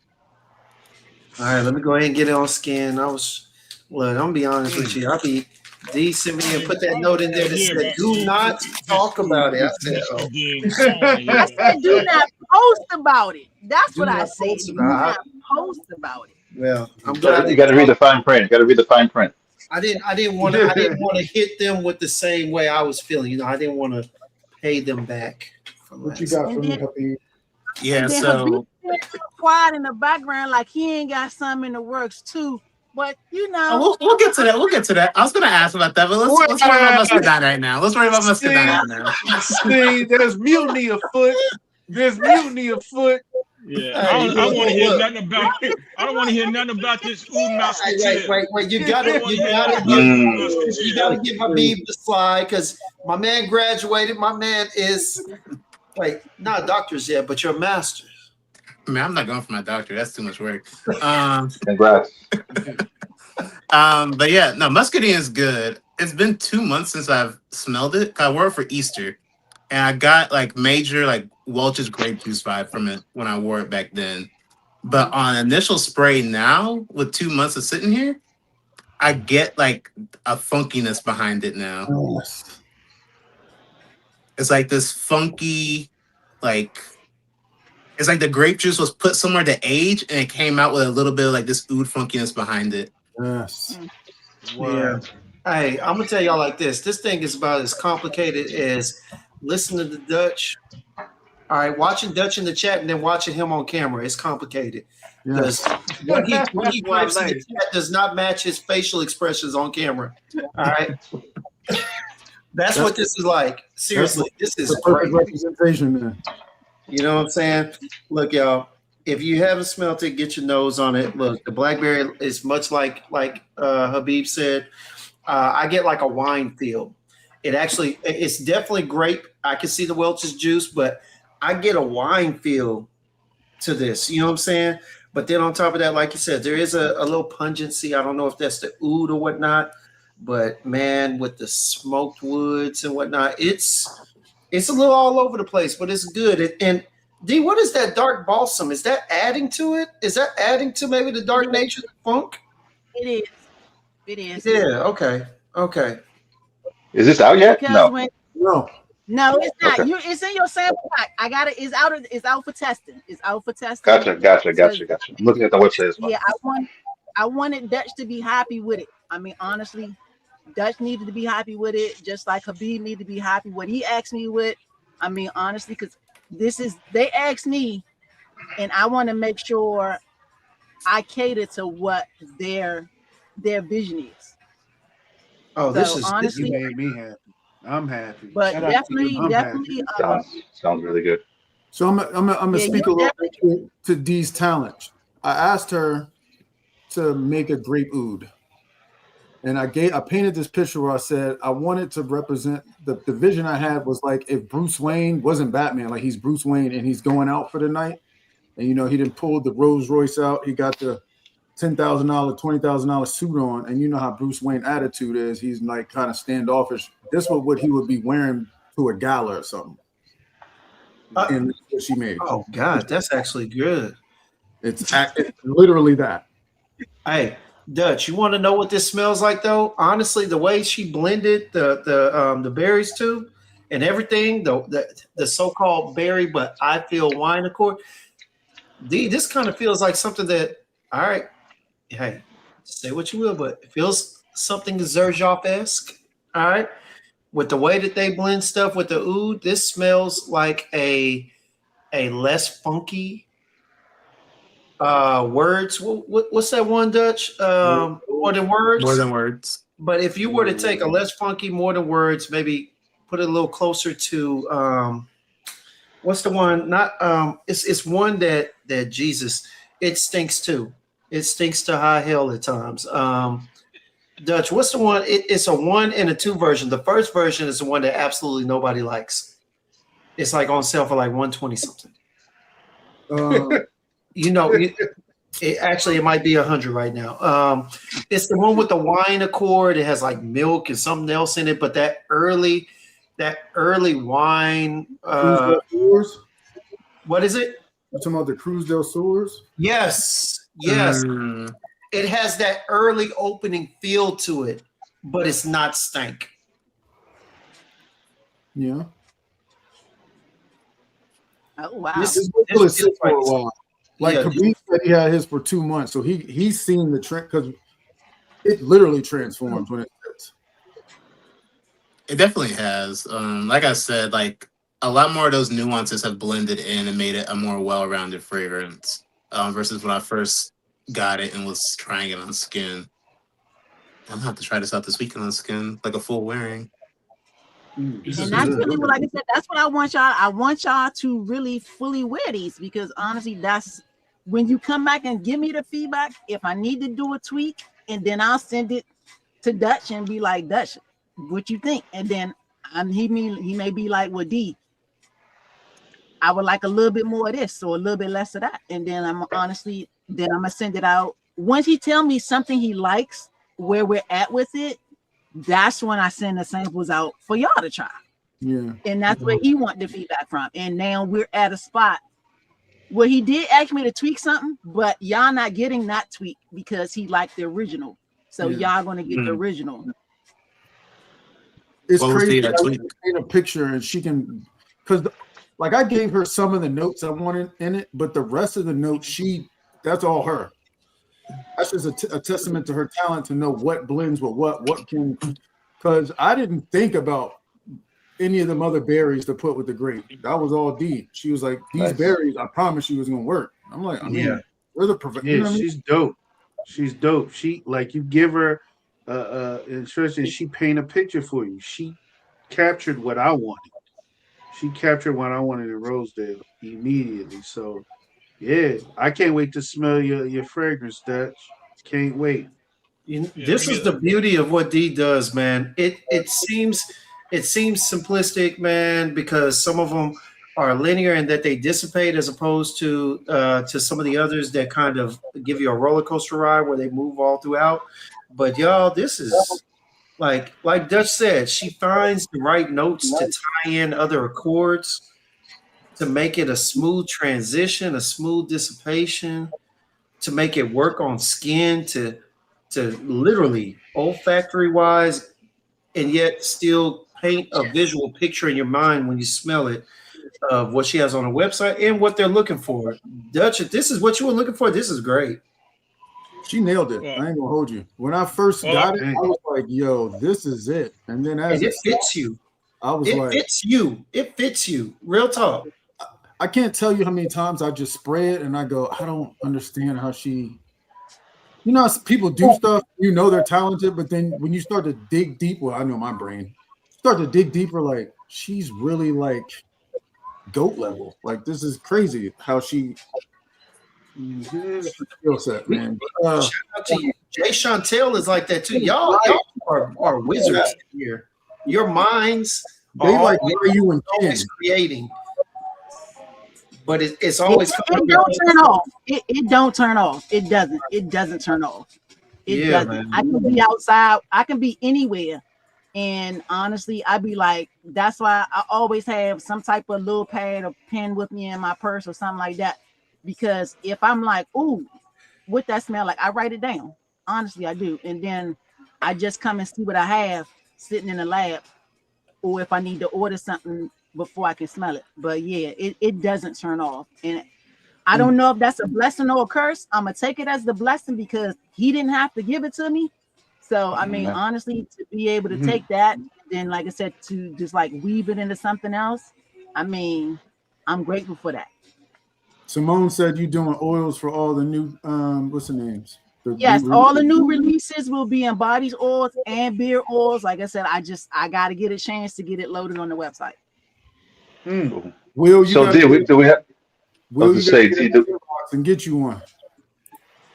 All right, let me go ahead and get it on scan. I'm gonna be honest with you. D sent me and put that note in there that said, "Do not talk about it." I said, I said, "Do not post about it." That's what I said. Do not post about it. Well, I'm glad you got to read the fine print. I didn't want to hit them with the same way I was feeling. I didn't want to pay them back. What you got for me, Habib? Yeah, so quiet in the background, like he ain't got some in the works too. But we'll get to that. We'll get to that. I was gonna ask about that, but let's worry about Muscadine right now. Let's worry about Muscadine right now. See, there's mutiny afoot. Yeah, I don't want to hear nothing about it. I don't want to hear nothing about this Oud Muscadine. Wait! You gotta give Habib the slide because my man graduated. My man is not doctors yet, but you're a master. I mean, I'm not going for my doctor. That's too much work. Congrats. But yeah, no, Muscadine is good. It's been 2 months since I've smelled it. I wore it for Easter, and I got major Welch's grape juice vibe from it when I wore it back then. But on initial spray now, with 2 months of sitting here, I get a funkiness behind it now. Yes. It's this funky, it's the grape juice was put somewhere to age, and it came out with a little bit of this oud funkiness behind it. Yes. Yeah. Hey, I'm gonna tell y'all like this. This thing is about as complicated as listening to Dutch. All right, watching Dutch in the chat and then watching him on camera. It's complicated because what he types in the chat does not match his facial expressions on camera. All right. That's what this is like. Seriously, this is the perfect great. representation there. You know what I'm saying? Look, y'all. If you haven't smelt it, get your nose on it. Look, the blackberry is much like Habib said. I get like a wine feel. It's definitely grape. I can see the Welch's juice, but I get a wine feel to this. You know what I'm saying? But then on top of that, like you said, there is a little pungency. I don't know if that's the oud or whatnot, but man, with the smoked woods and whatnot, it's a little all over the place, but it's good. And D, what is that dark balsam? Is that adding to it? Is that adding to maybe the dark nature of the funk? It is. It is. Yeah. Okay. Is this out yet? Because No. no, it's not. Okay. It's in your sample pack. I got it. It's out for testing. It's out for testing. Gotcha. I'm looking at the website as well. Yeah, I wanted Dutch to be happy with it. I mean, honestly, Dutch needed to be happy with it, just like Habib needed to be happy what he asked me with. I mean, honestly, because they asked me, and I want to make sure I cater to what their vision is. Oh, so honestly, you made me happy. I'm happy. But definitely. Sounds really good. So I'm gonna speak a little bit to Dee's talent. I asked her to make a grape oud, and I painted this picture where I said I wanted to represent the vision I had was like if Bruce Wayne wasn't Batman, like he's Bruce Wayne and he's going out for the night, and he didn't pull the Rolls Royce out, he got the $10,000, $20,000 suit on, and you know how Bruce Wayne attitude is. He's like kind of standoffish. This was what he would be wearing to a gala or something. And that's what she made. Oh God, that's actually good. It's literally that. Hey, Dutch, you want to know what this smells like though? Honestly, the way she blended the berries too, and everything, the so-called berry, but I feel wine accord. This kind of feels like something that, all right, hey, say what you will, but it feels something Xerjoff-esque. All right. With the way that they blend stuff with the oud, this smells like a less funky words. What's that one, Dutch? More than words. More than words. But if you were to take a less funky, more than words, maybe put it a little closer to what's the one? Not it's one that Jesus. It stinks too. It stinks to high hell at times. Dutch, what's the one? It's a 1 and a 2 version. The first version is the one that absolutely nobody likes. It's like on sale for like 120 something. It might be 100 right now. It's the one with the wine accord. It has like milk and something else in it, but that early wine. What is it? You're talking about the Cruz del Surs? Yes. It has that early opening feel to it, but it's not stank. Yeah. Oh wow. This is for a while. Like Habib said, he had his for 2 months, so he's seen the trend because it literally transforms when it sits. It definitely has. Like I said, like a lot more of those nuances have blended in and made it a more well-rounded fragrance versus when I first got it and was trying it on skin. I'm gonna have to try this out this weekend on skin, like a full wearing. And that's really what, like I said, that's what I want y'all. I want y'all to really fully wear these because honestly, that's when you come back and give me the feedback. If I need to do a tweak, and then I'll send it to Dutch and be like, Dutch, what you think? And then he may be like, well, D, I would like a little bit more of this or a little bit less of that. And then I'm gonna send it out. Once he tell me something he likes, where we're at with it, that's when I send the samples out for y'all to try. Yeah. And that's where he want the feedback from. And now we're at a spot where he did ask me to tweak something, but y'all not getting that tweak because he liked the original. So y'all gonna get the original. It's crazy that she can paint a picture and she can, because like I gave her some of the notes I wanted in it, but the rest of the notes, that's all her. That's just a testament to her talent to know what blends with what can, because I didn't think about any of them other berries to put with the grape. That was all D. She was like, these berries, I promise you was gonna work. I'm like, we're the professional. Yeah, she's dope. She's dope. She like you give her instructions, she paint a picture for you. She captured what I wanted. She captured what I wanted in Rosedale immediately. So yeah, I can't wait to smell your fragrance, Dutch. Can't wait. Yeah, me This is the neither. beauty of what D does, man. It seems simplistic, man, because some of them are linear and that they dissipate as opposed to some of the others that kind of give you a roller coaster ride where they move all throughout. But y'all, this is like Dutch said, she finds the right notes to tie in other chords to make it a smooth transition, a smooth dissipation, to make it work on skin, to literally olfactory wise, and yet still paint a visual picture in your mind when you smell it of what she has on her website and what they're looking for. Dutch, if this is what you were looking for, this is great. She nailed it. Well, I ain't gonna hold you. When I first well, got it, I was like, "Yo, this is it." And then And as it it sat, fits you. I was It like, fits you. It fits you. Real talk. I can't tell you how many times I just spray it and I go, I don't understand how she. You know, how people do stuff. You know they're talented, but then when you start to dig deep, well, I know my brain start to dig deeper. Like she's really like goat level. Like this is crazy how she Mhm. skill set, man. Shout out to you. Jay Chantel is like that too. Y'all are wizards here. Your minds are They like always, why you and Ken. always creating, but it's It, always it coming don't out. turn off. It don't turn off. It doesn't. It doesn't turn off. It Yeah, doesn't. man. I can be outside. I can be anywhere. And honestly, I'd be like, that's why I always have some type of little pad or pen with me in my purse or something like that. Because if I'm like, ooh, what that smell like, I write it down. Honestly, I do. And then I just come and see what I have sitting in the lab, or if I need to order something before I can smell it. But yeah, it doesn't turn off. And I don't know if that's a blessing or a curse. I'm gonna take it as the blessing because he didn't have to give it to me. So I mean, Amen. honestly, to be able to Mhm. take that, then like I said, to just like weave it into something else, I mean, I'm grateful for that. Simone said you doing oils for all the new what's the names? The new Yes, all the releases. new releases will be in bodies oils and beer oils. Like I said, I gotta get a chance to get it loaded on the website. Mm. Cool. Will you So gotta do we have? I was Will to you gotta say, get in that inbox and get you one.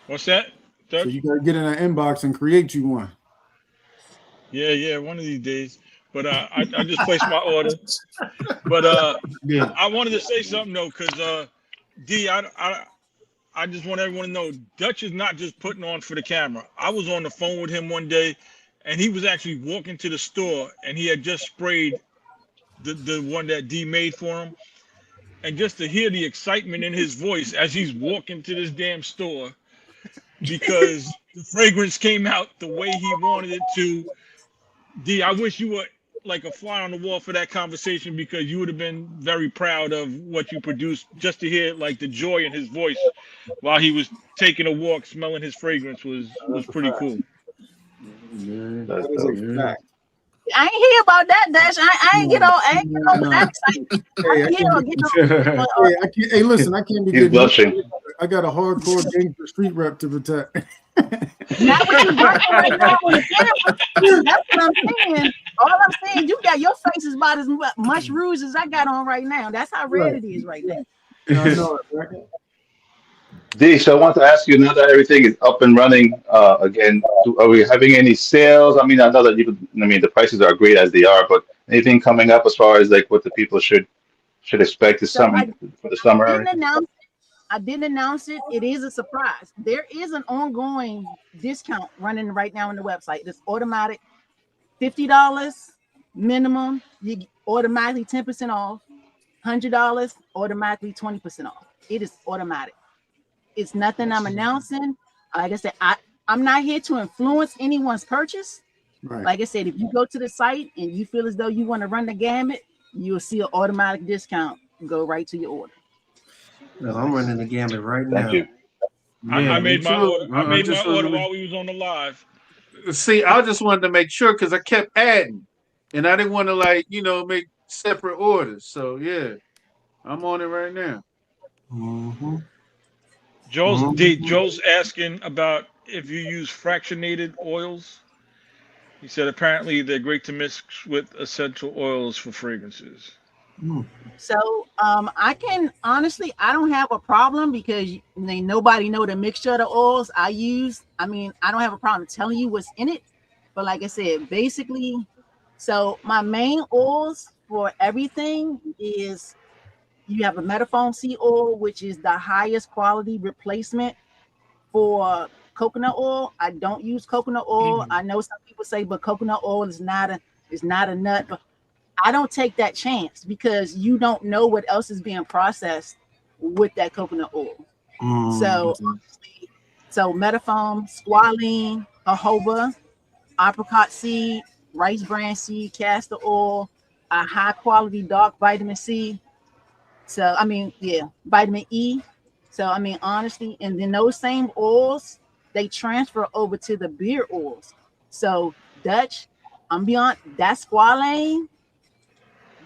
what's that, So Dutch? you gotta get in that inbox and create you one. Yeah, yeah, one of these days. But I just placed my order. But Yeah. I wanted to say something though, because D, I just want everyone to know Dutch is not just putting on for the camera. I was on the phone with him one day, and he was actually walking to the store, and he had just sprayed the one that D made for him, and just to hear the excitement in his voice as he's walking to this damn store because the fragrance came out the way he wanted it to. D, I wish you were like a fly on the wall for that conversation because you would have been very proud of what you produced. Just to hear like the joy in his voice while he was taking a walk, smelling his fragrance was That's a pretty fact. cool. Yeah. That's That is dope. a fact. I ain't hear about that, Dash. I ain't get No, on. I ain't get over no. that excitement. Hey, I can't be, hey, I can't, hey, listen, I can't be He's getting blushing. I got a hardcore gangster street rep to protect. Not what you working right now on the camera. That's what I'm saying. All I'm saying, you got your face is about as much rouge as I got on right now. That's how red Right. it is right now. I know it, right? D, so I want to ask you now that everything is up and running again, are we having any sales? I mean, I know that I mean, the prices are great as they are, but anything coming up as far as like what the people should expect is So I something for the summer or didn't anything? announce it. I didn't announce it. It is a surprise. There is an ongoing discount running right now on the website. It's automatic, $50 minimum. You automatically 10% off. $100 automatically 20% off. It is automatic. It's nothing I'm announcing. Like I said, I'm not here to influence anyone's purchase. Right. Like I said, if you go to the site and you feel as though you want to run the gamut, you'll see an automatic discount go right to your order. No, I'm running the gamut right Thank now. you. Yeah, I me made my order. too. I I made my just wanted order to while we was on the live. see. I just wanted to make sure because I kept adding, and I didn't want to like make separate orders. So yeah, I'm on it right now. Mm-hmm. Joe's Mm-hmm. asking about if you use fractionated oils. He said apparently they're great to mix with essential oils for fragrances. So I can honestly, I don't have a problem because nobody know the mixture of the oils I use. I mean, I don't have a problem telling you what's in it, but like I said, basically, so my main oils for everything is you have a metaphone seed oil, which is the highest quality replacement for coconut oil. I don't use coconut oil. I know some people say, but coconut oil is not a nut, but I don't take that chance because you don't know what else is being processed with that coconut oil. So, so metaphone, squalene, jojoba, apricot seed, rice bran seed, castor oil, a high quality dark vitamin C. So, I mean, yeah, vitamin E. So, I mean, honestly, and then those same oils, they transfer over to the beard oils. So, Dutch, I'm beyond that squalane,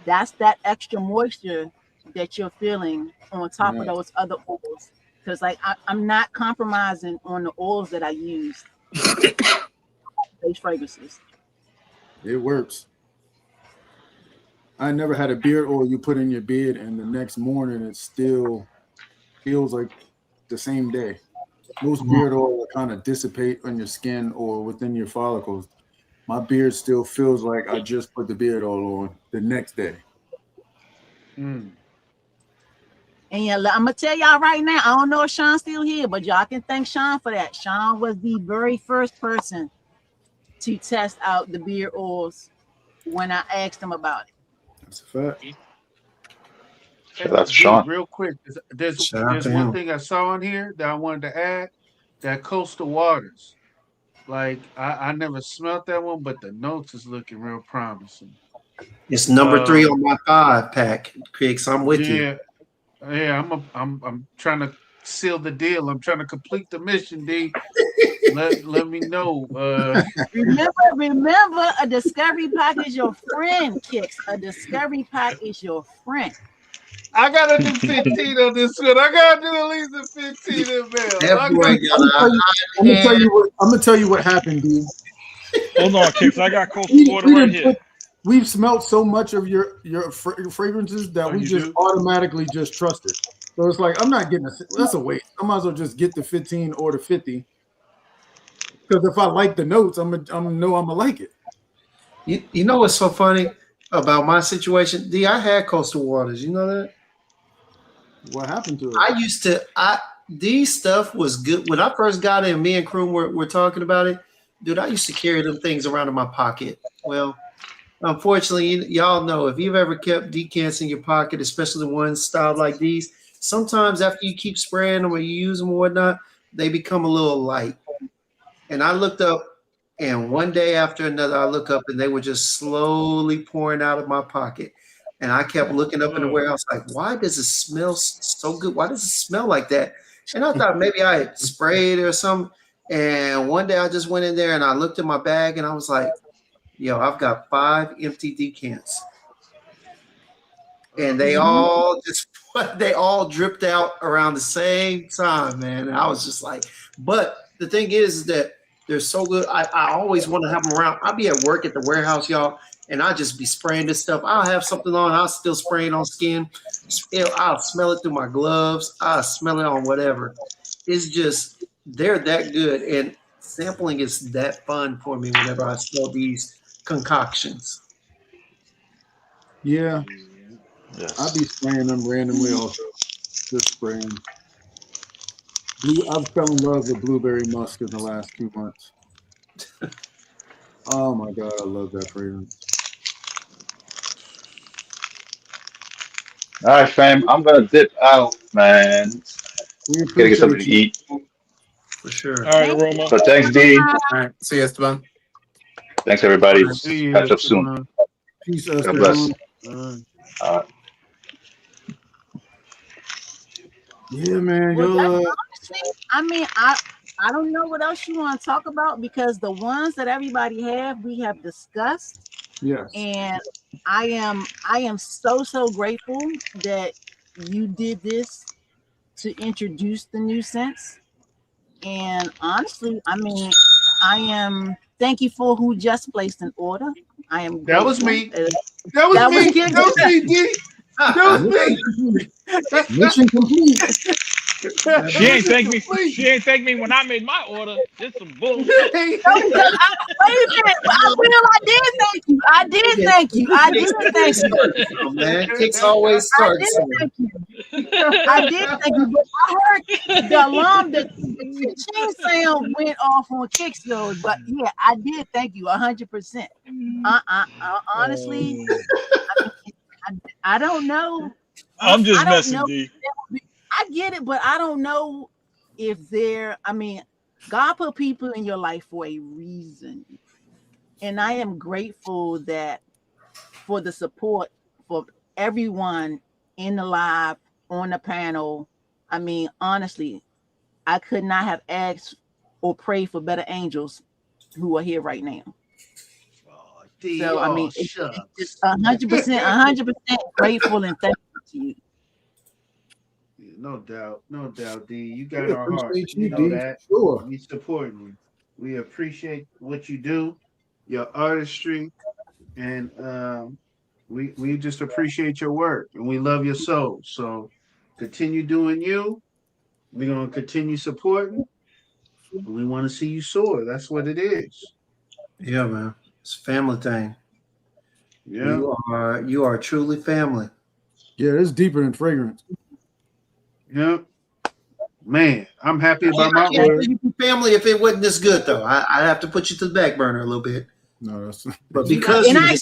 that's that extra moisture that you're feeling on top of those other oils. Because, like, I'm not compromising on the oils that I use, those fragrances. It works. I never had a beard oil you put in your beard, and the next morning it still feels like the same day. Most beard oil will kind of dissipate on your skin or within your follicles. My beard still feels like I just put the beard oil on the next day. And yeah, I'm gonna tell y'all right now, I don't know if Sean's still here, but y'all can thank Sean for that. Sean was the very first person to test out the beard oils when I asked him about it. That's a fact. So that's D, Sean. real quick, there's Shout out there's to one him. thing I saw on here that I wanted to add. That coastal waters. Like I never smelt that one, but the notes is looking real promising. It's number 3 on my 5-pack, Chris. I'm with you. Yeah, yeah. I'm trying to seal the deal. I'm trying to complete the mission. D, let me know. Remember, a discovery pack is your friend, Kicks. A discovery pack is your friend. I gotta do 15 on this one. I gotta do at least a 15 in That there. boy I'm gonna tell you what happened, dude. Hold on, Kicks. I got coastal water right here. We've smelled so much of your fragrances that we just automatically just trust it. So it's like I'm not getting that's a waste. I might as well just get the 15 or the 50. Because if I like the notes, I'm gonna like it. You know what's so funny about my situation? D, I had coastal waters. You know that? What happened to it? I used to. These stuff was good when I first got it. And me and Kroom were talking about it, dude. I used to carry them things around in my pocket. Well, unfortunately, y'all know if you've ever kept decants in your pocket, especially the ones styled like these, sometimes after you keep spraying them or you use them or whatnot, they become a little light. And I looked up, and one day after another, I look up and they were just slowly pouring out of my pocket. And I kept looking up in the warehouse, like, why does it smell so good? Why does it smell like that? And I thought maybe I had sprayed or something. And one day I just went in there and I looked at my bag and I was like, yo, I've got 5 empty decants. And they all dripped out around the same time, man. And I was just like, but the thing is that they're so good. I always want to have them around. I'll be at work at the warehouse, y'all, and I just be spraying this stuff. I'll have something on. I'll still spray it on skin. I'll smell it through my gloves. I'll smell it on whatever. It's just, they're that good. And sampling is that fun for me whenever I smell these concoctions. Yeah. Yes. I'll be spraying them randomly also. Just spraying. I've fell in love with blueberry musk in the last 2 months. Oh my god, I love that fragrance. All right, fam. I'm gonna dip out, man. We Gotta get something appreciate to you. eat. For sure. All right, Aroma. So thanks, D. All right. See you, Esteban. Thanks, everybody. See Catch you. up soon. Peace, God bless. Yeah, man. Well, Yo, honestly, I mean, I don't know what else you want to talk about because the ones that everybody we have discussed. yes. And I am so grateful that you did this to introduce the new scents. And honestly, I mean, am. Thank you for who just placed an order. I am. That was grateful. me. That was me. Ken. That was me, D. That was me. Mission complete. She ain't thank me. She ain't thank me when I made my order. It's some bullshit. Wait a minute. I did thank you. I did thank you. Oh, man, Kicks always starts. I did thank you, but I heard the alarm, the ching sound went off on Kicks though. But yeah, I did thank you 100%. Honestly, I don't know. I'm just messing, D. I get it, but I don't know if God put people in your life for a reason. And I am grateful that for the support for everyone in the live, on the panel. I mean, honestly, I could not have asked or prayed for better angels who are here right now. So I mean, it's just 100% grateful and thankful to you. No doubt, D. You got our heart. You know D, that. sure. We support you. We appreciate what you do, your artistry, and we just appreciate your work, and we love your soul. So continue doing you. We're gonna continue supporting. We want to see you soar. That's what it is. Yeah, man. It's a family thing. Yeah. You are truly family. Yeah, it's deeper than fragrance. Yeah. Man, I'm happy about my word. Family, if it wasn't this good though, I'd have to put you to the back burner a little bit. No, that's but because I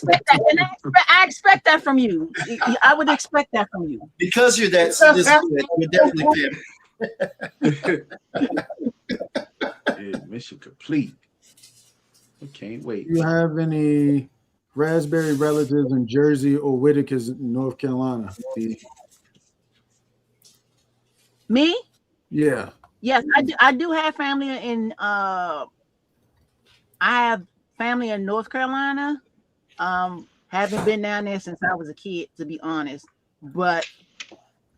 expect that from you. I would expect that from you. Because you're this good, you're definitely Yeah, mission complete. I can't wait. Do you have any raspberry relatives in Jersey or Whitaker's in North Carolina? Me? Yeah. Yes, I do have family in I have family in North Carolina. Haven't been down there since I was a kid, to be honest. But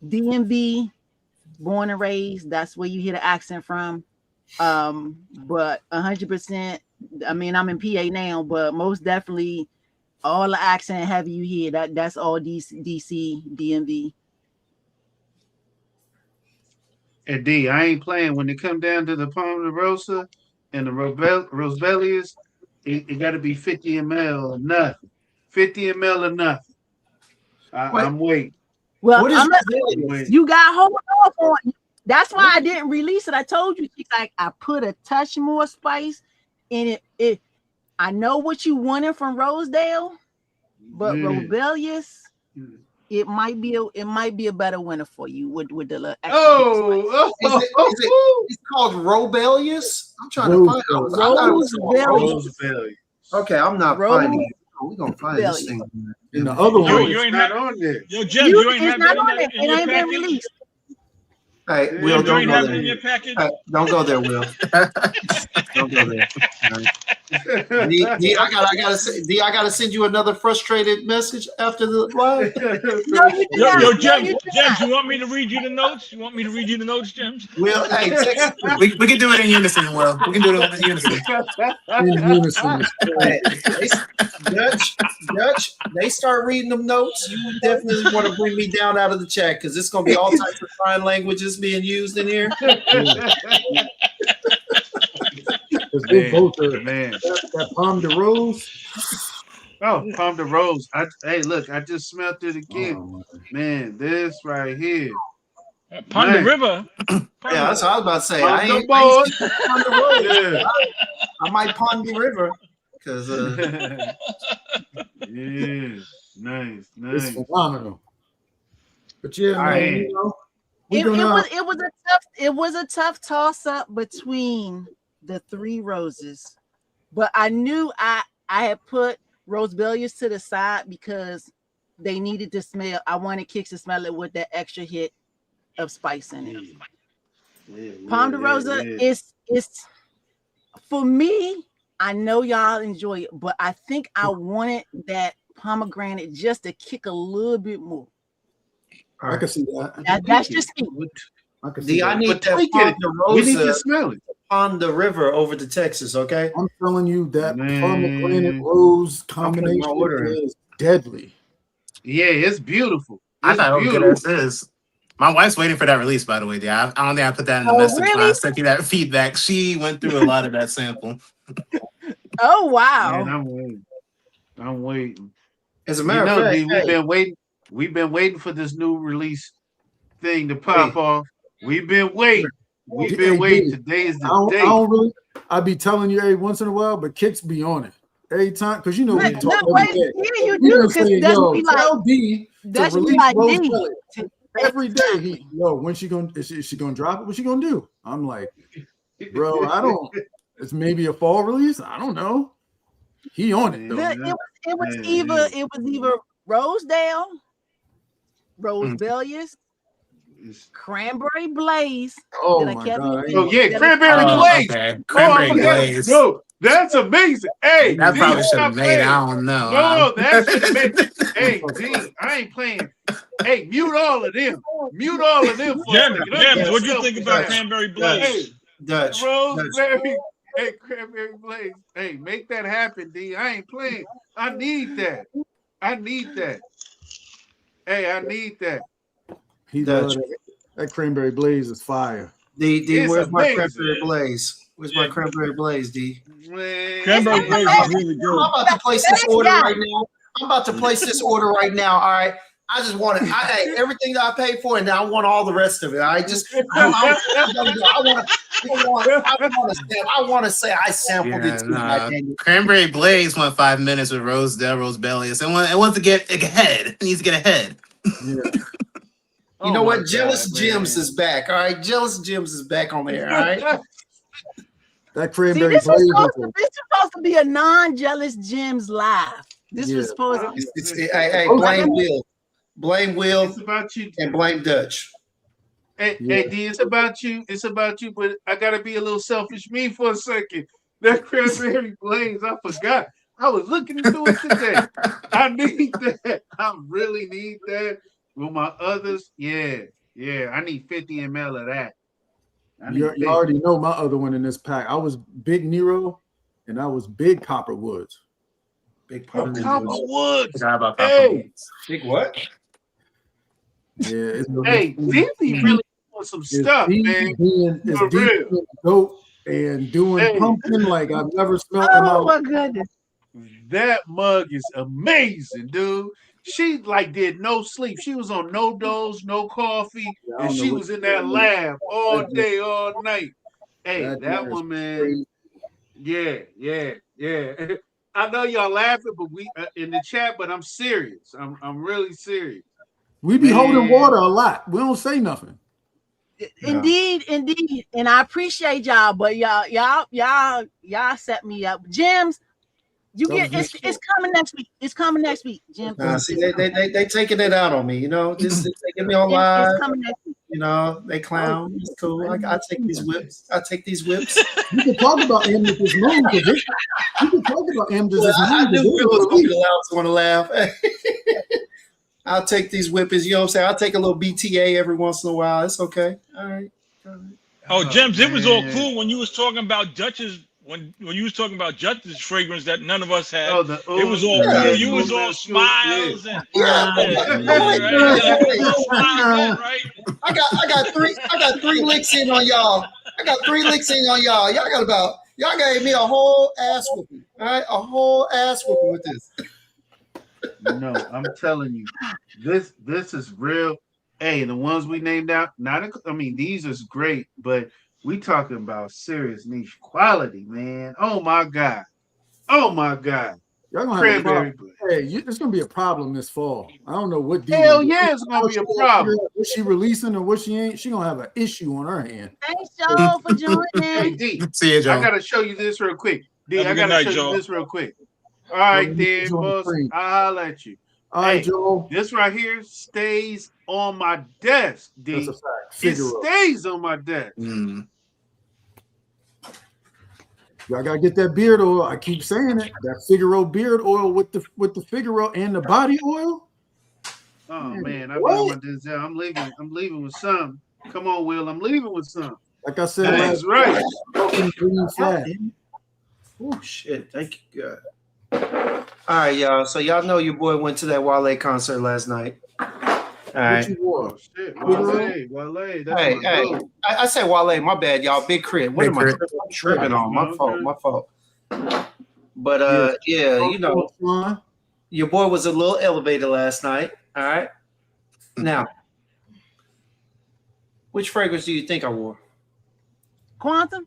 DMV, born and raised, that's where you hear the accent from. But 100%, I mean, I'm in PA now, but most definitely all the accent have you hear. That's all DC, DMV. And D, I ain't playing. When it come down to the Ponderosa and the Rosebellius, it got to be 50 ml or nothing. 50 ml or nothing. I'm waiting. Well, you got hold off on. That's why I didn't release it. I told you, I put a touch more spice in it. I know what you wanted from Rosedale, but Rebellious. It might be a better winner for you with the extra. It's called Robellious. I'm trying to find it. Rosebellious. Okay, I'm not finding it. We're gonna find this thing. And the other one, you ain't not on there. Yo, Jim, you ain't have that in your ain't been package. released. Hey, Will, don't go there. In your package? Don't go there, Will. Don't go there. D, I gotta send you another frustrated message after the live. Yo, James, you want me to read you the notes? You want me to read you the notes, James? Will, hey, text we can do it in unison, Will. We can do it in unison. in unison. Hey, Dutch, they start reading them notes. You definitely want to bring me down out of the chat because it's gonna be all types of sign languages being used in here. Man. That Palm de Rose. Oh, Palm de Rose. Hey, look, I just smelled it again. Oh, man, this right here. Pond the River. Yeah, that's what I was about to say. I might Pond the River because yeah, nice. It's phenomenal. But yeah, man, it was a tough toss up between the 3 roses, but I knew I had put Rosebellious to the side because they needed to smell. I wanted Kicks to smell it with that extra hit of spice in it. Palm de Rosa is for me. I know y'all enjoy it, but I think I wanted that pomegranate just to kick a little bit more. I can see that. That's just me. I need that we need to smell it. on the river over to Texas. Okay, I'm telling you that Man. pomegranate rose putting my combination order in. is deadly. Yeah, it's beautiful. I It's thought it was good beautiful. as is. My wife's waiting for that release, by the way, I don't think I put that in the Oh, message when I really? sent you that feedback. She went through a lot of that sample. Oh, Man, wow. I'm waiting. I'm waiting. As a You matter of know, fact, D, we've hey, been waiting. We've been waiting for this new release thing to hey, pop off. We've been waiting. We've been Hey, waiting. D, Today is I the don't day. really. I be telling you every once in a while, but Kicks be on it every time because you know we But talk no, every wait, day. yeah, you He do, been because saying, that should "Yo, be like, tell D to that should be release like Rose D. Belly every day." He, yo, when she gonna is she gonna drop it? What she gonna do? I'm like, bro, I don't. It's maybe a fall release. I don't know. He on it though. Man, It was man, either Rosedale, Mm. Rosebellius, it's- Cranberry Blaze Oh that I my kept god! I Oh ain't mentioning. yeah, know. cranberry Oh, glaze. okay. Oh, I Cranberry forgot. glaze. No, that's amazing. Hey, That D, probably should have stop made. I playing. don't know. No, that should have made. Huh? Hey, D, I ain't playing. Hey, mute all of them. Mute all of them for a Gems, second. Let's Gems, get what'd you think selfish about now. Dutch, Cranberry Hey, Blaze? Dutch. Rosemary. Hey, cranberry blaze. Hey, make that happen, D. I ain't playing. I need that. I need that. Hey, I need that. He Dutch. love that. That cranberry blaze is fire. D, It's where's my amazing. cranberry blaze? Where's my Yeah, cranberry blaze, D? It's Cranberry not the Blaze best. is really I'm good. about to place this order right now. I'm about to place this order right now. All right. I just want it. Hey, everything that I paid for, and I want all the rest of it. I just, I want to say I sampled Yeah, it too, nah. Daniel. Cranberry Blaze went 5 minutes with Rosedale, Rosebellius. It wants to get ahead. It needs to get ahead. Yeah. You know what? Jealous Jims is back. All right. Jealous Jims is back on there. All right. That See, cranberry blaze is this was supposed to be a non-jealous Gems live. This was supposed to be. Hey, blame Will, It's about you. and blame Dutch. Hey, Yeah. hey, D, it's about you. It's about you, but I gotta be a little selfish me for a second. That cranberry blaze, I forgot. I was looking into it today. I need that. I really need that. With my others, yeah. I need 50 ml of that. I need You 50. already know my other one in this pack. I was Big Nero, and I was Big Copperwoods. Big Oh, Papa. Copperwoods. Forgot about Hey, Big what? Yeah, it's hey, Disney really doing some stuff, man. it's For deep real. being dope and doing Hey, pumpkin like I've never smelled in my Oh life. my goodness! that mug is amazing, dude. She like did no sleep. She was on no dose, no coffee, I and don't know she what was in that you lab all that day, all night. Hey, that that is one, man. crazy. Yeah. I know y'all laughing, but we in the chat, but I'm serious. I'm really serious, We be holding man. water a lot. We don't say nothing. Indeed, and I appreciate y'all, but y'all set me up. Gems, you That was get good. it's coming next week. It's coming next week, Jim. See, they taking it out on me. You know, just they get me on live. It's coming next week. You know, they clown. It's cool. I take these whips. I take these whips. You can talk about him with his moon. You can talk about him with his I moon. knew Bill was gonna be the loudest one to laugh. I'll take these whippers. You know what I'm saying? I'll take a little BTA every once in a while. It's okay. All right. Oh, Gems, it was all man. cool when you was talking about Dutch's when you was talking about Dutch's fragrance that none of us had. Oh, the It was all yeah, cool. You was all that's cool. smiles and Yeah. right? I got three licks in on y'all. Y'all gave me a whole ass whooping. All right, a whole ass whooping with this. No, I'm telling you, this is real. Hey, the ones we named out, I mean, these is great, but we talking about serious niche quality, man. Oh my God. Y'all gonna have a Cranberry problem. Hey, it's gonna be a problem this fall. I don't know what. Hell yeah, it's gonna be a problem. What she releasing or what she ain't? She gonna have an issue on her hand. Thanks, y'all, for Hey, joining. D, See you, Joe. I gotta show you this real quick. D, Have a I good gotta night, show Joe. you this real quick. All right, Well, then, it's on the boss. screen. I'll holler at you. All right, Hey, Joe. this right here stays on my desk, D. That's a fact. It Figaro. stays on my desk. Y'all gotta get that beard oil. I keep saying it. That Figaro beard oil with the Figaro and the body oil. Oh man, I've been on my Denzel. I'm leaving with some. Come on, Will. I'm leaving with some. Like I said, That's right. green flag. Oh shit! Thank you, God. All right, y'all. So y'all know your boy went to that Wale concert last night. All What right. you wore? Oh shit, Wale, that's Hey, my hey. dude. I said Wale. My bad, y'all. Big Crit. What Big am I Crit. tripping on? My Okay. fault. My fault. But Yeah. you know, your boy was a little elevated last night. All right. Now, which fragrance do you think I wore? Quantum.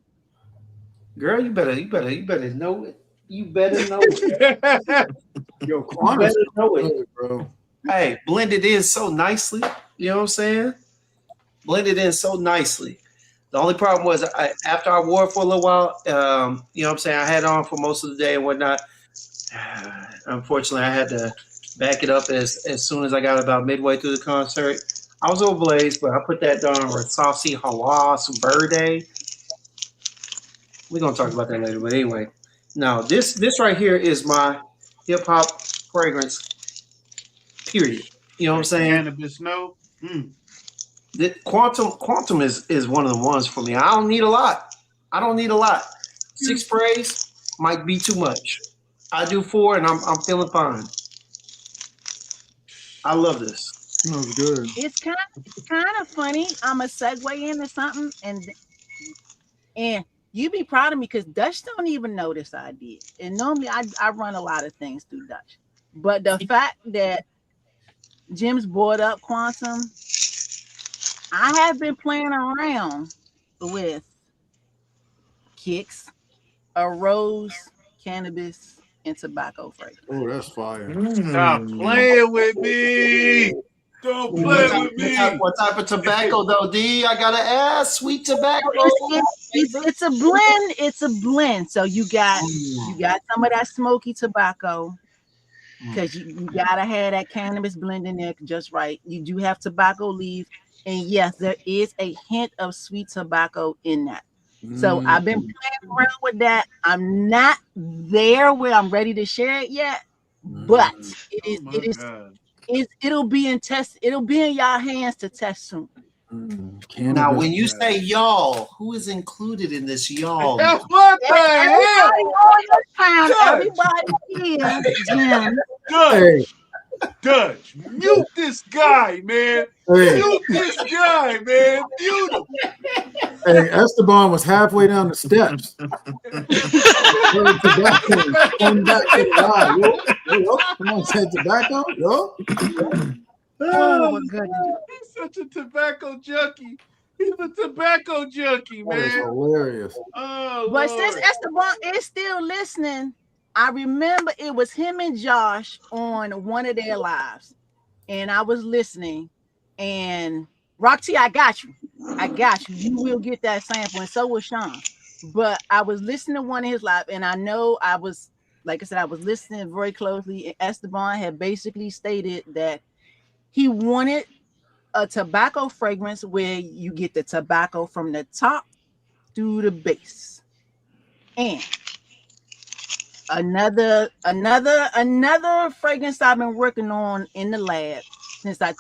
Girl, you better know it. You better know it. Yo, You Quantum's better know it. good, bro. Hey, blended in so nicely. You know what I'm saying? Blended in so nicely. The only problem was after I wore it for a little while, you know what I'm saying? I had it on for most of the day and whatnot. Unfortunately, I had to back it up as soon as I got about midway through the concert. I was overblazed, but I put that darn Rasasi Hawas Verde. We're gonna talk about that later, but anyway. Now this right here is my hip hop fragrance. Period. You know what I'm saying? Cannabis, no. The quantum is one of the ones for me. I don't need a lot. 6 sprays might be too much. I do 4 and I'm feeling fine. I love this. Smells good. It's kind of funny. I'm a segue into something, and you be proud of me because Dutch don't even know this I did. And normally I run a lot of things through Dutch, but the fact that Jim's brought up Quantum, I have been playing around with kicks, a rose, cannabis, and tobacco fragrance. Oh, that's fire. Stop playing with me. Don't play with me. What type of tobacco though, D? I gotta ask. Sweet tobacco. It's a blend. It's a blend. So you got some of that smoky tobacco because you gotta have that cannabis blend in there just right. You do have tobacco leaf, and yes, there is a hint of sweet tobacco in that. So I've been playing around with that. I'm not there where I'm ready to share it yet, but it'll be in test. It'll be in y'all hands to test soon. Now, when you say y'all, who is included in this y'all? What the hell? Everybody here, Jim. Dutch, mute this guy, man. Mute this guy, man. Mute him. Hey, Esteban was halfway down the steps. Come back to the line. Yo, come on, say tobacco, yo. Oh my goodness. He's such a tobacco junkie. He's a tobacco junkie, man. That is hilarious. Oh, but Lord. since Esteban is still listening, I remember it was him and Josh on one of their lives, and I was listening. And Rock T, I got you. You will get that sample, and so will Sean. But I was listening to one of his live, and I know I was, like I said, I was listening very closely. And Esteban had basically stated that he wanted a tobacco fragrance where you get the tobacco from the top through the base. And another fragrance I've been working on in the lab since I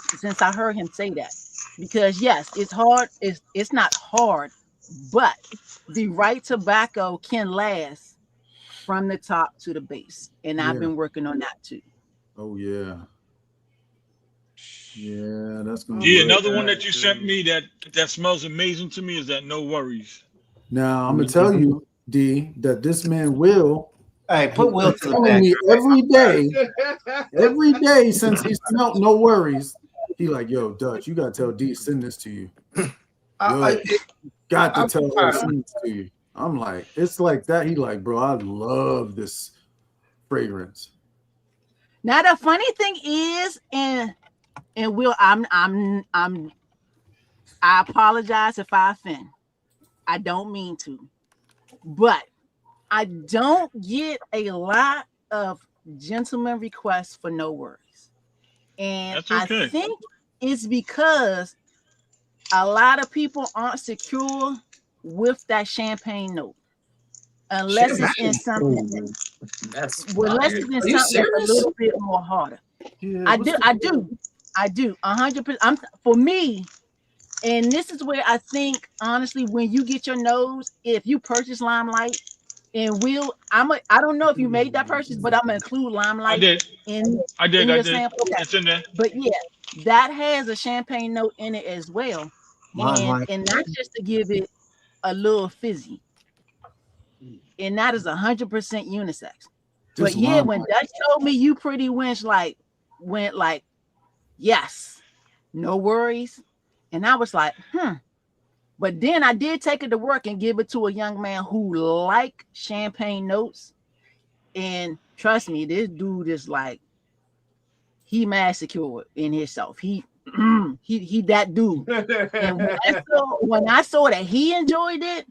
heard him say that. Because yes, it's hard. It's not hard, but the right tobacco can last from the top to the base. And I've been working on that too. Oh yeah. Yeah, that's gonna be another one that you sent me that smells amazing to me is that No Worries. Now I'm gonna tell you, D, that this man Will. Hey, put Will to the telling me every day since he smelled No Worries. He like, yo, Dutch, you gotta tell D send this to you. Got to tell her send this to you. I'm like, it's like that. He like, bro, I love this fragrance. Now the funny thing is, and Will, I apologize if I offend. I don't mean to, but I don't get a lot of gentleman requests for No Worries. And okay. I think it's because a lot of people aren't secure with that champagne note. Unless it's in something that's a little bit more harder. Yeah, I do 100%. For me, And this is where I think, honestly, when you get your nose, if you purchase Limelight, and I don't know if you made that purchase, but I'm gonna include I Limelight did. in I did. in I your did. sample. Okay. It's in there. But yeah, that has a champagne note in it as well, and Limelight. that's just to give it a little fizzy, and that is 100% unisex. But Just yeah, when Limelight. Dutch told me you pretty winch went like yes, no worries, and I was like But then I did take it to work and give it to a young man who liked champagne notes. And trust me, this dude is like, he mad secure in himself. He that dude. And when I saw that he enjoyed it,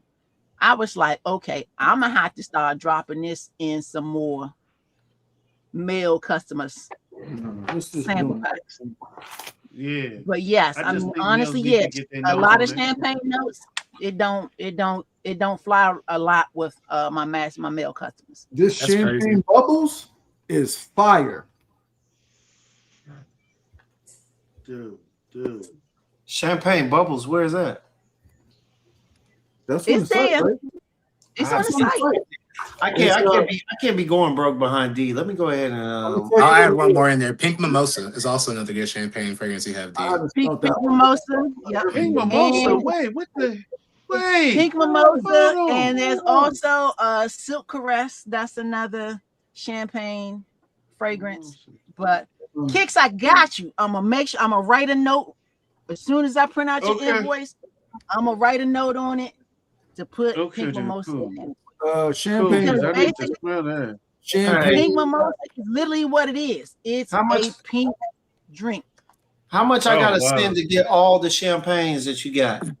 I was like, okay, I'm gonna have to start dropping this in some more male customers sample packs. Yeah. But yes, I I just mean think honestly, males need to yes, get their a nose lot of on it. champagne notes. It don't fly a lot with my male customers. This That's champagne crazy. bubbles is fire. Dude. Champagne bubbles. Where is that? That's on the It's site, there. right? It's on the That's on the site. site. I can't be going broke behind D. Let me go ahead and I'm gonna tell I'll you add what one it is. more in there. Pink Mimosa is also another good champagne fragrance you have, I D. haven't Pink smelled that one. mimosa. Yep. Pink mimosa. And Wait, what the? Wait. pink Hold mimosa. on. And there's also silk caress. That's another champagne fragrance. But Kicks, I got you. I'm gonna make sure I'm gonna write a note as soon as I print out your Okay. invoice. I'm gonna write a note on it to put Okay, pink then, mimosa cool. in. Cool, Champagne because Because I bubbles. need to basically smell that. Champagne. pink mimosa is literally what it is. It's How much? a pink drink. How much I Oh, gotta wow. spend to get all the champagnes that you got? You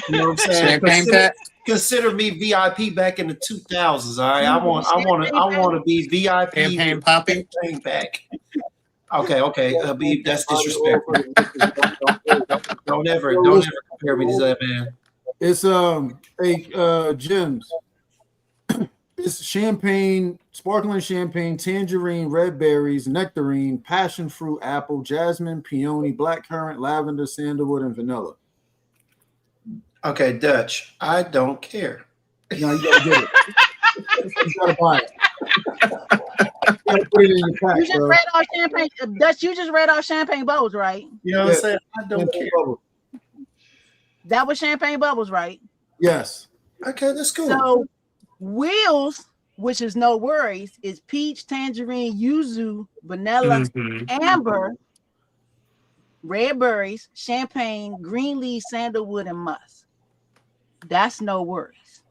know what I'm saying? Champagne pack. Consider me VIP back in the 2000s. All right, I want to be VIP Champagne with poppy. champagne back. Okay, Habib, that's Body oil disrespectful. for the bitches. Don't ever compare me to that man. It's Jim's. It's champagne, sparkling champagne, tangerine, red berries, nectarine, passion fruit, apple, jasmine, peony, blackcurrant, lavender, sandalwood, and vanilla. Okay, Dutch, I don't care. Now you gotta get it. You gotta buy it. You gotta put it in your pack, You just bro. read off champagne. Dutch, you just read off champagne bubbles, right? You know what I'm saying? I don't Champagne care. bubble. That was champagne bubbles, right? Yes. Okay, that's cool. So Wheels, which is no worries, is peach, tangerine, yuzu, vanilla, Mhm. amber, red berries, champagne, green leaf, sandalwood, and musk. That's no worries.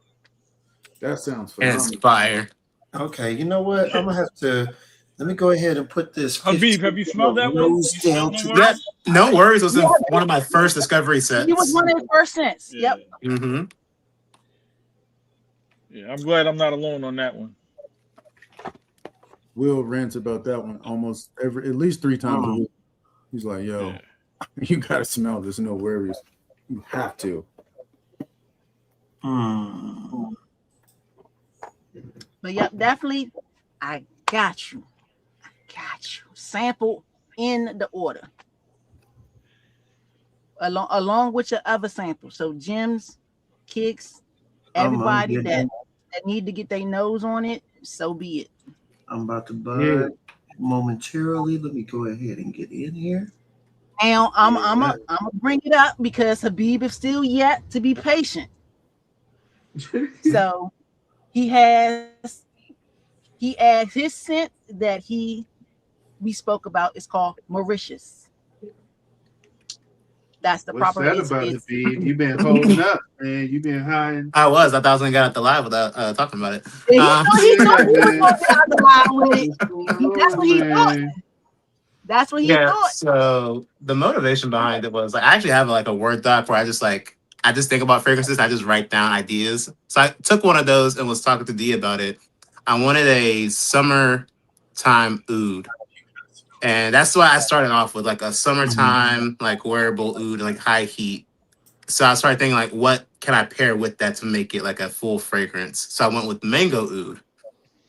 That sounds And it's phenomenal. fire. Okay, you know what? I'm gonna have to let me go ahead and put this Habib, have you smelled that one? nose You smelled down no to Yeah, worries? no worries. Was in Yeah, one of my first discovery he was sets. one of his first scents. Yeah. Yep. Mm-hmm. Yeah, I'm glad I'm not alone on that one. Will rants about that one almost at least 3 times a week. He's like, yo, Yeah. you gotta smell this, no worries. You have to. But yep, definitely. I got you. Sample in the order. Along with your other samples. So Gems, Kicks, everybody that need to get their nose on it, so be it. I'm about to buy momentarily. Let me go ahead and get in here. Now I'm gonna bring it up because Habib is still yet to be patient. So he adds his scent that we spoke about is called Mauritius. That's the What's proper. that about, Habib? You been holding up, man. You been hiding. I was. I thought I was gonna get out the live without talking about it. He thought he was gonna get out the line with it. That's what he thought. That's what he thought. So the motivation behind it was like I actually have like a Word doc where I just think about fragrances. And I just write down ideas. So I took one of those and was talking to D about it. I wanted a summertime oud. And that's why I started off with like a summertime, like wearable oud and like high heat. So I started thinking like, what can I pair with that to make it like a full fragrance? So I went with mango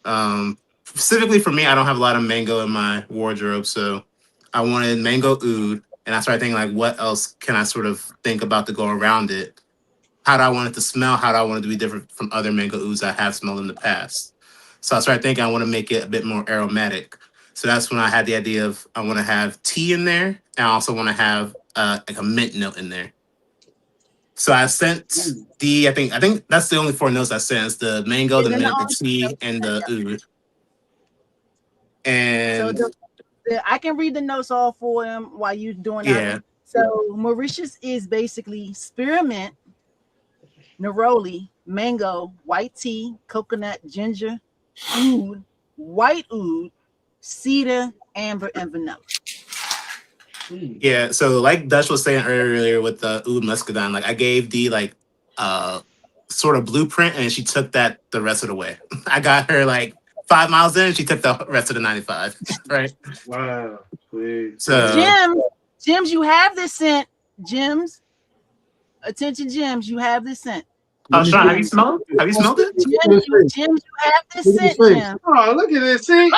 oud. Specifically for me, I don't have a lot of mango in my wardrobe, so I wanted mango oud. And I started thinking like, what else can I sort of think about to go around it? How do I want it to smell? How do I want it to be different from other mango ouds I have smelled in the past? So I started thinking I want to make it a bit more aromatic. So that's when I had the idea of I want to have tea in there, and I also want to have like a mint note in there. So I sent I think that's the only 4 notes I sent. It's the mango, the mint, the tea, and the oud. And so I can read the notes all for them while you're doing that. So Mauritius is basically spearmint, neroli, mango, white tea, coconut, ginger, oud, white oud, cedar, amber, and vanilla. Yeah, so like Dutch was saying earlier with the oud muscadine, like I gave the like sort of blueprint, and she took that the rest of the way. I got her like 5 miles in, and she took the rest of the 95. Right. Wow. So Jims, you have this scent. Jims, attention, Jims, you have this scent. Oh, Sean, have you smelled it? Jims, you have this scent, Jim. Oh, look at this. See,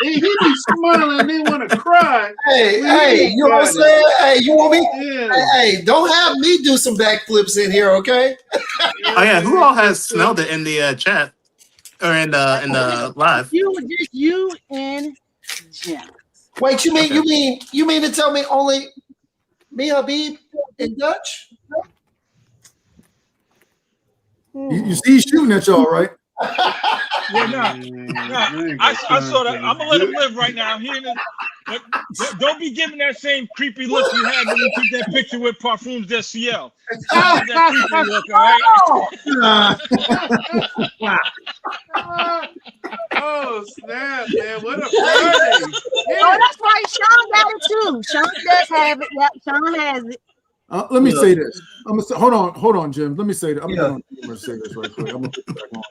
he be smiling and they want to cry. Hey, you know what I'm saying? Hey, you want me? Yeah. Hey, don't have me do some backflips in here, okay? Oh yeah, who all has smelled it in the chat or in the live? You and Jim. Wait, you mean to tell me only me, Habib, in Dutch? You see, he's shooting at y'all, right? Yeah, no. I saw that. I'm gonna let him live right now. But don't be giving that same creepy look you had when you took that picture with Parfums de Ciel. That creepy look, all right? Oh snap, man! What a Friday! Oh, that's right. Sean got it too. Sean does have it. Yep, Sean has it. Let me say this. Hold on, Jim. Let me say that. I'm gonna say this right quick. I'm gonna put it back on.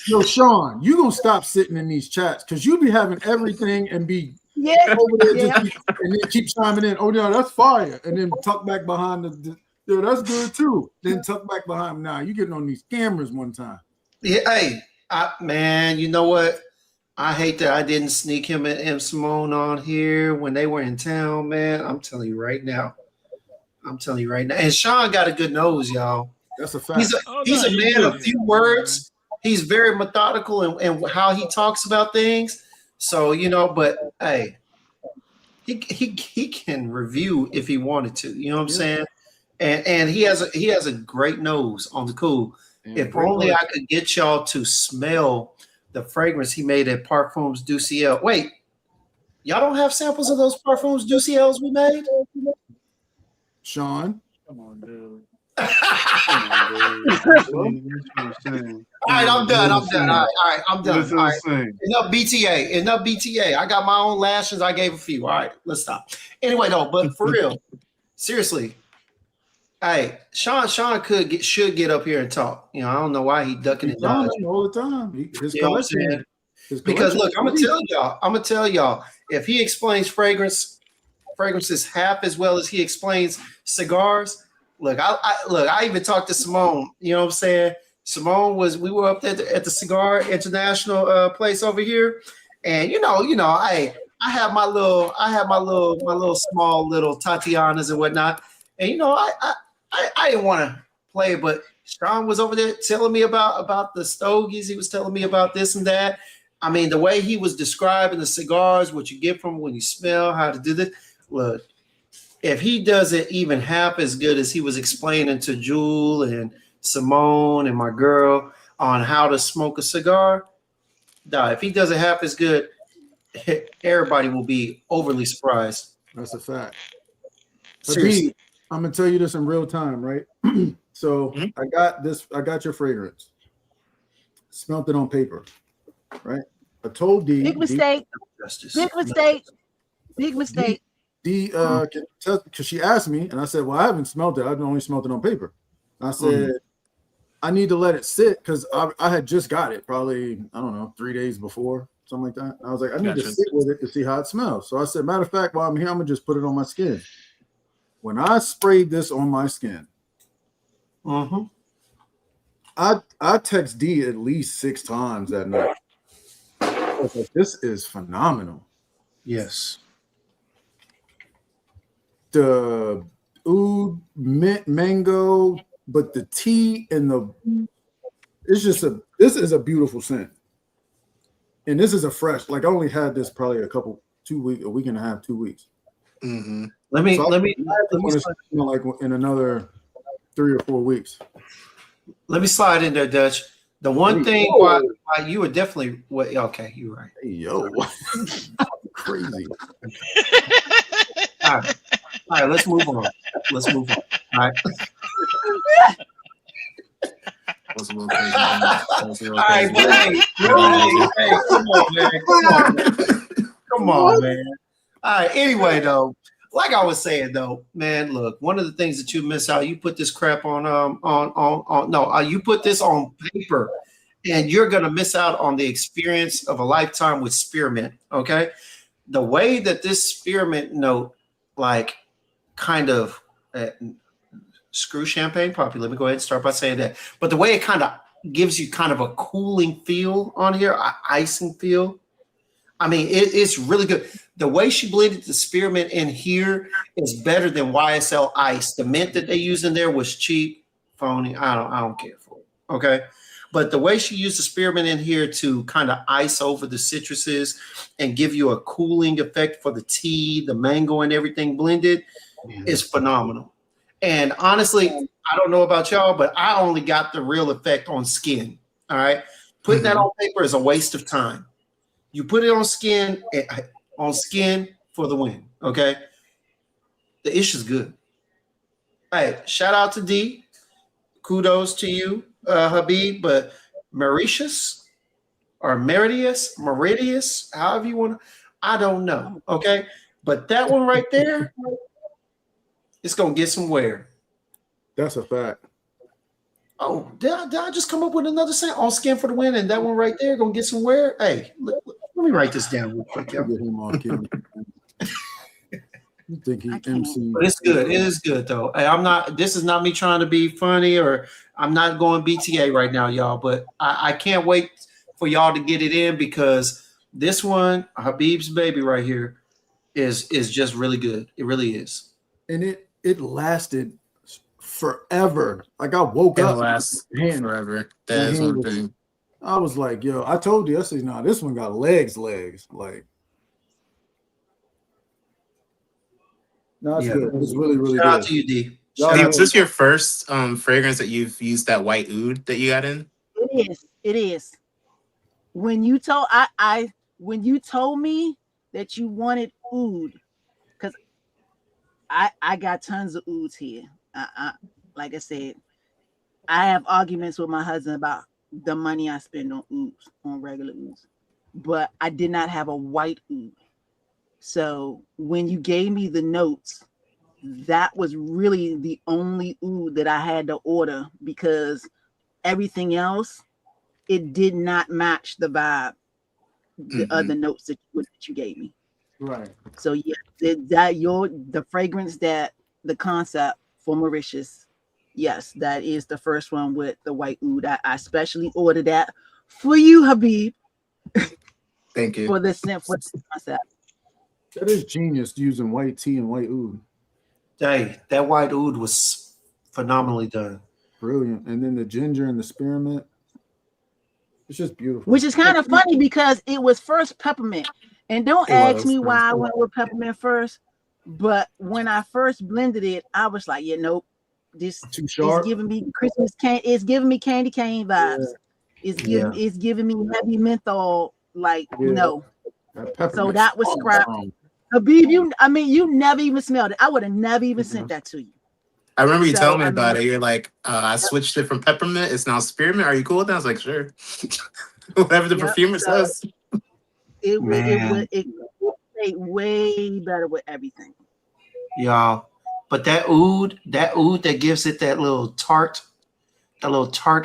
Yo, Sean, you gonna stop sitting in these chats because you be having everything and be over there and then keep chiming in. Oh yeah, that's fire, and then tuck back behind the that's good too. Then tuck back behind. Now you getting on these cameras one time. Yeah, hey, man, you know what? I hate that I didn't sneak him and M. Simone on here when they were in town, man. I'm telling you right now. And Sean got a good nose, y'all. That's a fact. He's a man of few words. He's very methodical in how he talks about things. So, but hey, he can review if he wanted to. You know what I'm saying? And he has a great nose on the cool. If only I could get y'all to smell the fragrance he made at Parfums du Ciel. Wait, y'all don't have samples of those Parfums du Ciels we made? Sean. Come on, dude. All right, I'm done. All right, I'm done. All right. Enough BTA. I got my own lashes. I gave a few. All right, let's stop. Anyway, though, but for real, seriously, hey, Sean should get up here and talk. I don't know why he ducking and dodging all the time. Because look, I'm gonna tell y'all, if he explains fragrances half as well as he explains cigars. Look, I even talked to Simone. You know what I'm saying? Simone we were up there at the Cigar International place over here, and I have my little small little Tatianas and whatnot, and I didn't want to play, but Sean was over there telling me about the stogies. He was telling me about this and that. I mean, the way he was describing the cigars, what you get from when you smell, how to do this. Look, if he does it even half as good as he was explaining to Jewel and Simone and my girl on how to smoke a cigar, if he does it half as good, everybody will be overly surprised. That's a fact. Seriously. I'm gonna tell you this in real time, right? So I got your fragrance. Smelt it on paper, right? I told D. Big mistake. Because she asked me, and I said, "Well, I haven't smelled it. I've only smelled it on paper." I said, "I need to let it sit because I had just got it, probably 3 days before, something like that." And I was like, "I need to sit with it to see how it smells." So I said, "Matter of fact, while I'm here, I'm gonna just put it on my skin." When I sprayed this on my skin, I text D at least 6 times that night. I was like, "This is phenomenal." Yes. the oud, mint, mango, but the tea and this is a beautiful scent. And this is a fresh, like I only had this probably a week and a half, 2 weeks. Mm-hmm. Let me smell like in another 3 or 4 weeks. let me slide in there, Dutch. The one thing why you were definitely okay, you're right. Hey, yo, crazy. All right, let's move on. All right. Was a little crazy. That was a little All right, crazy. hey, come on, man. All right. Anyway, though, like I was saying, though, man, look, one of the things that you miss out, you put this crap you put this on paper, and you're gonna miss out on the experience of a lifetime with spearmint. Okay, the way that this spearmint note, like, kind of. Screw champagne puppy. Let me go ahead and start by saying that. But the way it kind of gives you kind of a cooling feel on here, an icing feel. I mean, it's really good. The way she blended the spearmint in here is better than YSL Ice. The mint that they used in there was cheap, phony. I don't care for it. Okay. But the way she used the spearmint in here to kind of ice over the citruses and give you a cooling effect for the tea, the mango, and everything blended is phenomenal. And honestly, I don't know about y'all, but I only got the real effect on skin. All right. Putting that on paper is a waste of time. You put it on skin for the win. Okay. The issue's good. Hey, shout out to D. Kudos to you, Habib. But Mauritius, however you want to, I don't know. Okay. But that one right there, it's gonna get some wear. That's a fact. Oh, did I just come up with another scent on skin for the win? And that one right there gonna get some wear. Hey, let me write this down real quick, y'all. Get him on camera. You think he MC? But it's good. It is good though. Hey, this is not me trying to be funny, or I'm not going BTA right now, y'all. But I can't wait for y'all to get it in, because this one, Habib's baby right here, is just really good. It really is. And it lasted forever. Like I woke up. It lasts forever. That is one thing. I was like, yo, I told you, I said, nah, this one got legs. Like, no, it's good. It's really, really Shout good. out to you, D. Is this your first fragrance that you've used that white oud that you got in? It is. When you told when you told me that you wanted oud, because I got tons of ouds here. Like I said, I have arguments with my husband about the money I spend on ouds, on regular ouds, but I did not have a white oud. So when you gave me the notes, that was really the only oud that I had to order, because everything else, it did not match the vibe, the other notes that you gave me. Right. So yeah, the fragrance, that the concept for Mauritius, yes, that is the first one with the white oud. I especially ordered that for you, Habib. Thank you. For the concept. That is genius, using white tea and white oud. Hey, that white oud was phenomenally done. Brilliant. And then the ginger and the spearmint. It's just beautiful. Which is kind of funny, because it was first peppermint. And don't ask me why I went with peppermint first. But when I first blended it, I was like, yeah, nope. This is giving me Christmas candy. It's giving me candy cane vibes. Yeah. It's giving me heavy menthol. Like, no. So that was scrap. Habib, you never even smelled it. I would have never even sent that to you. I remember you telling me about it. You're like, I switched it from peppermint. It's now spearmint. Are you cool with that? I was like, sure. Whatever the perfumer says. It way better with everything. Y'all. But that oud that gives it that little tart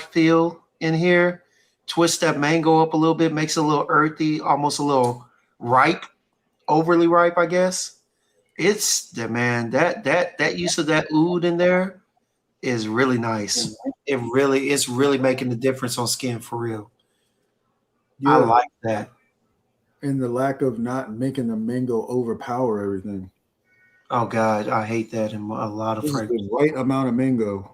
feel in here, twist that mango up a little bit, makes it a little earthy, almost a little ripe, overly ripe, I guess. It's that use of that oud in there is really nice. It's really making the difference on skin for real. Yeah. I like that. And the lack of not making the mango overpower everything. Oh God, I hate that in a lot of This is fragrances. the right amount of mango.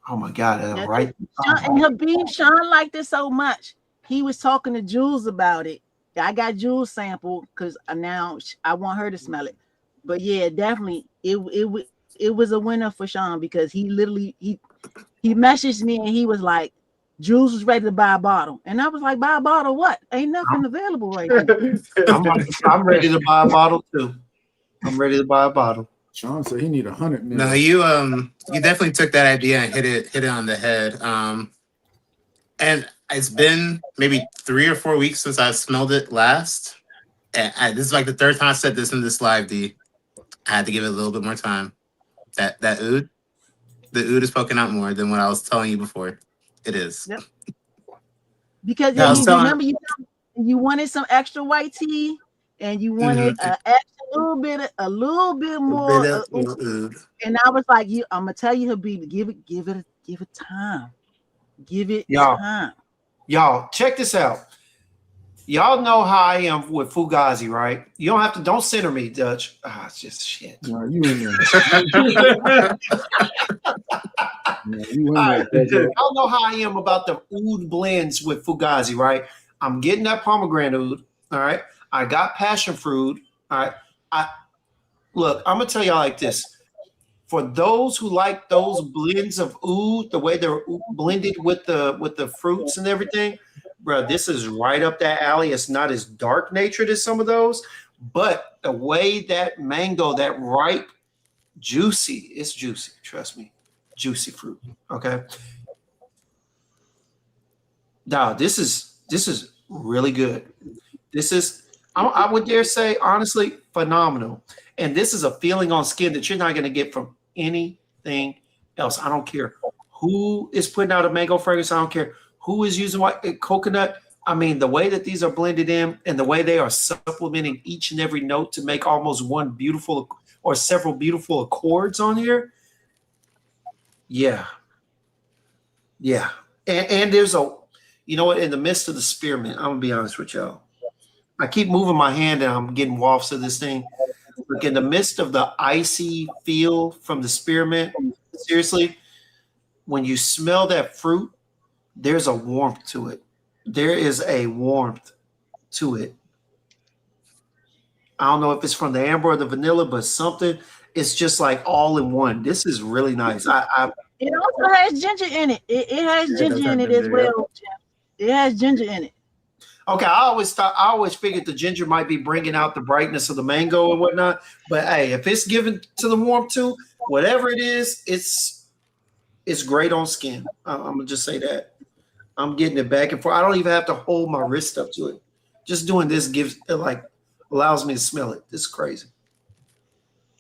Oh my God, Yeah, right? and Habib Sean liked it so much. He was talking to Jules about it. I got Jules sample because now I want her to smell it. But yeah, definitely it was a winner for Sean because he literally he messaged me and he was like, Jules was ready to buy a bottle. And I was like, buy a bottle what? Ain't nothing available right now. I'm ready to buy a bottle too. I'm ready to buy a bottle. Sean said he need 100 No, mil. you definitely took that idea and hit it on the head. And it's been maybe 3 or 4 weeks since I smelled it last. And this is like the third time I said this in this live. I had to give it a little bit more time. That oud, the oud is poking out more than what I was telling you before. It is. Yep. Because Yeah, I was you telling. remember you wanted some extra white tea and you wanted Mhm. a little bit A more bit of little oud. and I was like, I'm gonna tell you, Habibi, give it time. Give it time. Y'all, check this out. Y'all know how I am with Fugazi, right? You don't center me, Dutch. It's just shit. No, you in there. No, you in there. Y'all know how I am about the oud blends with Fugazi, right? I'm getting that pomegranate oud. All right. I got passion fruit. All right. Look, I'm gonna tell y'all like this. For those who like those blends of oud, the way they're blended with the fruits and everything, bro, this is right up that alley. It's not as dark natured as some of those, but the way that mango, that ripe, juicy, it's juicy. Trust me, juicy fruit. Okay, now this is really good. This is, I would dare say, honestly, phenomenal. And this is a feeling on skin that you're not going to get from anything else. I don't care who is putting out a mango fragrance. I don't care who is using white coconut. I mean, the way that these are blended in and the way they are supplementing each and every note to make almost one beautiful or several beautiful accords on here. Yeah. Yeah. And there's you know what, in the midst of the spearmint, I'm going to be honest with y'all. I keep moving my hand and I'm getting wafts of this thing. Look, in the midst of the icy feel from the spearmint, seriously, when you smell that fruit, there's a warmth to it. There is a warmth to it. I don't know if it's from the amber or the vanilla, but something, it's just like all in one. This is really nice. It also has ginger in it. It has ginger in it as well. It has ginger in it. Okay, I always figured the ginger might be bringing out the brightness of the mango and whatnot. But hey, if it's given to the warmth too, whatever it is, it's great on skin. I'm gonna just say that. I'm getting it back and forth. I don't even have to hold my wrist up to it. Just doing this allows me to smell it. This is crazy.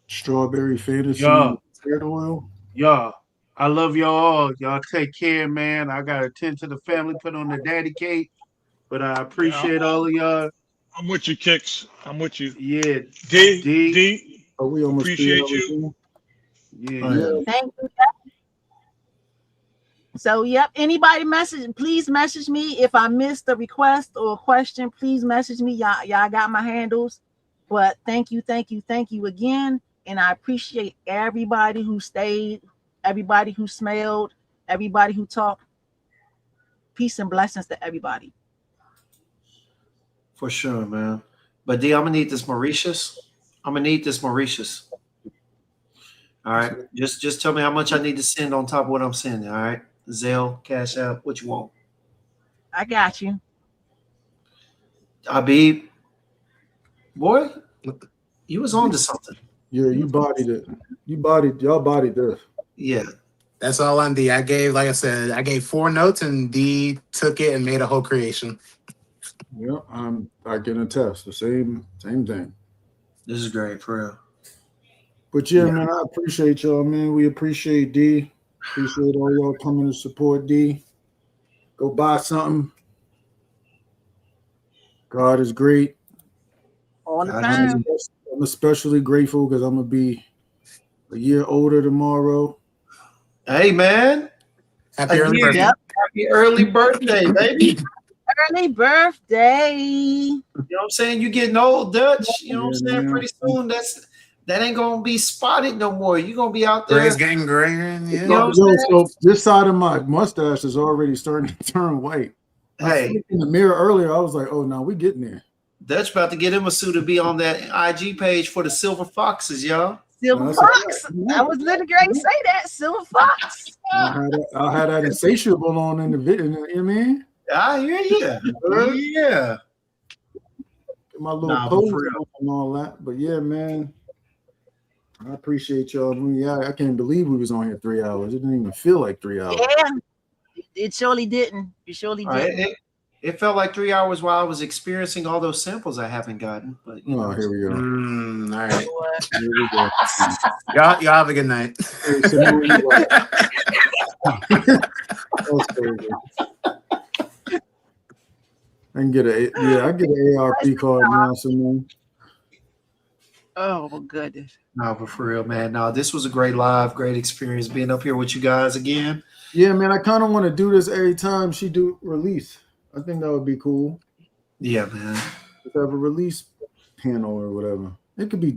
Strawberry fantasy Y'all, spirit oil. y'all, I love y'all all. Y'all take care, man. I gotta tend to the family, put on the daddy cake. But I Yeah, appreciate all of y'all. I'm with you, Kicks. I'm with you. Yeah, D, D. D, Are we almost appreciate you. Yeah. Thank you. So yep, anybody please message me if I missed a request or a question. Please message me. Y'all got my handles. But thank you again. And I appreciate everybody who stayed, everybody who smelled, everybody who talked. Peace and blessings to everybody. For sure, man. But D, I'm gonna need this Mauritius. I'm gonna need this Mauritius. All right. Just tell me how much I need to send on top of what I'm sending. All right. Zelle, Cash App, what you want. I got you. Habib, boy, you was on to something. Yeah, you bodied it. Y'all bodied this. Yeah. That's all on D. Like I said, I gave 4 notes and D took it and made a whole creation. Yeah, I can attest the same thing. This is great for real. But yeah, man, I appreciate y'all, man. We appreciate D. Appreciate all y'all coming to support D. Go buy something. God is great. All the time. I'm especially grateful because I'm gonna be a year older tomorrow. Hey man. Happy early birthday. Yep. Happy early birthday, baby. Early birthday. You know what I'm saying? You getting old, Dutch. You know what I'm Yeah, saying? man. Pretty soon, that ain't gonna be spotted no more. You're gonna be out Gray's there. getting grayer. And You yeah. know what I'm Yo, saying? so this side of my mustache is already starting to turn white. I Hey, looked in the mirror earlier. I was like, oh no, we getting there. Dutch about to get him a suit to be on that IG page for the Silver Foxes, y'all. Silver That's Fox. I was literally going to say that. Silver Fox. I'll have that insatiable on in the video. You know what I mean? I hear you. Yeah. Get my little Nah, but pose for real. and all that. But yeah, man. I appreciate y'all. I mean, yeah, I can't believe we was on here 3 hours. It didn't even feel like 3 hours. Yeah. It surely didn't. It surely All right, didn't. it felt like 3 hours while I was experiencing all those samples I haven't gotten. But you Oh, know, here we go. All right. Here we go. Y'all have a good night. Hey, Simone, that's crazy. I can get I get an ARP card now, Simone. Oh, goodness. no, but for real, man. No, this was a great live, great experience being up here with you guys again. Yeah, man, I kind of want to do this every time she do release. I think that would be cool. Yeah, man. Just have a release panel or whatever. It could be,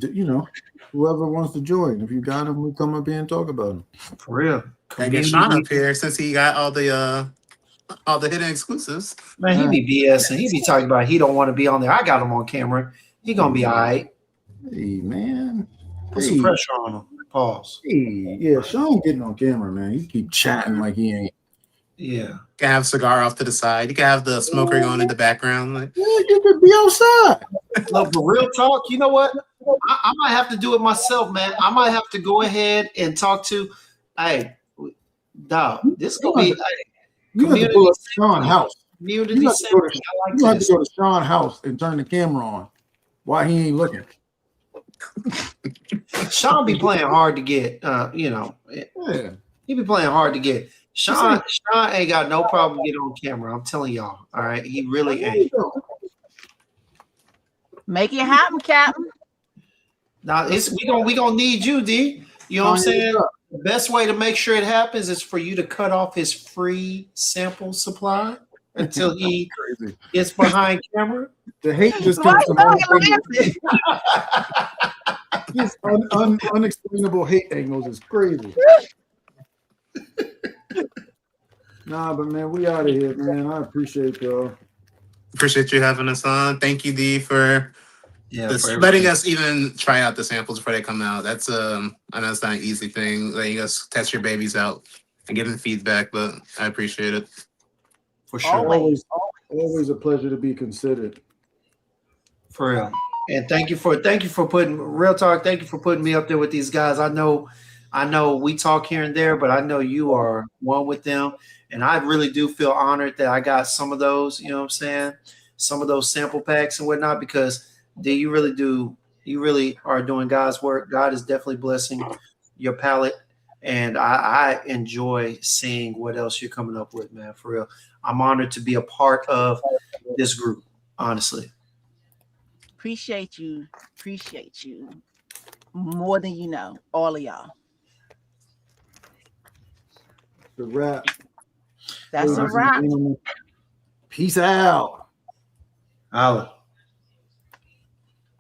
whoever wants to join. If you got them, we come up here and talk about them. For real. I get Sean up here since he got all the hidden exclusives. Man, he be BSing. He be talking about he don't want to be on there. I got him on camera. He gonna be all right. Hey, man. Put some pressure on him. Pause. Hey, yeah, Sean getting on camera, man. He keep chatting like he ain't. Yeah. You can have a cigar off to the side. You can have the smoker going in the background. Like, Yeah, you could be outside. Look, for real talk, you know what? I might have to do it myself, man. I might have to go ahead and talk to, hey, dog, this is gonna be You have to go to Sean's house. community You center. have to go to Sean's house and turn the camera on while he ain't looking. Sean be playing hard to get. You know, Yeah. he be playing hard to get. Sean ain't got no problem getting on camera. I'm telling y'all. All right, he really ain't. Make it happen, Captain. Now we gonna need you, D. You know what I'm saying? The best way to make sure it happens is for you to cut off his free sample supply until he gets behind camera. The hate just comes from unexplainable hate angles is crazy. Nah, but man, we out of here, man. I appreciate y'all. appreciate you having us on. Thank you, D, for letting us even try out the samples before they come out. That's I know it's not an easy thing, letting us test your babies out and giving feedback, but I appreciate it. For sure. Always a pleasure to be considered. For real. And thank you for putting real talk. Thank you for putting me up there with these guys. I know we talk here and there, but I know you are one with them. And I really do feel honored that I got some of those, you know what I'm saying? Some of those sample packs and whatnot, because you really are doing God's work. God is definitely blessing your palette. And I enjoy seeing what else you're coming up with, man, for real. I'm honored to be a part of this group, honestly. Appreciate you more than you know, all of y'all. The wrap. That's a wrap. Peace out. Holla.